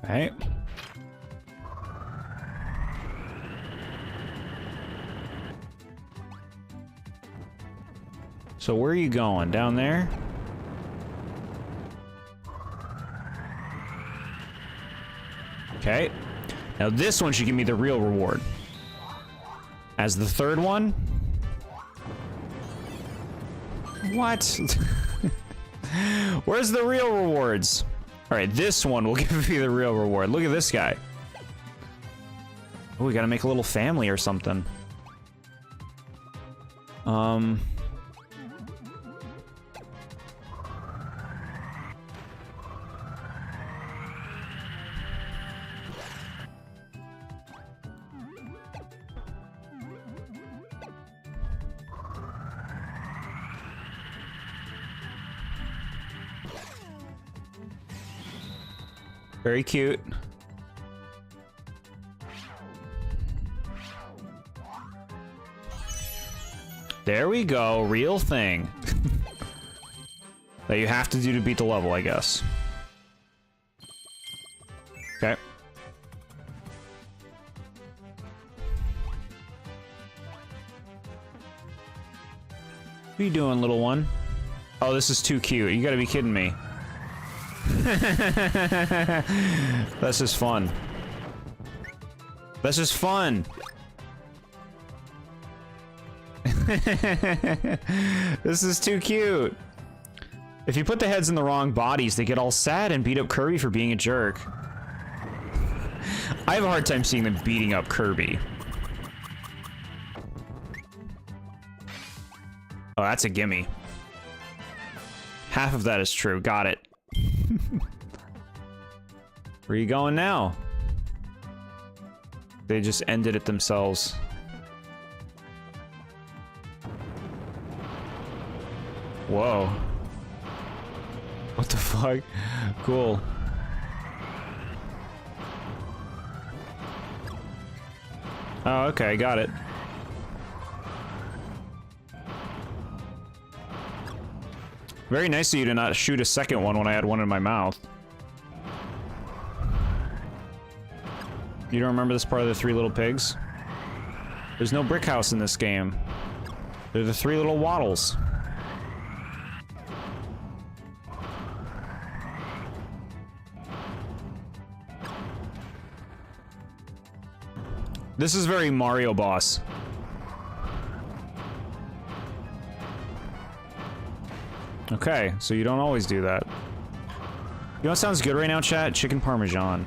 Alright. So where are you going? Down there? Okay. Now this one should give me the real reward. As the third one? What? Where's the real rewards? Alright, this one will give me the real reward. Look at this guy. Oh, we gotta make a little family or something. Very cute. There we go, real thing. That you have to do to beat the level, I guess. Okay. What are you doing, little one? Oh, this is too cute. You gotta be kidding me. That's just fun. That's just fun. This is too cute. If you put the heads in the wrong bodies, they get all sad and beat up Kirby for being a jerk. I have a hard time seeing them beating up Kirby. Oh, that's a gimme. Half of that is true. Got it. Where are you going now? They just ended it themselves. Whoa. What the fuck? Cool. Oh, okay, got it. Very nice of you to not shoot a second one when I had one in my mouth. You don't remember this part of the Three Little Pigs? There's no brick house in this game. They're the three little waddles. This is very Mario Boss. Okay, so you don't always do that. You know what sounds good right now, chat? Chicken parmesan.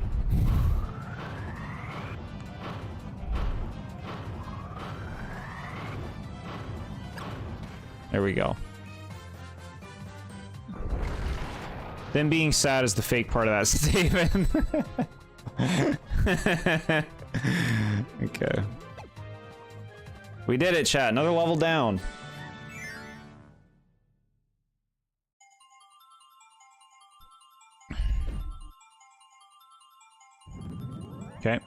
There we go. Them being sad is the fake part of that statement. Okay. We did it, chat. Another level down. Okay.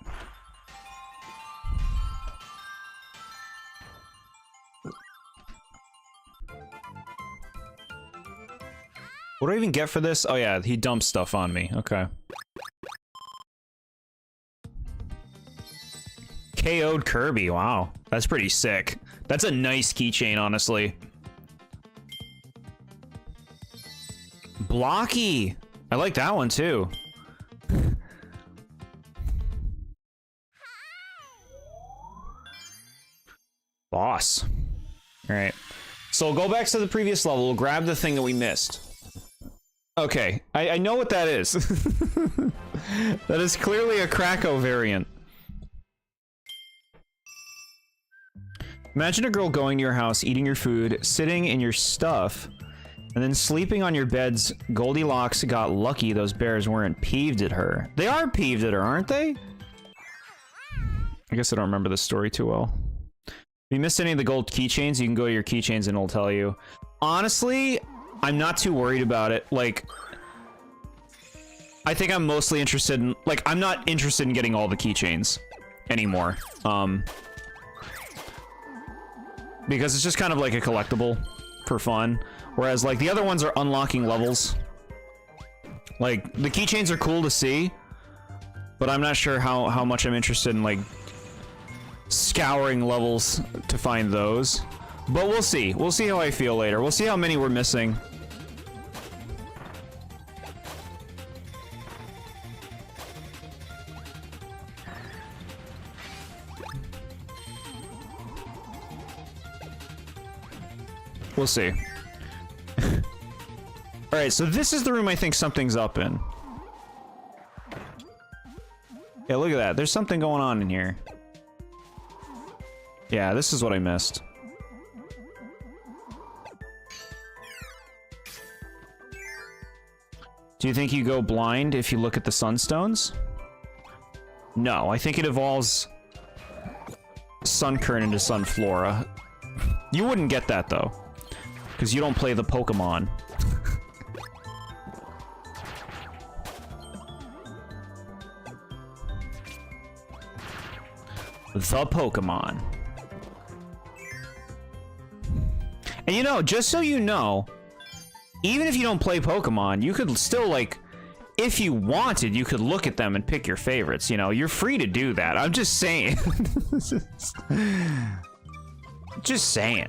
What do I even get for this? Oh yeah, he dumps stuff on me. Okay. KO'd Kirby, wow. That's pretty sick. That's a nice keychain, honestly. Blocky! I like that one, too. Boss. Alright. So we'll go back to the previous level, we'll grab the thing that we missed. Okay, I know what that is. That is clearly a Krakow variant. Imagine a girl going to your house, eating your food, sitting in your stuff, and then sleeping on your beds. Goldilocks got lucky those bears weren't peeved at her. They are peeved at her, aren't they? I guess I don't remember the story too well. If you missed any of the gold keychains, you can go to your keychains and it'll tell you. Honestly, I'm not too worried about it. Like, I think I'm mostly interested in, like, I'm not interested in getting all the keychains anymore. Because it's just kind of like a collectible for fun. Whereas, like, the other ones are unlocking levels. Like, the keychains are cool to see, but I'm not sure how much I'm interested in, like, scouring levels to find those. But we'll see. We'll see how I feel later. We'll see how many we're missing. We'll see. Alright, so this is the room I think something's up in. Yeah, look at that. There's something going on in here. Yeah, this is what I missed. Do you think you go blind if you look at the sunstones? No, I think it evolves Sunkern into Sunflora. You wouldn't get that, though. Because you don't play the Pokemon. The Pokemon. And you know, just so you know, even if you don't play Pokemon, you could still, like, if you wanted, you could look at them and pick your favorites, you know? You're free to do that. I'm just saying. Just saying.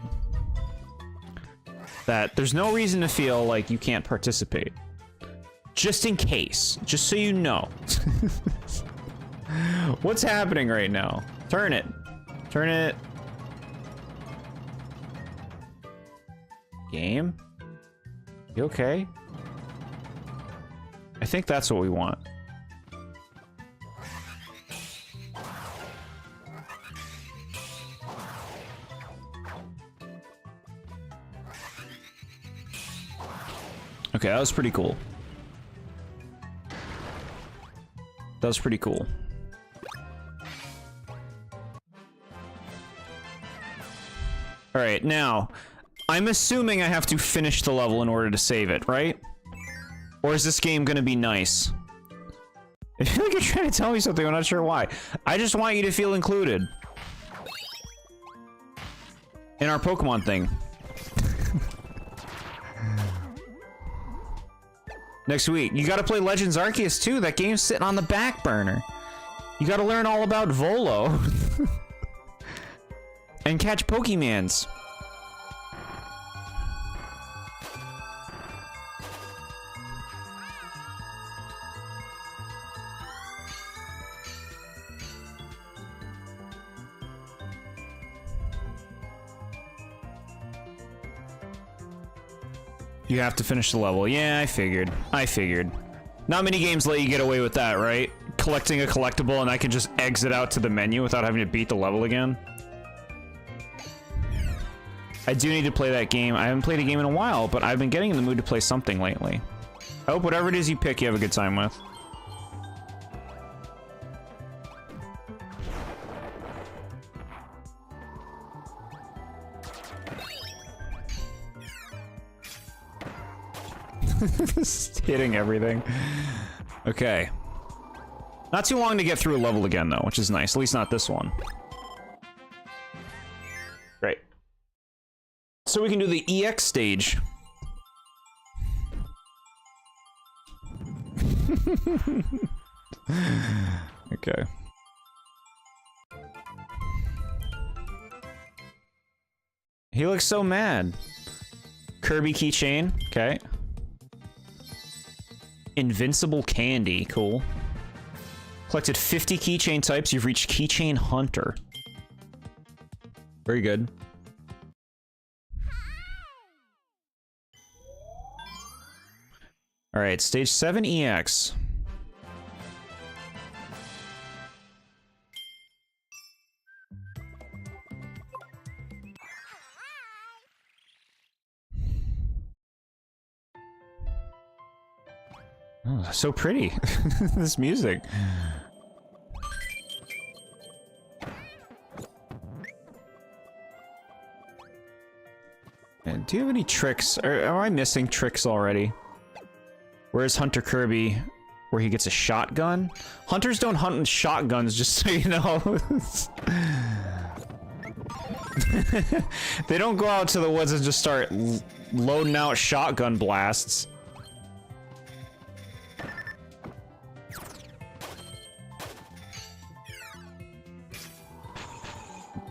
That there's no reason to feel like you can't participate. Just in case. Just so you know. What's happening right now? Turn it. Turn it. Game? You okay? I think that's what we want. Okay, that was pretty cool. That was pretty cool. Alright, now, I'm assuming I have to finish the level in order to save it, right? Or is this game gonna be nice? I feel like you're trying to tell me something, I'm not sure why. I just want you to feel included. In our Pokemon thing. Next week. You gotta play Legends Arceus too, that game's sitting on the back burner. You gotta learn all about Volo. And catch Pokemans. You have to finish the level. Yeah, I figured. I figured. Not many games let you get away with that, right? Collecting a collectible and I can just exit out to the menu without having to beat the level again. I do need to play that game. I haven't played a game in a while, but I've been getting in the mood to play something lately. I hope whatever it is you pick, you have a good time with. Just hitting everything. Okay. Not too long to get through a level again, though, which is nice. At least not this one. Great. So we can do the EX stage. Okay. He looks so mad. Kirby keychain. Okay. Invincible candy. Cool. Collected 50 keychain types. You've reached Keychain Hunter. Very good. All right, stage 7 EX. Oh, so pretty. This music. And do you have any tricks? Or am I missing tricks already? Where's Hunter Kirby, where he gets a shotgun? Hunters don't hunt with shotguns, just so you know. They don't go out to the woods and just start loading out shotgun blasts.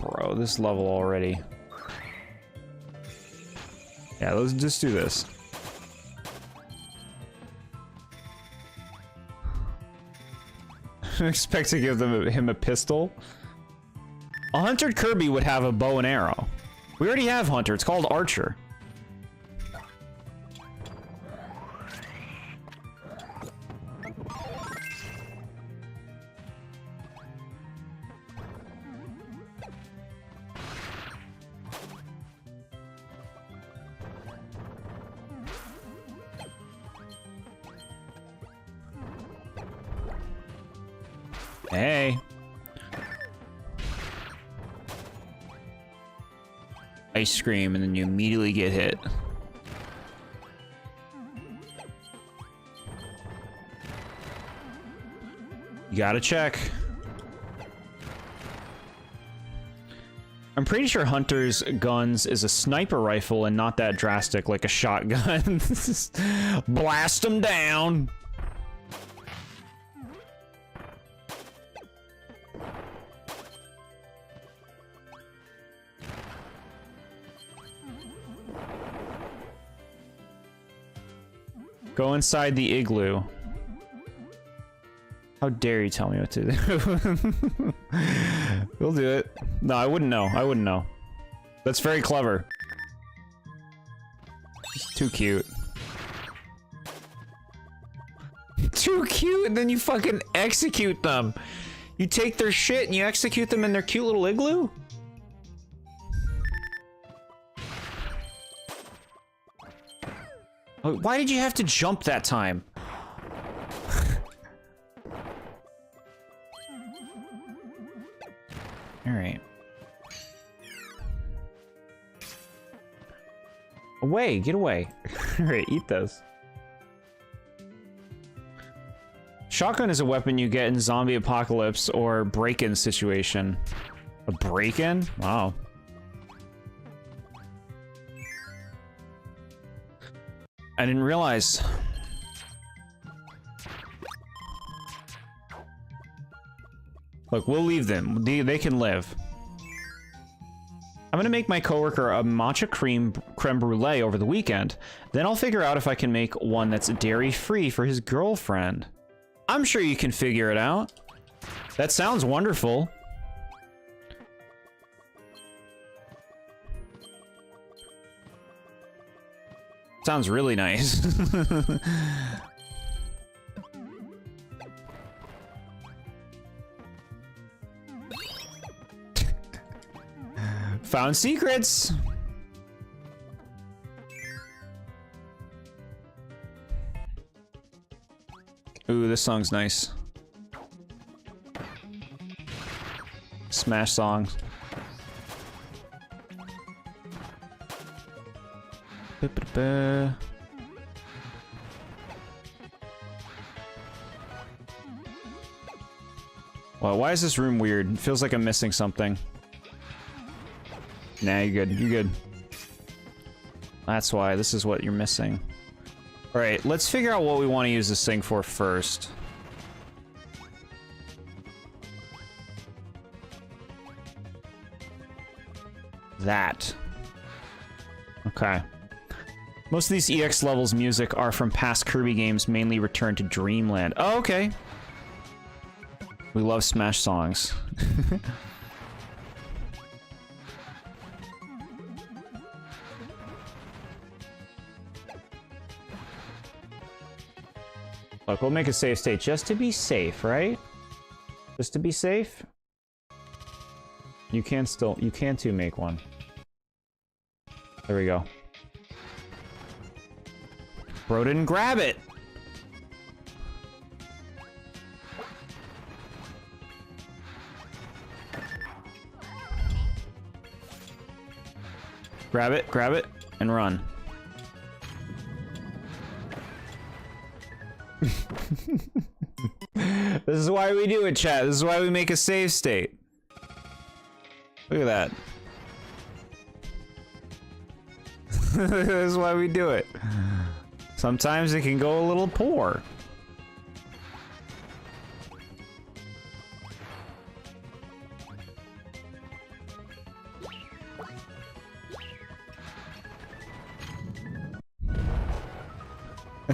Bro, this level already. Yeah, let's just do this. I expect to give him a pistol. A Hunter Kirby would have a bow and arrow. We already have Hunter. It's called Archer. Hey. Ice cream, and then you immediately get hit. You gotta check. I'm pretty sure Hunter's guns is a sniper rifle and not that drastic like a shotgun. Blast them down. Go inside the igloo. How dare you tell me what to do? We'll do it. No, I wouldn't know. I wouldn't know. That's very clever. It's too cute. Too cute, and then you fucking execute them. You take their shit and you execute them in their cute little igloo? Why did you have to jump that time? Alright. Away, get away. Alright, eat those. Shotgun is a weapon you get in zombie apocalypse or break-in situation. A break-in? Wow. I didn't realize. Look, we'll leave them. They can live. I'm gonna make my coworker a matcha creme brulee over the weekend. Then I'll figure out if I can make one that's dairy-free for his girlfriend. I'm sure you can figure it out. That sounds wonderful. Sounds really nice. Found secrets. Ooh, this song's nice. Smash songs. Ba-ba-ba. Well, why is this room weird? It feels like I'm missing something. Nah, you're good. You're good. That's why. This is what you're missing. Alright, let's figure out what we want to use this thing for first. That. Okay. Most of these EX levels music are from past Kirby games, mainly returned to Dreamland. Oh, okay. We love Smash songs. Look, we'll make a save state just to be safe, right? Just to be safe. You can too make one. There we go. Bro didn't grab it. Grab it, and run. This is why we do it, chat. This is why we make a save state. Look at that. This is why we do it. Sometimes it can go a little poor.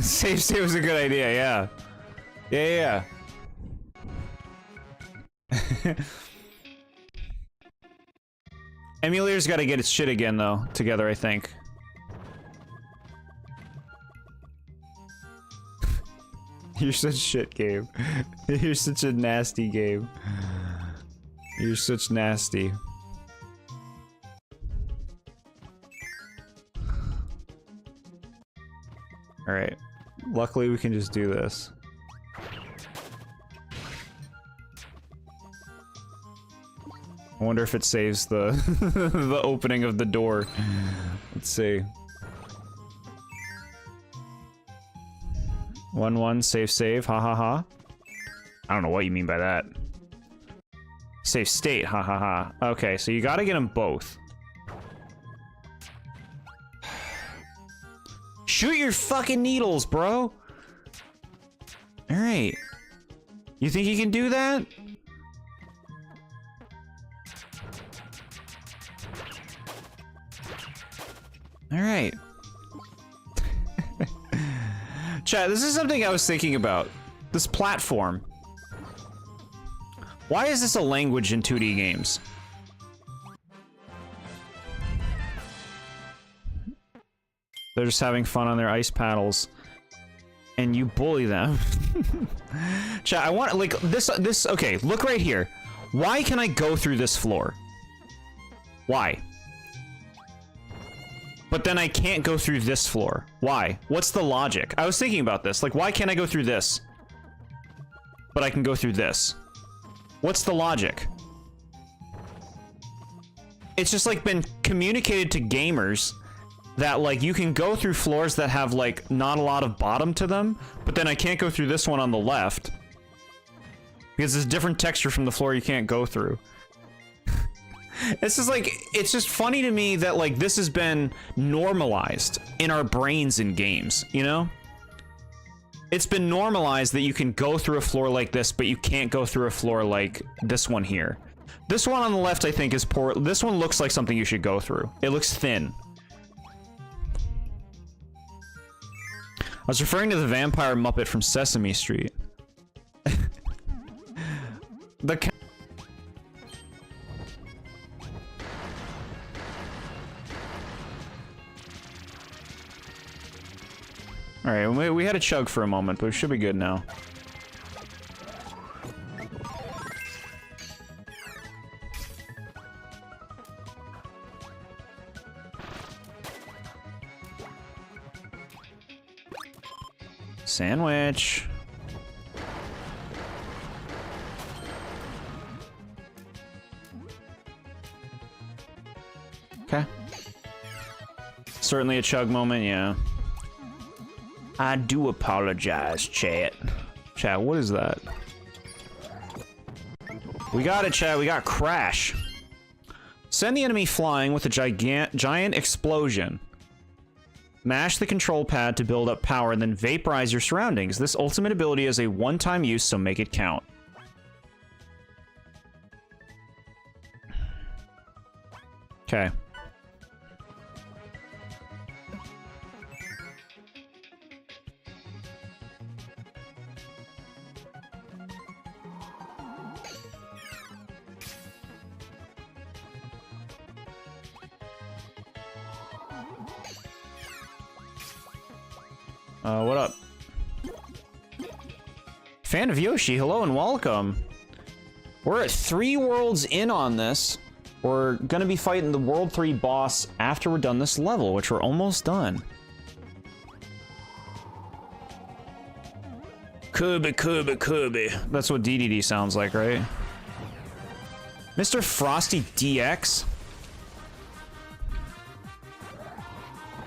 Save state was a good idea, yeah. Yeah. Emulator's gotta get its shit again, though, together, I think. You're such shit, Gabe. You're such a nasty, Gabe. You're such nasty. Alright. Luckily, we can just do this. I wonder if it saves the the opening of the door. Let's see. 1-1 save ha ha ha. I don't know what you mean by that. Save state ha ha ha. Okay, so you gotta get them both. Shoot your fucking needles, bro. All right. You think you can do that? All right. Chat, this is something I was thinking about. This platform. Why is this a language in 2D games? They're just having fun on their ice paddles. And you bully them. Chat, I want, like, this, okay, look right here. Why can I go through this floor? Why? But then I can't go through this floor. Why? What's the logic? I was thinking about this. Like, why can't I go through this? But I can go through this. What's the logic? It's just, like, been communicated to gamers that, like, you can go through floors that have, like, not a lot of bottom to them, but then I can't go through this one on the left. Because it's a different texture from the floor you can't go through. It's just like, it's just funny to me that, like, this has been normalized in our brains in games, you know? It's been normalized that you can go through a floor like this, but you can't go through a floor like this one here. This one on the left, I think, is poor. This one looks like something you should go through. It looks thin. I was referring to the vampire Muppet from Sesame Street. The Alright, we had a chug for a moment, but we should be good now. Sandwich. Okay. Certainly a chug moment, yeah. I do apologize, chat. Chat, what is that? We got it, chat. We got Crash. Send the enemy flying with a giant explosion. Mash the control pad to build up power and then vaporize your surroundings. This ultimate ability is a one-time use, so make it count. Okay. What up? Fan of Yoshi, hello and welcome. We're at 3 worlds in on this. We're gonna be fighting the World 3 boss after we're done this level, which we're almost done. Kirby, Kirby, Kirby. That's what DDD sounds like, right? Mr. Frosty DX?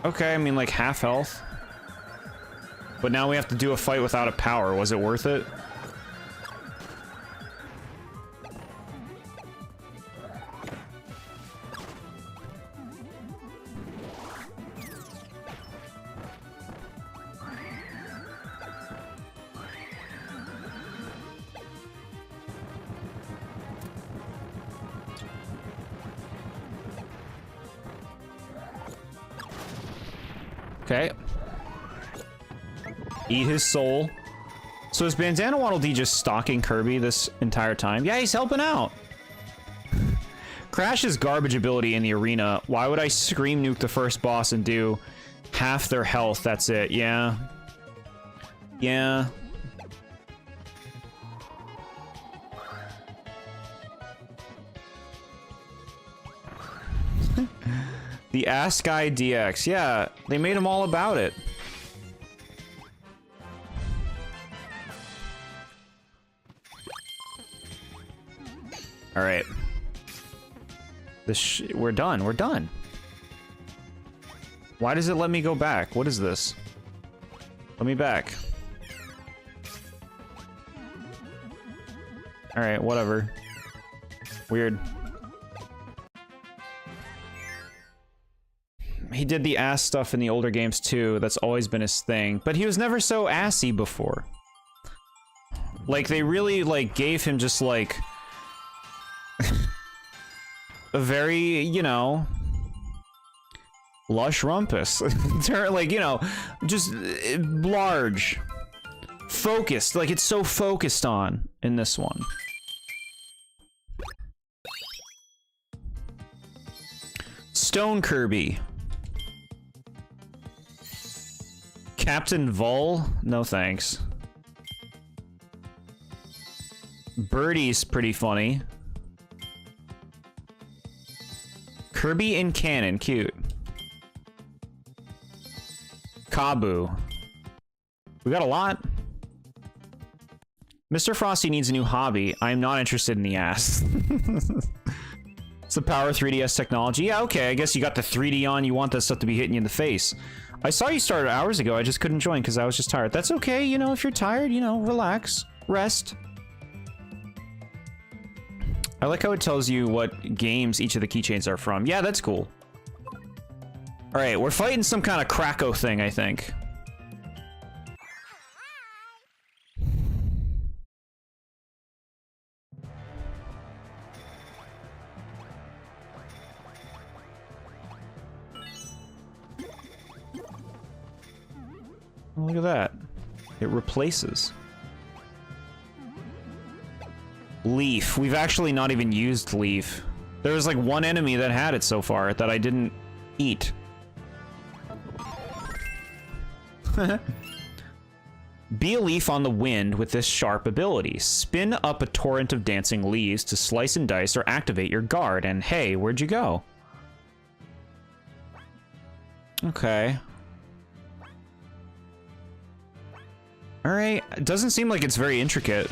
Okay, I mean like half health. But now we have to do a fight without a power. Was it worth it? Okay. Eat his soul. So is Bandana Waddle Dee just stalking Kirby this entire time? Yeah, he's helping out. Crash's garbage ability in the arena. Why would I scream nuke the first boss and do half their health? That's it. Yeah. Yeah. The Ass Guy DX. Yeah, they made him all about it. All right. We're done. We're done. Why does it let me go back? What is this? Let me back. All right, whatever. Weird. He did the ass stuff in the older games too. That's always been his thing. But he was never so assy before. Like, they really, like, gave him just, like... a very, you know, lush rumpus. Like, you know, just large. Focused. Like, it's so focused on in this one. Stone Kirby. Captain Vol? No thanks. Birdie's pretty funny. Kirby in Cannon, cute. Kabu. We got a lot. Mr. Frosty needs a new hobby. I am not interested in the ass. It's the power of 3DS technology. Yeah, okay, I guess you got the 3D on. You want that stuff to be hitting you in the face. I saw you started hours ago. I just couldn't join because I was just tired. That's okay, you know, if you're tired, you know, relax. Rest. I like how it tells you what games each of the keychains are from. Yeah, that's cool. Alright, we're fighting some kind of Krakow thing, I think. Oh, look at that. It replaces. Leaf. We've actually not even used Leaf. There was like one enemy that had it so far that I didn't eat. Be a leaf on the wind with this sharp ability. Spin up a torrent of dancing leaves to slice and dice or activate your guard. And hey, where'd you go? Okay. Alright. It doesn't seem like it's very intricate.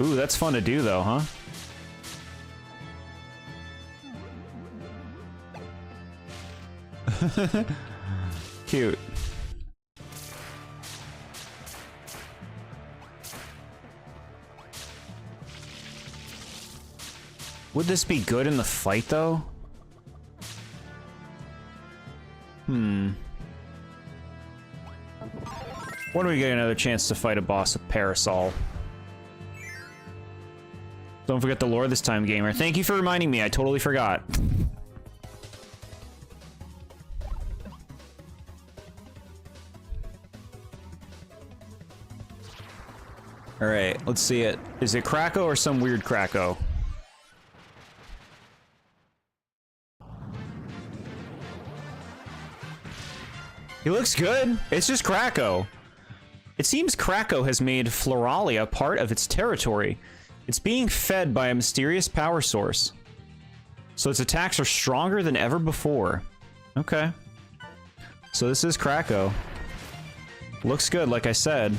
Ooh, that's fun to do though, huh? Cute. Would this be good in the fight, though? When do we get another chance to fight a boss with Parasol? Don't forget the lore this time, gamer. Thank you for reminding me. I totally forgot. Alright, let's see it. Is it Krako or some weird Krako? He looks good. It's just Krako. It seems Krako has made Floralia part of its territory. It's being fed by a mysterious power source. So its attacks are stronger than ever before. Okay. So this is Krako. Looks good, like I said.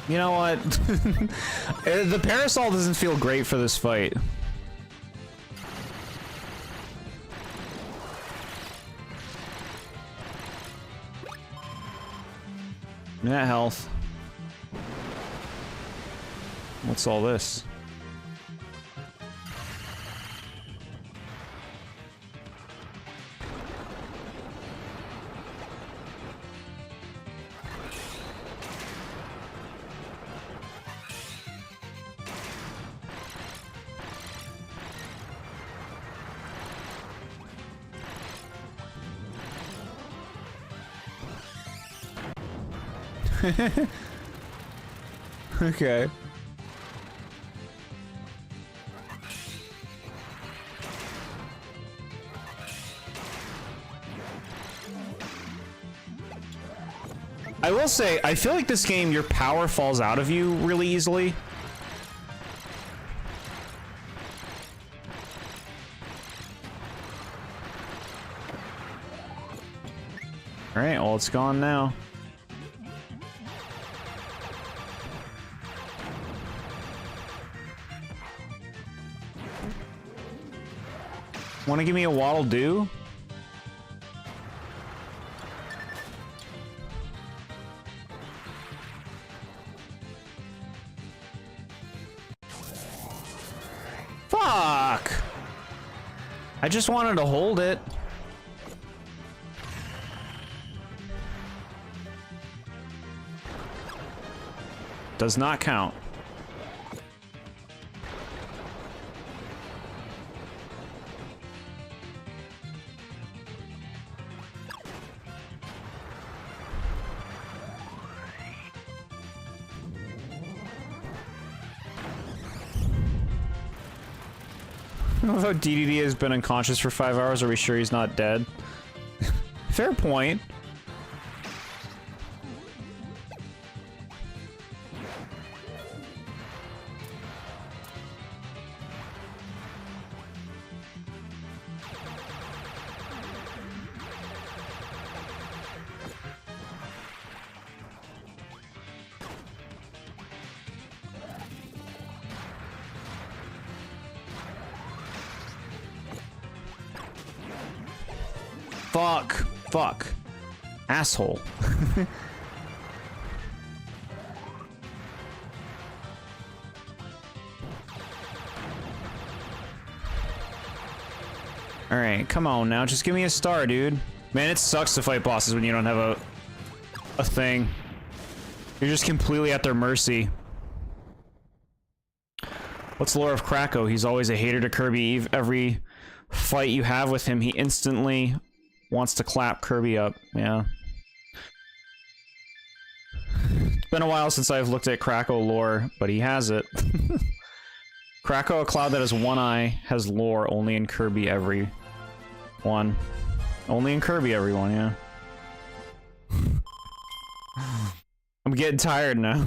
You know what? The Parasol doesn't feel great for this fight. Net health. What's all this? Okay. I will say, I feel like this game, your power falls out of you really easily. Alright, well, it's gone now. Want to give me a Waddle Doo? Fuck! I just wanted to hold it. Does not count. Although DDD has been unconscious for 5 hours, are we sure he's not dead? Fair point. Fuck. Fuck. Asshole. Alright, come on now. Just give me a star, dude. Man, it sucks to fight bosses when you don't have a thing. You're just completely at their mercy. What's the lore of Krakow? He's always a hater to Kirby. Every fight you have with him, he instantly wants to clap Kirby up. Yeah. It's been a while since I've looked at Krakow lore, but he has it. Krakow, a cloud that has one eye, has lore only in Kirby every one. Only in Kirby everyone, yeah. I'm getting tired now.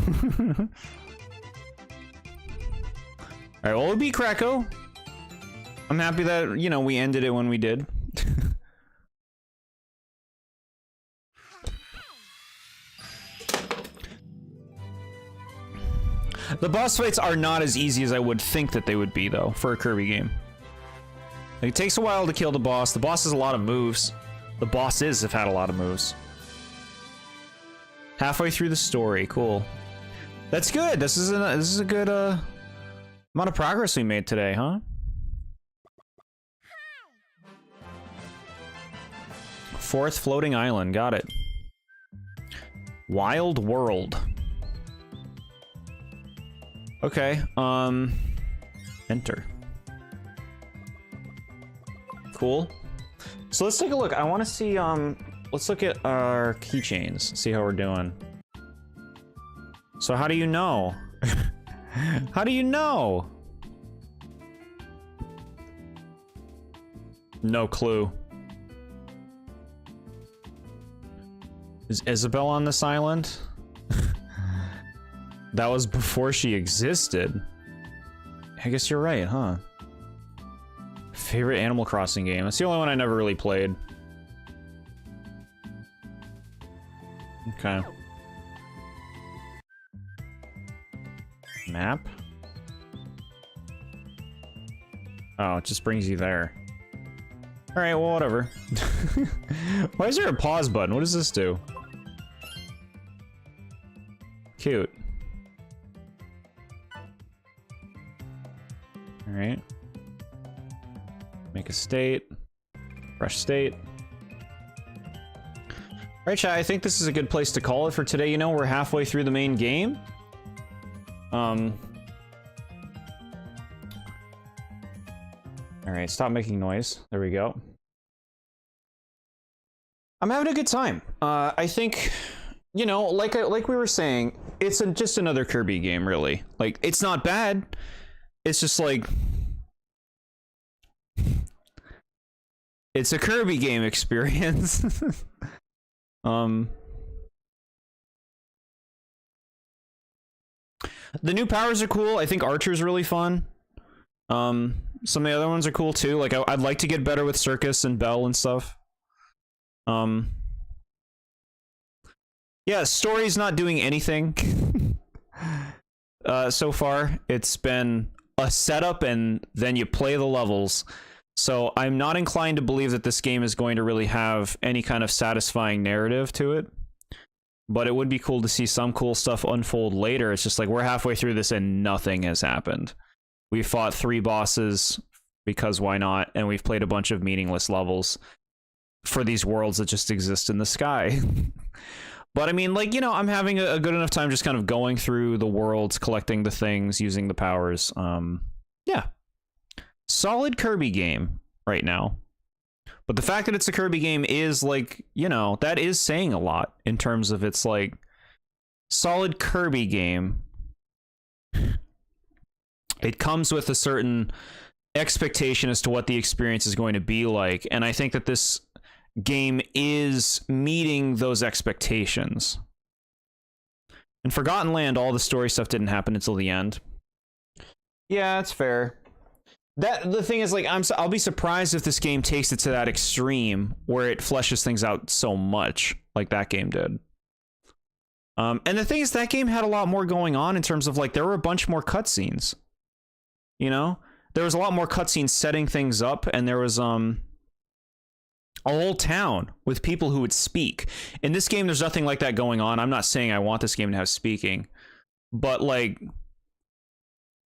Alright, well, we beat Krakow. I'm happy that, you know, we ended it when we did. The boss fights are not as easy as I would think that they would be, though, for a Kirby game. Like, it takes a while to kill the boss. The boss has a lot of moves. The bosses have had a lot of moves. Halfway through the story, cool. This is a good amount of progress we made today, huh? Fourth floating island, got it. Wild World. Okay, enter. Cool. So let's take a look. I want to see, let's look at our keychains, see how we're doing. So how do you know? How do you know? No clue. Is Isabel on this island? That was before she existed. I guess you're right, huh? Favorite Animal Crossing game? That's the only one I never really played. Okay. Map? Oh, it just brings you there. Alright, well, whatever. Why is there a pause button? What does this do? Cute. Alright. Make a state. Fresh state. Alright, chat, I think this is a good place to call it for today. You know, we're halfway through the main game. Alright, stop making noise. There we go. I'm having a good time. I think, you know, like we were saying, it's just another Kirby game, really. Like, it's not bad. It's just like... It's a Kirby game experience. The new powers are cool. I think Archer's really fun. Some of the other ones are cool too. Like, I'd like to get better with Circus and Bell and stuff. Yeah, story's not doing anything. So far. It's been a setup and then you play the levels. So I'm not inclined to believe that this game is going to really have any kind of satisfying narrative to it. But it would be cool to see some cool stuff unfold later. It's just like we're halfway through this and nothing has happened. We fought 3 bosses because why not? And we've played a bunch of meaningless levels for these worlds that just exist in the sky. But I mean, like, you know, I'm having a good enough time just kind of going through the worlds, collecting the things, using the powers. Yeah. Solid Kirby game right now. But the fact that it's a Kirby game is, like, you know, that is saying a lot in terms of it's, like, solid Kirby game. It comes with a certain expectation as to what the experience is going to be like. And I think that this game is meeting those expectations. In Forgotten Land, all the story stuff didn't happen until the end. Yeah, that's fair. The thing is, like, I'll be surprised if this game takes it to that extreme where it fleshes things out so much like that game did. And the thing is, that game had a lot more going on in terms of, like, there were a bunch more cutscenes. You know? There was a lot more cutscenes setting things up, and there was a a whole town with people who would speak. In this game, there's nothing like that going on. I'm not saying I want this game to have speaking, but like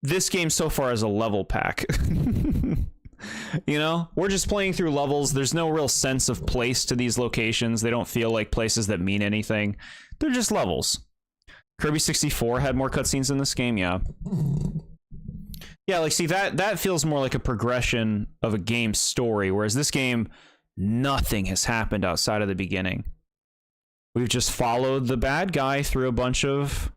this game so far is a level pack. You know, we're just playing through levels. There's no real sense of place to these locations. They don't feel like places that mean anything. They're just levels. Kirby 64 had more cutscenes in this game, yeah. Yeah, like, see, that feels more like a progression of a game's story, whereas this game, nothing has happened outside of the beginning. We've just followed the bad guy through a bunch of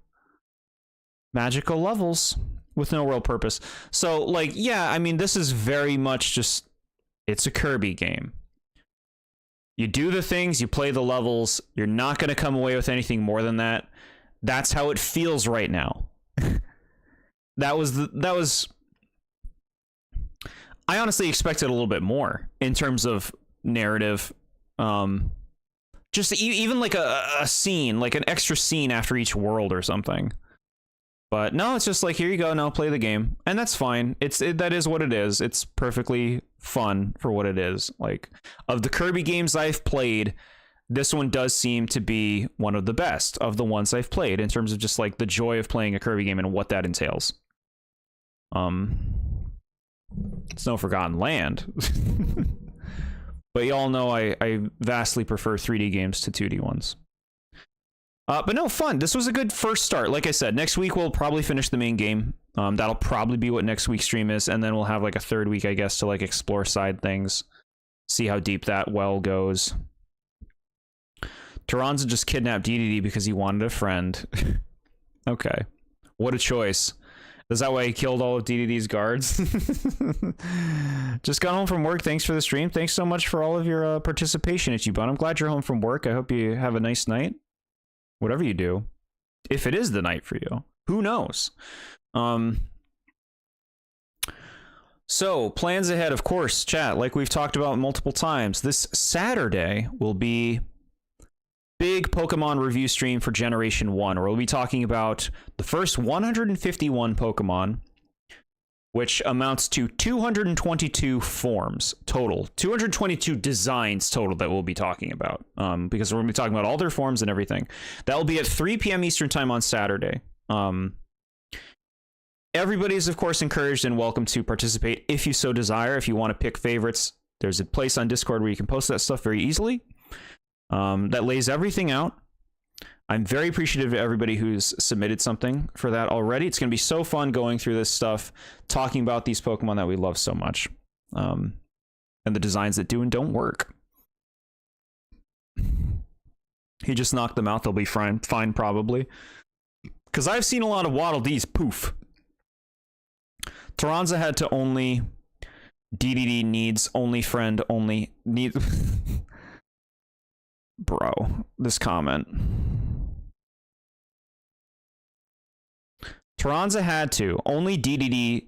magical levels with no real purpose. So, like, yeah, I mean, this is very much just, it's a Kirby game. You do the things, you play the levels, you're not going to come away with anything more than that. That's how it feels right now. That was I honestly expected a little bit more in terms of narrative. Just even like a scene, like an extra scene after each world or something. But no, it's just like, here you go, now play the game. And that's fine. That is what it is. It's perfectly fun for what it is. Like, of the Kirby games I've played, this one does seem to be one of the best of the ones I've played in terms of just like the joy of playing a Kirby game and what that entails. It's no Forgotten Land. But y'all know I vastly prefer 3D games to 2D ones. But no, fun. This was a good first start. Like I said, next week we'll probably finish the main game. That'll probably be what next week's stream is, and then we'll have like a third week, I guess, to like explore side things, see how deep that well goes. Taranza just kidnapped DDD because he wanted a friend. Okay. What a choice. Is that why he killed all of DDD's guards? Just got home from work. Thanks for the stream. Thanks so much for all of your participation, Ichiban. I'm glad you're home from work. I hope you have a nice night. Whatever you do. If it is the night for you. Who knows? So, plans ahead, of course, chat, like we've talked about multiple times. This Saturday will be big Pokemon review stream for Generation 1, where we'll be talking about the first 151 Pokemon, which amounts to 222 forms total. 222 designs total that we'll be talking about, because we're going to be talking about all their forms and everything. That will be at 3 p.m. Eastern Time on Saturday. Everybody is, of course, encouraged and welcome to participate if you so desire. If you want to pick favorites, there's a place on Discord where you can post that stuff very easily. That lays everything out. I'm very appreciative of everybody who's submitted something for that already. It's going to be so fun going through this stuff, talking about these Pokemon that we love so much, and the designs that do and don't work. He just knocked them out. They'll be fine probably. Because I've seen a lot of Waddle Dees poof. Taranza had to only... DDD needs only friend only... need. Bro, this comment. Taranza had to. Only DDD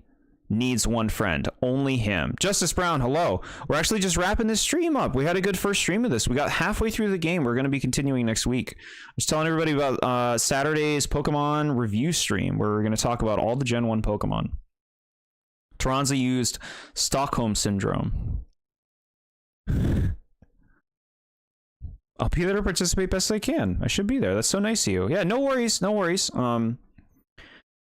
needs one friend. Only him. Justice Brown, hello. We're actually just wrapping this stream up. We had a good first stream of this. We got halfway through the game. We're going to be continuing next week. I was telling everybody about Saturday's Pokemon review stream, where we're going to talk about all the Gen 1 Pokemon. Taranza used Stockholm Syndrome. I'll be there to participate best I can. I should be there. That's so nice of you. Yeah, no worries. No worries.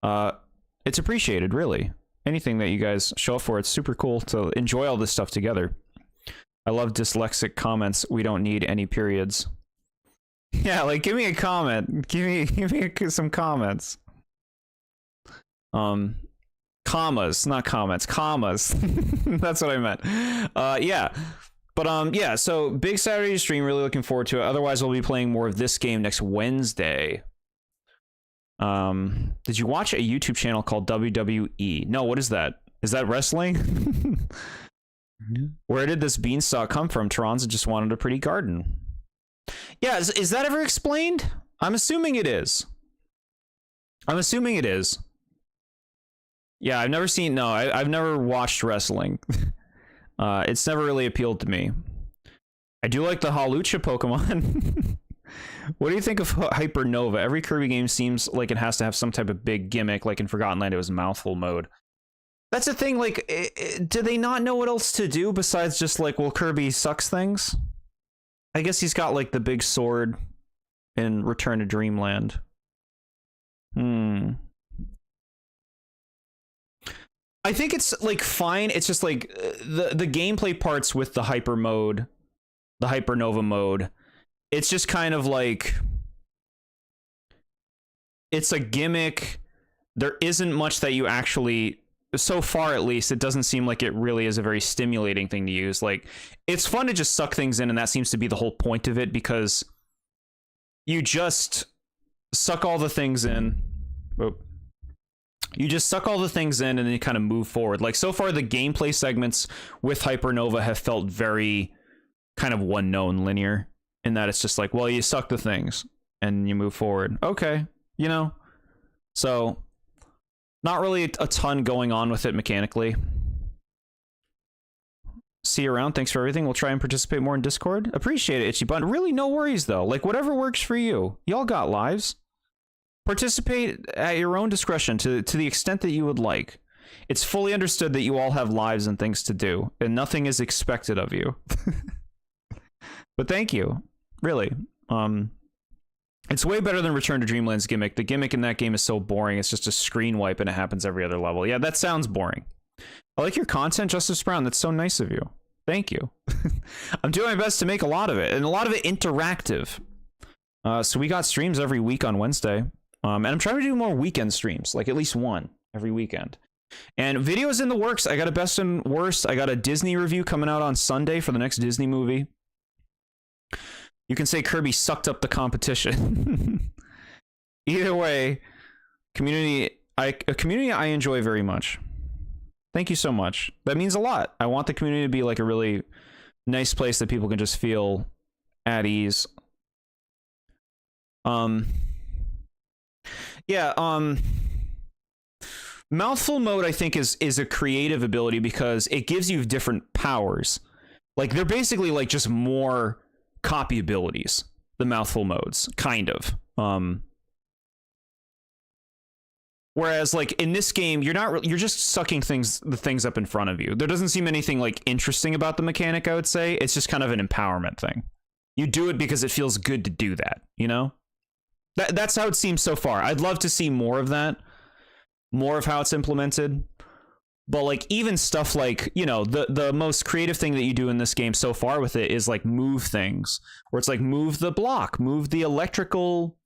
It's appreciated, really. Anything that you guys show up for, it's super cool to enjoy all this stuff together. I love dyslexic comments. We don't need any periods. Yeah, like, give me a comment. Give me some comments. Commas, not comments. Commas. That's what I meant. Yeah. But yeah, so big Saturday stream, really looking forward to it. Otherwise, we'll be playing more of this game next Wednesday. Did you watch a YouTube channel called WWE? No, what is that? Is that wrestling? Where did this beanstalk come from? Taranza just wanted a pretty garden. Yeah, is that ever explained? I'm assuming it is. Yeah, I've never seen, no, I've never watched wrestling. It's never really appealed to me. I do like the Hawlucha Pokemon. What do you think of Hypernova? Every Kirby game seems like it has to have some type of big gimmick, like in Forgotten Land it was mouthful mode. That's the thing, like, do they not know what else to do besides just like, well, Kirby sucks things? I guess he's got like the big sword in Return to Dreamland. I think it's like fine. It's just like the gameplay parts with the hyper mode, the hypernova mode. It's just kind of like, it's a gimmick. There isn't much that you actually, so far at least, it doesn't seem like it really is a very stimulating thing to use. Like, it's fun to just suck things in, and that seems to be the whole point of it, because you just suck all the things in. Oh. You just suck all the things in and then you kind of move forward. Like, so far, the gameplay segments with Hypernova have felt very kind of one known linear, in that it's just like, well, you suck the things and you move forward. Okay, you know? So, not really a ton going on with it mechanically. See you around. Thanks for everything. We'll try and participate more in Discord. Appreciate it, Itchy Bun. Really, no worries, though. Like, whatever works for you. Y'all got lives. Participate at your own discretion to the extent that you would like. It's fully understood that you all have lives and things to do, and nothing is expected of you. But thank you. Really. It's way better than Return to Dreamland's gimmick. The gimmick in that game is so boring. It's just a screen wipe and it happens every other level. Yeah, that sounds boring. I like your content, Justice Brown. That's so nice of you. Thank you. I'm doing my best to make a lot of it, and a lot of it interactive. So we got streams every week on Wednesday. And I'm trying to do more weekend streams, like at least one every weekend. And videos in the works. I got a best and worst. I got a Disney review coming out on Sunday for the next Disney movie. You can say Kirby sucked up the competition. Either way, a community I enjoy very much. Thank you so much. That means a lot. I want the community to be like a really nice place that people can just feel at ease. Yeah, mouthful mode, I think, is a creative ability because it gives you different powers. Like, they're basically like just more copy abilities, the mouthful modes, kind of. Whereas, like, in this game, you're just sucking the things up in front of you. There doesn't seem anything like interesting about the mechanic, I would say. It's just kind of an empowerment thing. You do it because it feels good to do that, you know? That's how it seems so far. I'd love to see more of that, more of how it's implemented. But like, even stuff like, you know, the most creative thing that you do in this game so far with it is like move things, where it's like move the block, move the electrical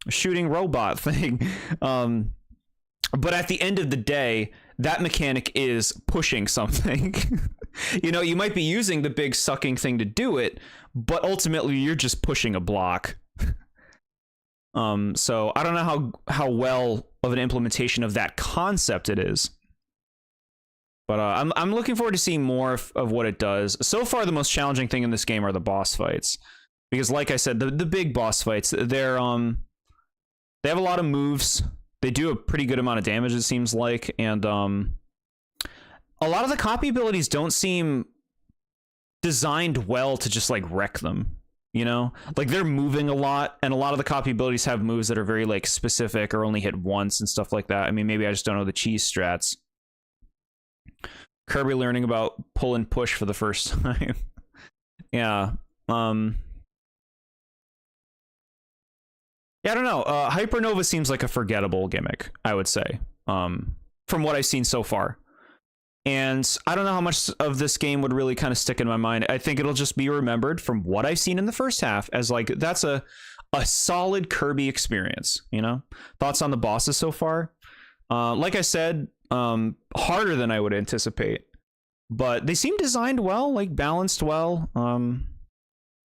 shooting robot thing. But at the end of the day, that mechanic is pushing something. You know, you might be using the big sucking thing to do it, but ultimately you're just pushing a block. So I don't know how well of an implementation of that concept it is, but I'm looking forward to seeing more of what it does. So far, the most challenging thing in this game are the boss fights, because like I said, the big boss fights, they have a lot of moves. They do a pretty good amount of damage, it seems like, and a lot of the copy abilities don't seem designed well to just like wreck them. You know, like they're moving a lot, and a lot of the copy abilities have moves that are very like specific or only hit once and stuff like that. I mean, maybe I just don't know the cheese strats. Kirby learning about pull and push for the first time. Yeah. Yeah, I don't know. Hypernova seems like a forgettable gimmick, I would say, from what I've seen so far. And I don't know how much of this game would really kind of stick in my mind. I think it'll just be remembered from what I've seen in the first half as like, that's a solid Kirby experience, you know? Thoughts on the bosses so far? Like I said, harder than I would anticipate, but they seem designed well, like balanced well.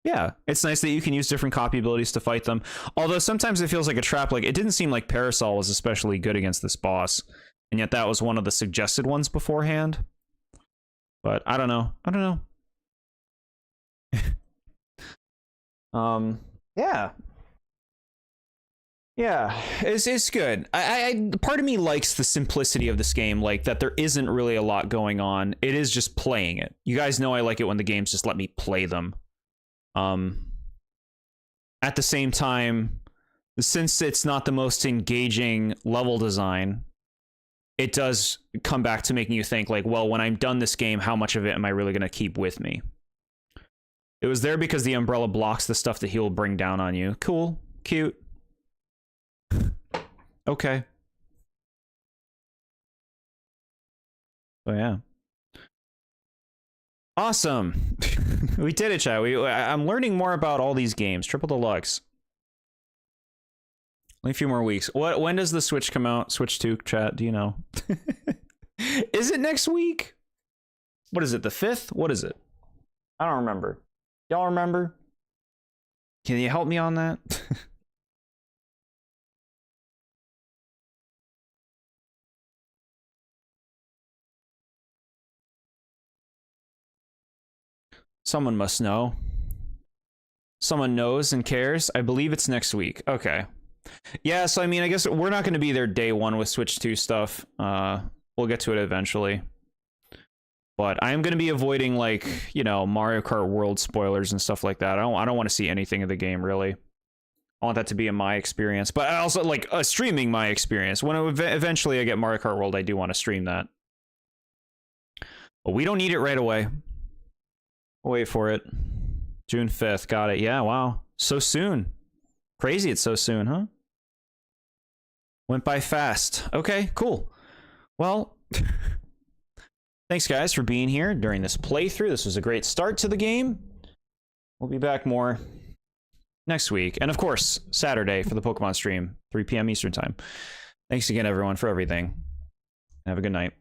Yeah, it's nice that you can use different copy abilities to fight them. Although sometimes it feels like a trap. Like, it didn't seem like Parasol was especially good against this boss, and yet that was one of the suggested ones beforehand. But I don't know. Yeah. Yeah, it's good. I part of me likes the simplicity of this game, like that there isn't really a lot going on. It is just playing it. You guys know I like it when the games just let me play them. At the same time, since it's not the most engaging level design, it does come back to making you think like, well, when I'm done this game, how much of it am I really going to keep with me? It was there because the umbrella blocks the stuff that he'll bring down on you. Cool. Cute. Okay. So yeah. Awesome. We did it, chat. I'm learning more about all these games. Triple Deluxe. Only a few more weeks. When does the Switch come out? Switch 2, chat, do you know? Is it next week? What is it, the 5th? What is it? I don't remember. Y'all remember? Can you help me on that? Someone must know. Someone knows and cares. I believe it's next week. Okay. Yeah, so I mean, I guess we're not going to be there day one with Switch 2 stuff. We'll get to it eventually. But I am going to be avoiding, like, you know, Mario Kart World spoilers and stuff like that. I don't want to see anything of the game, really. I want that to be in my experience. But I also, like, streaming my experience. When eventually I get Mario Kart World, I do want to stream that. But we don't need it right away. We'll wait for it. June 5th. Got it. Yeah, wow. So soon. Crazy it's so soon, huh? Went by fast. Okay, cool. Well, thanks guys for being here during this playthrough. This was a great start to the game. We'll be back more next week. And of course, Saturday for the Pokemon stream, 3 p.m. Eastern time. Thanks again, everyone, for everything. Have a good night.